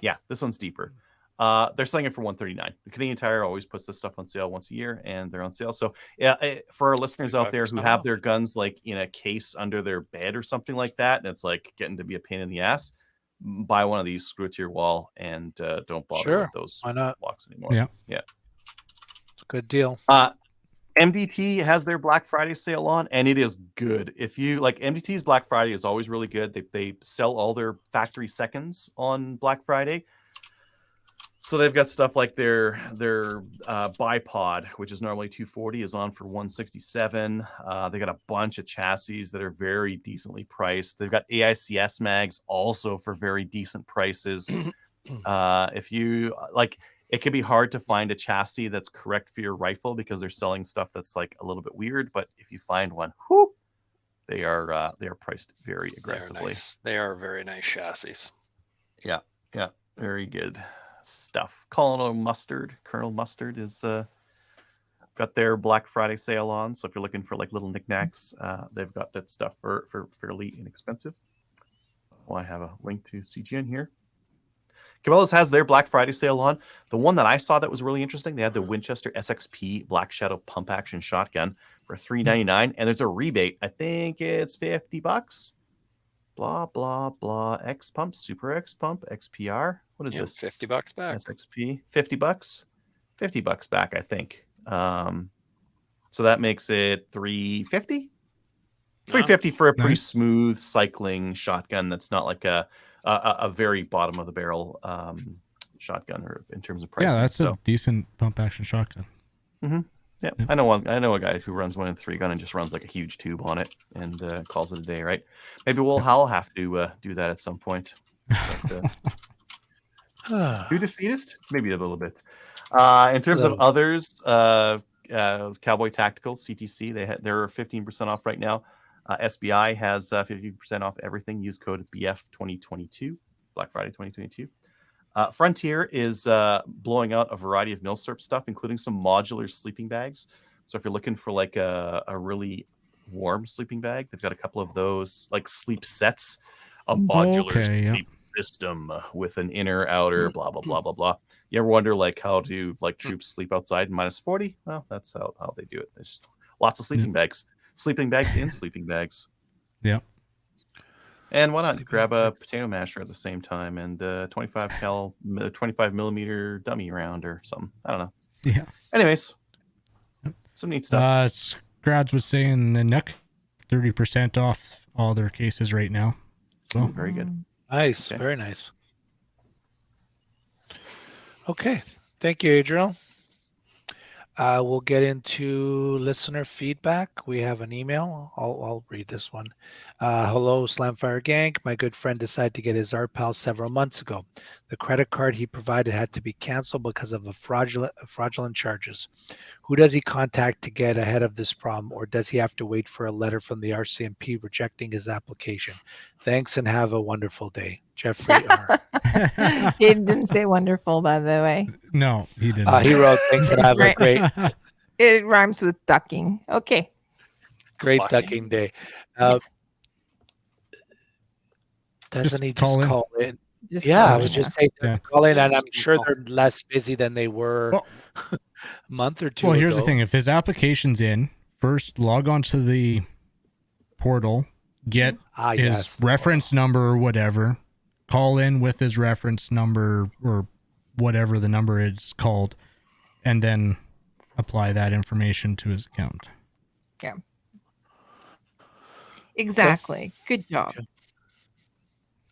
Yeah, this one's deeper. They're selling it for 139. The Canadian Tire always puts this stuff on sale once a year, and they're on sale. So yeah, for our listeners out there who have their guns like in a case under their bed or something like that, and it's like getting to be a pain in the ass, buy one of these, screw it to your wall, and don't bother with those blocks anymore. Yeah, It's a good deal. MDT has their Black Friday sale on, and it is good. If you like, MDT's Black Friday is always really good. They sell all their factory seconds on Black Friday. So they've got stuff like their bipod, which is normally $240, is on for $167. They got a bunch of chassis that are very decently priced. They've got AICS mags also for very decent prices. If you like, it can be hard to find a chassis that's correct for your rifle because they're selling stuff that's like a little bit weird. But if you find one, they are priced very aggressively. They are very nice chassis. Yeah, very good stuff. Colonel Mustard is got their Black Friday sale on. So if you're looking for like little knickknacks, they've got that stuff for fairly inexpensive. Well, I have a link to CGN here. Cabela's has their Black Friday sale on. The one that I saw that was really interesting, they had the Winchester SXP Black Shadow pump action shotgun for $399, and there's a rebate. I think it's $50. Blah blah blah. X pump, Super X pump, XPR. What is this? $50 back. SXP, $50. $50 back, I think. So that makes it $350. $350 for a pretty smooth cycling shotgun. That's not like a very bottom of the barrel shotgun or in terms of pricing. Yeah, that's a decent pump action shotgun. Yeah, I know a guy who runs 1 in 3 gun and just runs like a huge tube on it and calls it a day, right? Maybe we'll Hal have to do that at some point. But, do defeatist? Maybe a little bit. In terms of others, Cowboy Tactical, CTC, they're 15% off right now. SBI has 50% off everything. Use code BF2022, Black Friday 2022. Frontier is blowing out a variety of milsurp stuff, including some modular sleeping bags. So if you're looking for like a really warm sleeping bag, they've got a couple of those like sleep sets, a modular sleep system with an inner, outer, blah blah blah blah blah. You ever wonder like how do like troops sleep outside in -40? Well, that's how they do it. There's lots of sleeping bags, sleeping bags in sleeping bags. Yeah. And why not grab a potato masher at the same time and 25 millimeter dummy round or something? I don't know. Yeah. Anyways, some neat stuff. Scrads was saying the Nook 30% off all their cases right now. So very good. Nice. Okay. Very nice. Okay. Thank you, Adriel. We'll get into listener feedback. We have an email. I'll read this one. Hello, Slamfire Gang. My good friend decided to get his RPAL several months ago. The credit card he provided had to be canceled because of fraudulent charges. Who does he contact to get ahead of this problem, or does he have to wait for a letter from the RCMP rejecting his application? Thanks and have a wonderful day. Jeffrey R. He didn't say wonderful, by the way. No, he didn't. He wrote, thanks and have a great... It rhymes with ducking. Okay. Great ducking day. Doesn't he just call in? I was just saying, call in, and I'm sure they're less busy than they were a month or two ago. Well, here's the thing. If his application's in, first log on to the portal, get his reference number or whatever, call in with his reference number or whatever the number is called, and then apply that information to his account. Yeah. Exactly. Okay. Good job. Okay.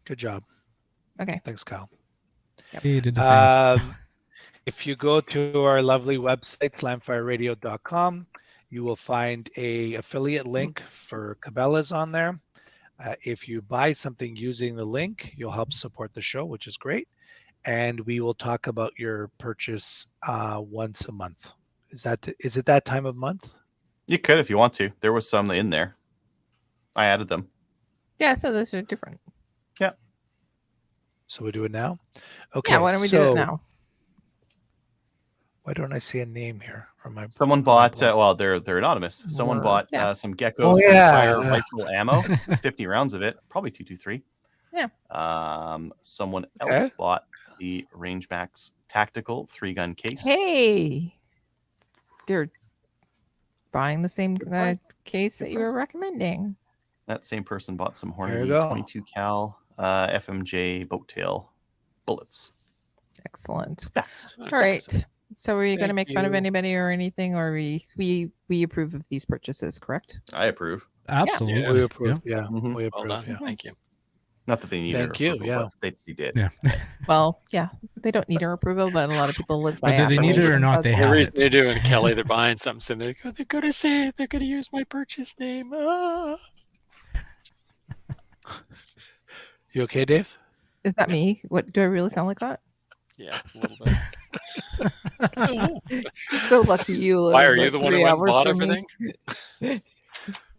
Good job. Okay. Thanks, Kyle. Yep. He did the thing. If you go to our lovely website, slamfireradio.com, you will find a affiliate link for Cabela's on there. If you buy something using the link, you'll help support the show, which is great. And we will talk about your purchase once a month. Is it that time of month? You could if you want to. There was some in there. I added them. Yeah, so those are different. Yeah. So we do it now? Okay. Yeah, why don't we do it now? Why don't I see a name here from my? Someone bought. Well, they're anonymous. Someone bought some Gecko fire rifle ammo, 50 rounds of it, probably 223. Yeah. Someone else bought the Range Max Tactical 3-gun case. Hey, they're buying the same case that you were recommending. That same person bought some Hornady 22 cal FMJ boat tail bullets. Excellent. Next. All right. So are you going to make fun of anybody or anything, or we approve of these purchases, correct? I approve. Absolutely. Yeah. We approve. Yeah. Mm-hmm. We approve. Well done. Yeah. Thank you. Not that they need Thank you. Yeah. They did. Yeah. Well, yeah, they don't need our approval, but a lot of people live by But do they need it or not? They The have reason it. they're doing Kelly, they're buying something, so they're going to use my purchase name. You okay, Dave? Is that me? What do I really sound like that? Yeah, a little bit. So lucky you. Why are you the one who went and bought from everything?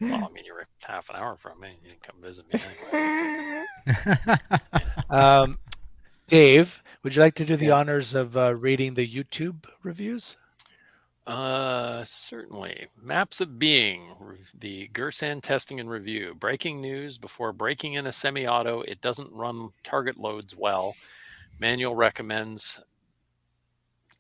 Well, I mean, you're half an hour from me. You can come visit me anyway. Dave, would you like to do the honors of reading the YouTube reviews? Certainly. Maps of Being, the Gersan testing and review. Breaking news: before breaking in a semi-auto, it doesn't run target loads well. Manual recommends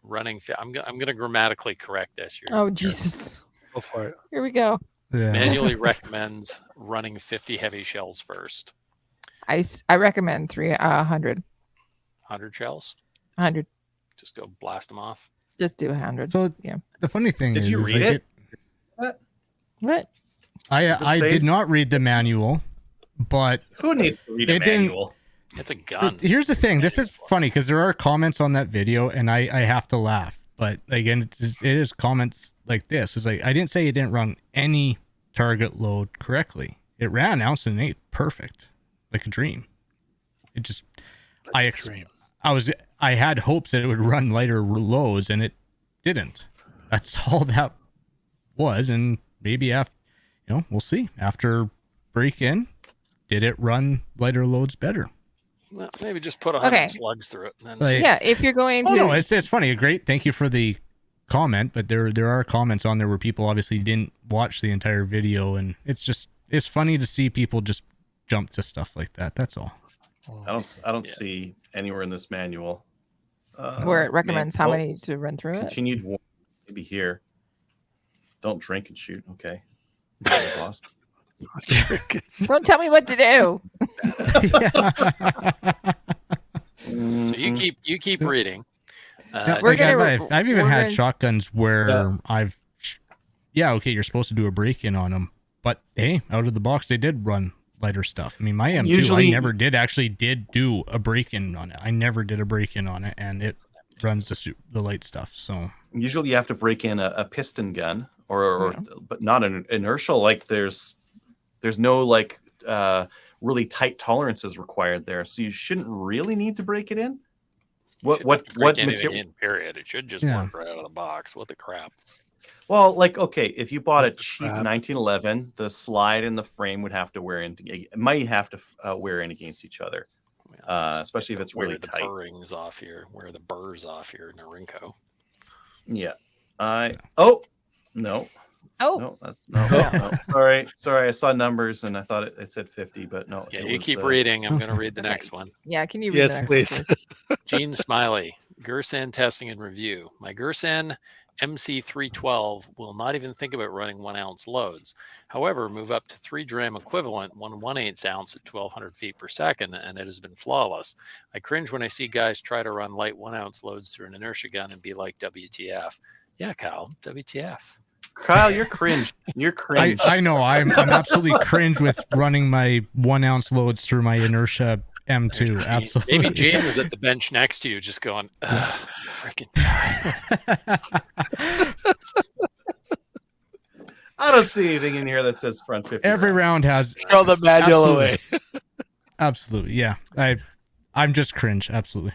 running. I'm going to grammatically correct this. Oh, Jesus. Go for it. Here we go. Yeah. Manually recommends running 50 heavy shells first. I recommend 100. 100 shells? 100. Just go blast them off. Just do 100. So yeah. The funny thing did is, you read it? What? I did not read the manual, but who needs to read a manual? It's a gun. Here's the thing. This is funny because there are comments on that video, and I have to laugh But again, it is comments like this. It's like, I didn't say it didn't run any target load correctly. It ran ounce and eighth perfect, like a dream. It just, Dream. I had hopes that it would run lighter loads, and it didn't. That's all that was. And maybe after, we'll see. After break in, did it run lighter loads better? Well, maybe just put 100 Okay. slugs through it. And then Like- see. Yeah, if you're going to. Oh no, it's funny. Great, thank you for the comment. But there are comments on there where people obviously didn't watch the entire video, and it's funny to see people just jump to stuff like that. That's all. I don't see anywhere in this manual where it recommends how oh, many to run through it. continued warning, maybe here. Don't drink and shoot. Okay. Boss. Don't tell me what to do. So you keep reading. Yeah, We're like gonna- I've even we're had gonna- shotguns where okay, you're supposed to do a break-in on them, but hey, out of the box they did run lighter stuff. I mean, my M2, Usually- I never did do a break-in on it. I never did a break-in on it, and it runs the light stuff. So Usually you have to break in a piston gun or but not an inertial. Like there's no like really tight tolerances required there. So you shouldn't really need to break it in. What anything material? in, period. It should just Yeah. work right out of the box. What the crap? Well, like, okay, if you bought a What the cheap crap? 1911, the slide and the frame would have to wear in. It might have to wear in against each other, especially if it's really tight. Where the burrs off here, Narinko. Yeah. Oh no. Oh, No, that's no. Sorry. I saw numbers and I thought it said 50, but no. Yeah, it you was, keep reading. I'm going to read the Okay. next one. yeah. Can you read Yes, the next please. one, Gene Smiley, Gersan testing and review. My Gersan MC312 will not even think about running 1 ounce loads. However, move up to 3 dram equivalent, 1/1/8 ounce at 1200 feet per second, and it has been flawless. I cringe when I see guys try to run light 1 ounce loads through an inertia gun and be like, WTF. Yeah, Kyle, WTF. Kyle, you're cringe. You're cringe. I know I'm absolutely cringe with running my 1 ounce loads through my inertia M2. Absolutely. Maybe Gene was at the bench next to you just going, freaking I don't see anything in here that says front 50. Every round has Throw the manual away. absolutely. Yeah. I'm just cringe. Absolutely.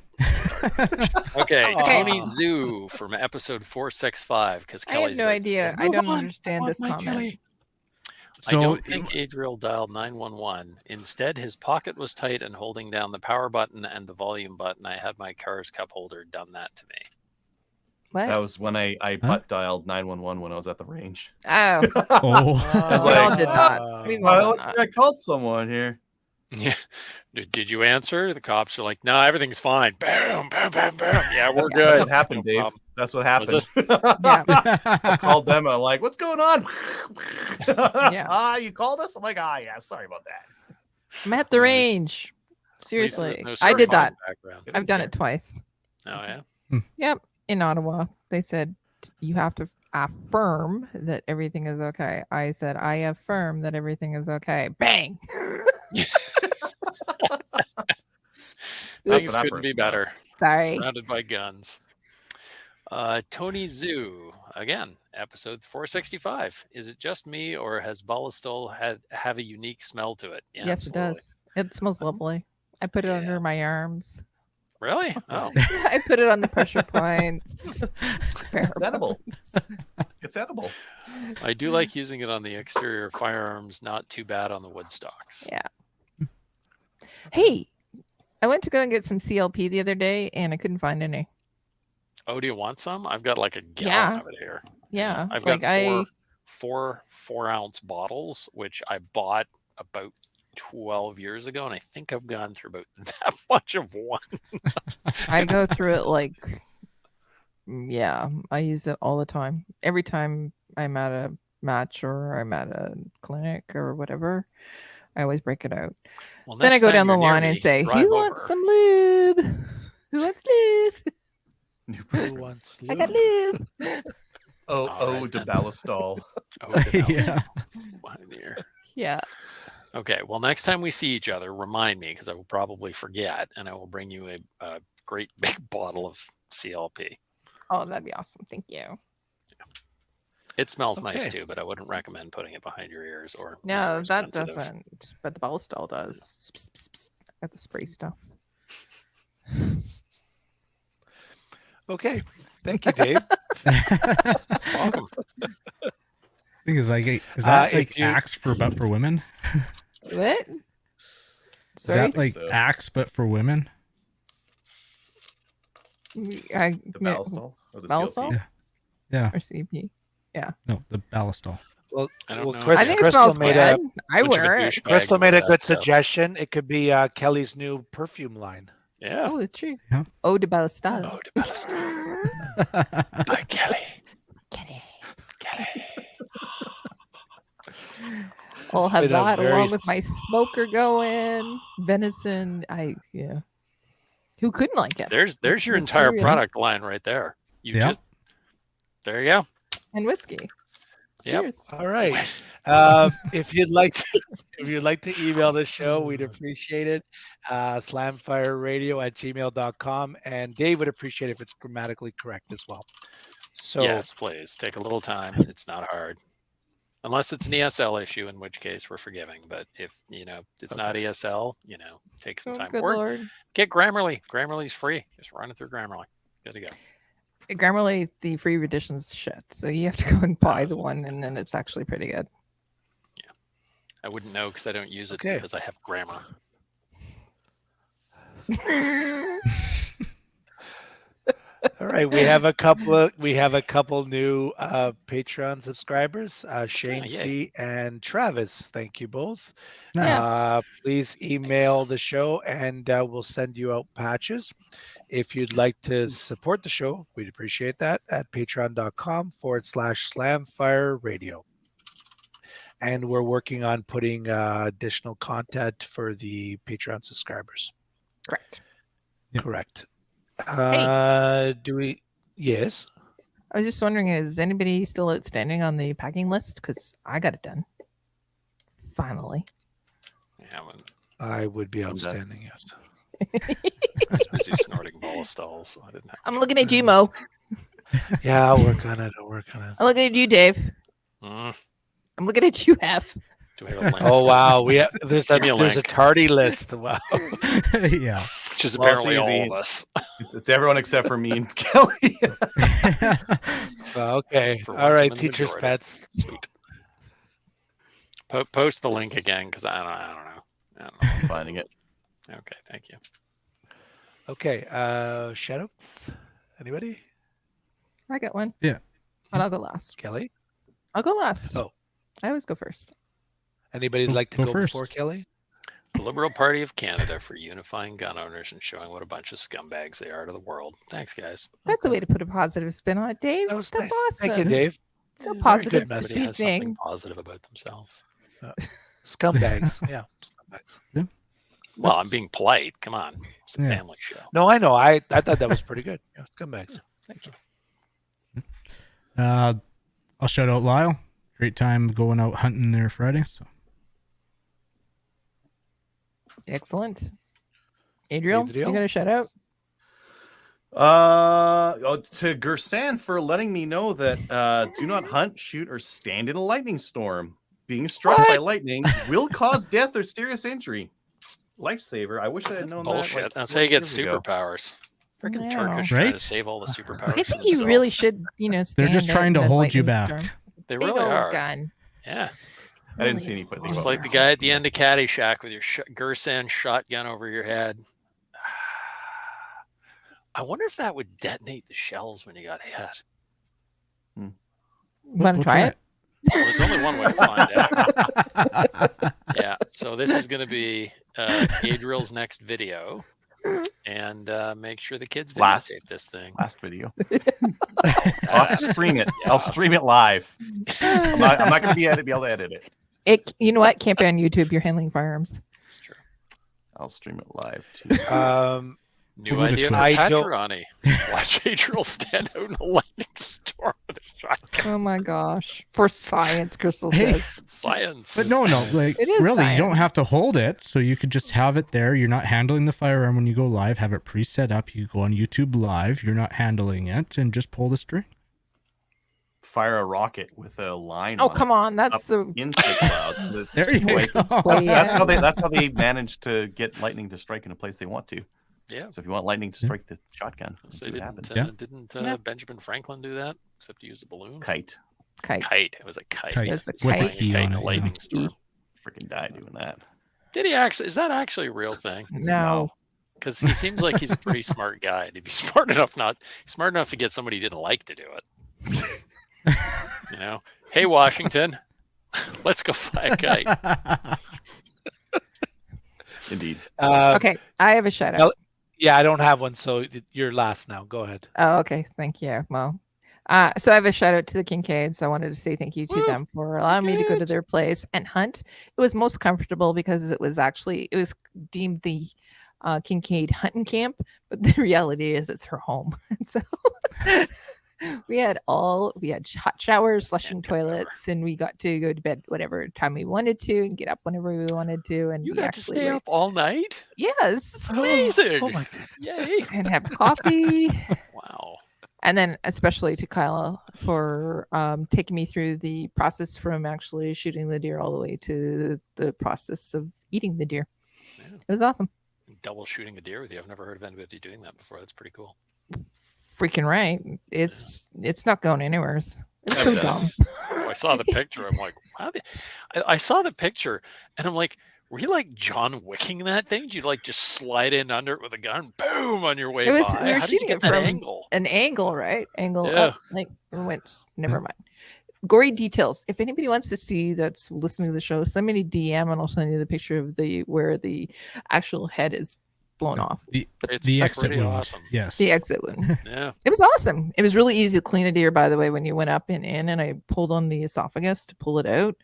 Okay, Aw. Tony Zoo from episode 465. Because I have no idea. I don't understand this comment. I So don't think Adriel dialed 911. Instead, his pocket was tight and holding down the power button and the volume button. I had my car's cup holder done that to me. What? That was when I butt dialed 911 when I was at the range. Oh, oh, I was we all like, did that. We've all Well, done that. I called someone here. Yeah. Did you answer? The cops are like, no, everything's fine. Boom, boom, boom, boom. Yeah, we're That's good. what happened, No Dave. problem. That's what Was happened. Yeah. I called them and I'm like, what's going on? Yeah. You called us? I'm like, yeah, sorry about that. I'm at the Nice. range. At least there was Seriously, no I did certified that. background. I've done it twice. Oh, yeah. Yep, in Ottawa, they said you have to affirm that everything is okay. I said I affirm that everything is okay. Bang. Things that couldn't be person, better. Sorry. Surrounded by guns. Tony Zoo, again, episode 465. Is it just me, or has Ballastol have a unique smell to it? Yeah, Yes, it absolutely. does. It smells lovely. I put it Yeah. under my arms. Really? Oh, I put it on the pressure points. It's edible. It's edible. I do like using it on the exterior of firearms. Not too bad on the wood stocks. Yeah. Hey, I went to go and get some CLP the other day, and I couldn't find any. Oh, do you want some? I've got like a gallon Yeah. of it here. Yeah, I've like got four 4-ounce bottles, which I bought about 12 years ago, and I think I've gone through about that much of one. I go through it like, yeah, I use it all the time. Every time I'm at a match or I'm at a clinic or whatever, I always break it out. Well, Then I next go time down the you're near line me, and say, drive "Who wants over. some lube? Who wants lube? Who wants I got lube? lube." All right, to then. Ballastol. Oh, the Yeah. behind the ear. Yeah. Okay, well, next time we see each other, remind me, because I will probably forget, and I will bring you a great big bottle of CLP. Oh, that'd be awesome. Thank you. It smells nice Okay. too, but I wouldn't recommend putting it behind your ears or No, ears that sensitive. doesn't. But the Ballistol does. Psst, psst, psst, at the spray stuff. Okay. Thank you, Dave. Welcome. Thing is like, is that if like you- Axe but for women? What? Is Sorry. that like so. Axe but for women? The No, Ballistol or the Ballistol? CLP? Yeah. or CP. No, the Ballistol. Well, I don't well, know. I think it Crystal smells made good. a I Which of a wear it. douchebag Crystal would wear made a that good stuff? suggestion. It could be Kelly's new perfume line. Yeah. Oh, it's true. Yeah. Eau de Ballistol. Oh, de Ballistol. By Kelly. Kenny. Kelly. I'll It's have been a that very along with my smoker going. Venison. Who couldn't like it? There's your The entire cereal. product line right there. You Yeah. just there you go. And whiskey. Yep. Cheers. All right. If you'd like to email the show, we'd appreciate it. Slamfireradio@gmail.com. And Dave would appreciate it if it's grammatically correct as well. So Yes, please take a little time. It's not hard, unless it's an ESL issue, in which case we're forgiving. But if it's not ESL, take some Oh, time. good Or Lord. get Grammarly. Grammarly's free. Just run it through Grammarly. Good to go. Grammarly, the free edition's shit. So you have to go and buy the one, and then it's actually pretty good. I wouldn't know because I don't use it Okay. because I have grammar. all right, we have a couple new Patreon subscribers, Shane yay. C and Travis. Thank you both. Nice. Please email the show and we'll send you out patches. If you'd like to support the show, we'd appreciate that at patreon.com/slamfireradio. And we're working on putting additional content for the Patreon subscribers. Correct. Yep. Correct. Do we? Yes. I was just wondering, is anybody still outstanding on the packing list? Because I got it done. Finally. Yeah, I would be done. outstanding, yes. I was busy snorting Ballistol, so I didn't have. I'm looking at you, Mo. Yeah, I'll work on it. I'm looking at you, Dave. Mm, I'm looking at you, Hef. do we have a link? Oh wow, there's Give me a a link. tardy list. Wow. Yeah. Which is Well, it's apparently all easy. of us. It's everyone except for me and Kelly. Okay. For All once, right, I'm in the teachers' majority. pets. Sweet. Post the link again because I don't know. I'm finding it. Okay, thank you. Okay. Shoutouts. Anybody? I got one. Yeah. And I'll go last. Kelly? I'll go last. Oh. I always go first. Anybody'd Go- like to go go first. before Kelly? The Liberal Party of Canada for unifying gun owners and showing what a bunch of scumbags they are to the world. Thanks, guys. That's a way to put a positive spin on it, Dave. That was That's nice. awesome. Thank you, Dave. So Very positive good this message. Everybody has something evening. positive about themselves. Scumbags. Yeah, scumbags. Well, I'm being polite. Come on. It's a Yeah. family show. No, I know. I thought that was pretty good. Yeah, scumbags. Thank you. I'll shout out Lyle. Great time going out hunting there Friday. So Excellent. Adriel, you Adriel? got a shout out? To Gersan for letting me know that do not hunt, shoot, or stand in a lightning storm. Being struck by lightning will cause death or serious injury. Lifesaver. I wish I had That's known bullshit. that. Like, That's how you 40 get years ago. superpowers. Freaking Yeah. Turkish trying to Right? save all the superpowers. I for think you really themselves. should, they're stand just out trying to in a hold you lightning back. storm. They Big really old are. gun. Yeah. I didn't Really see anything Just about like that. the guy at the end of Caddyshack with your Gersan shotgun over your head. I wonder if that would detonate the shells when you got hit. Want to We'll try it? Well, there's only one way to find out. Yeah. So this is going to be Adriel's next video, and make sure the kids Last. videotape this thing. Last video. I'll stream it. I'll stream it live. I'm not going to be able to edit it. You know what? Can't be on YouTube. You're handling firearms. It's true. I'll stream it live too. New We'll go to idea for Twitch. I don't- Patreon. Watch Adriel stand out in a lightning storm with a shotgun. Oh my gosh. For science, Crystal Hey. says. Science. But no, like It is really, you don't science. have to hold it. So you could just have it there. You're not handling the firearm when you go live. Have it pre-set up. You go on YouTube Live. You're not handling it, and just pull the string. Fire a rocket with a line. Oh, on come it, on. That's up the into the clouds. That There you strikes- go. way That's how out. they managed to get lightning to strike in a place they want to. Yeah. So if you want lightning to strike the shotgun, let's So see what didn't happens. Yeah. Yeah. Benjamin Franklin do that? Except to use the balloon. Kite. kite. Kite. It was a kite. Kite. It's a With a kite. key Kite on in a it. lightning Yeah. storm. Freaking die doing that. Did he actually? Is that actually a real thing? No. Because he seems like he's a pretty smart guy. To be smart enough to get somebody he didn't like to do it. You know, hey Washington, let's go fly a kite. Indeed. Okay. I have a shout out. Well, yeah, I don't have one, so you're last now. Go ahead. Oh, okay. Thank you. Well, so I have a shout out to the Kincaids. I wanted to say thank you to Woo! them for allowing me to go to their place and hunt. It was most comfortable because it was deemed the Kincaid hunting camp, but the reality is it's her home. And so we had hot showers, flushing And good cover. toilets, and we got to go to bed whatever time we wanted to and get up whenever we wanted to. And You we got to actually stay were- up all night. Yes. That's amazing. Oh my god. Yay! And have coffee. Wow. And then especially to Kyle for taking me through the process from actually shooting the deer all the way to the process of eating the deer. Yeah. It was awesome. Double shooting a deer with you. I've never heard of anybody doing that before. That's pretty cool. Freaking right. It's not going anywhere. It's so Yeah. dumb. Oh, I saw the picture. I'm like, wow. I saw the picture and I'm like, were you like John Wicking that thing? Did you like just slide in under it with a gun, boom, on your way It was- by? we were How did you shooting get it that from- angle? An angle, right? Angle Yeah. up. Like never mind. Gory details. If anybody wants to see that's listening to the show, send me a DM and I'll send you the picture of where the actual head is blown off. The It's exit pretty wound. awesome. Yes. The exit one. Yeah. It was awesome. It was really easy to clean a deer, by the way, when you went up and in, and I pulled on the esophagus to pull it out.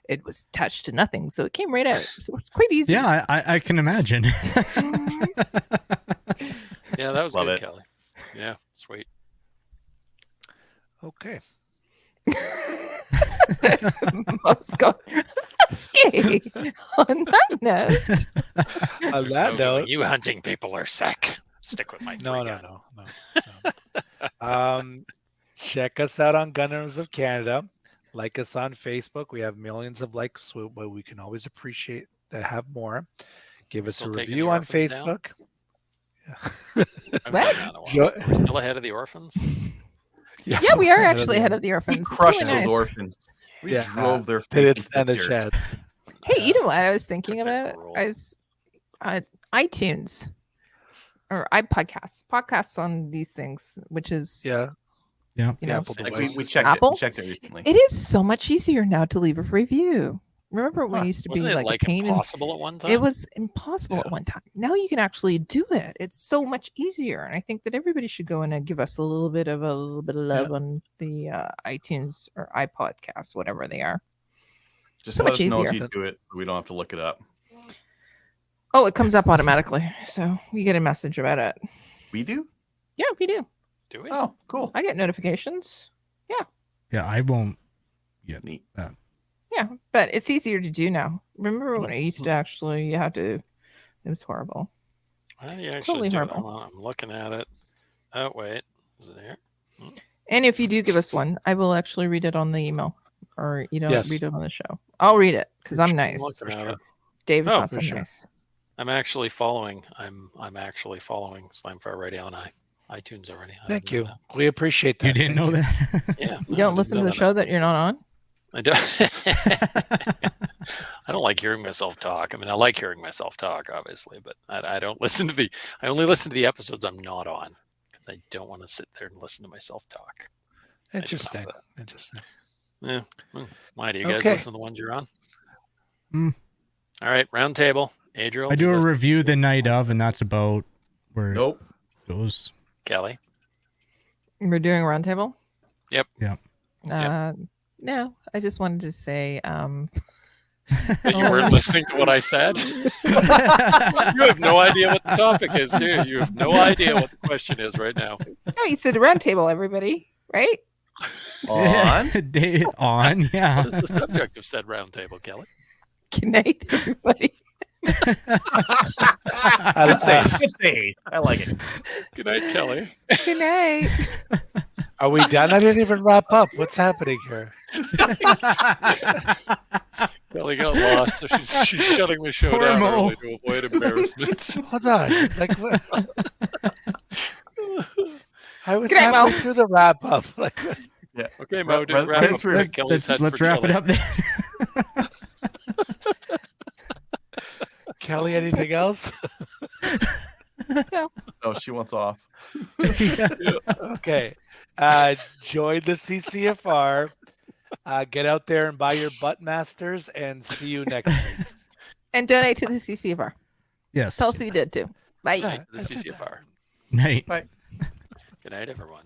It was touched to nothing, so it came right out. So it's quite easy. Yeah, I can imagine. Yeah, that was Love good, it. Kelly. Yeah, sweet. Okay. Bob's gone. Okay. On that note, On There's that no going, note, you hunting people are sick. Stick with my no. gun. Check us out on Gunners of Canada. Like us on Facebook. We have millions of likes, but we can always appreciate to have more. Give us a Still taking review the on orphans down? Facebook. I've What? done that in a while. Jo- We're still ahead of the orphans. yeah, we are actually ahead of the We orphans. It's crushed really those nice. orphans. We Yeah, drove their Did it faces stand to a dirt. chance? Hey, you know what I was thinking Took their about? parole. iTunes or podcasts on these things, which is Yeah. you know, Apple Like devices. we checked Apple? it. We checked it recently. it is so much easier now to leave a review. Remember when Huh. it used to Wasn't be it like like a pain? impossible at one time? It was impossible Yeah. at one time. Now you can actually do it. It's so much easier, and I think that everybody should go in and give us a little bit of love on the iTunes or iPodcast, whatever they are. Just so let much us know if easier. you do it, so we don't have to look it up. Oh, it comes up automatically, so we get a message about it. We do? Yeah, we do. Do we? Oh, cool. I get notifications. Yeah, I won't. Neat. Yeah, but it's easier to do now. Remember when I used to actually you had to? It was horrible. Well, you actually Totally do it. horrible. I'm looking at it. Oh wait, is it here? And if you do give us one, I will actually read it on the email, or you don't Yes. read it on the show. I'll read it because I'm I'm nice. looking at it. Dave is Oh, not so for sure. nice. I'm actually following. I'm actually following Slimefire Radio on iTunes already. I Thank didn't you. know We appreciate that. You didn't Thank know you. that? Yeah. You don't listen to the show that you're not on? I don't. I don't like hearing myself talk. I mean, I like hearing myself talk, obviously, but I don't listen to I only listen to the episodes I'm not on because I don't want to sit there and listen to myself talk. Interesting. enough of Interesting. Yeah. Why do you guys Okay. listen to the ones you're on? Mm. All right, round table. Adriel, I do a listen? review the night of, and that's about where Nope. it goes. Kelly. We're doing a roundtable? Yep. Yeah. No, I just wanted to say But you weren't listening to what I said. You have no idea what the topic is, do you? You have no idea what the question is right now. no, you said a roundtable, everybody, right? On. On, yeah. What is the subject of said roundtable, Kelly? Good night, everybody. Good save. Good save. I like it. Good night, Kelly. Good night. Are we done? I didn't even wrap up. What's happening here? Kelly got lost, so she's shutting the show Poor down Mo. early to avoid embarrassment. Hold on. Like, what? I was Good night, Mo. halfway through the wrap up. Like, Yeah. Okay, Mo, Run wrap up through. for Kelly's head Let's for wrap it Kelly. up then. Kelly, anything else? Oh, she wants off. Okay. Join the CCFR. Get out there and buy your butt masters, and see you next week. And donate to the CCFR. Yes. Tell us who you did too. Bye. Yeah. The CCFR. Night. Bye. Good night, everyone.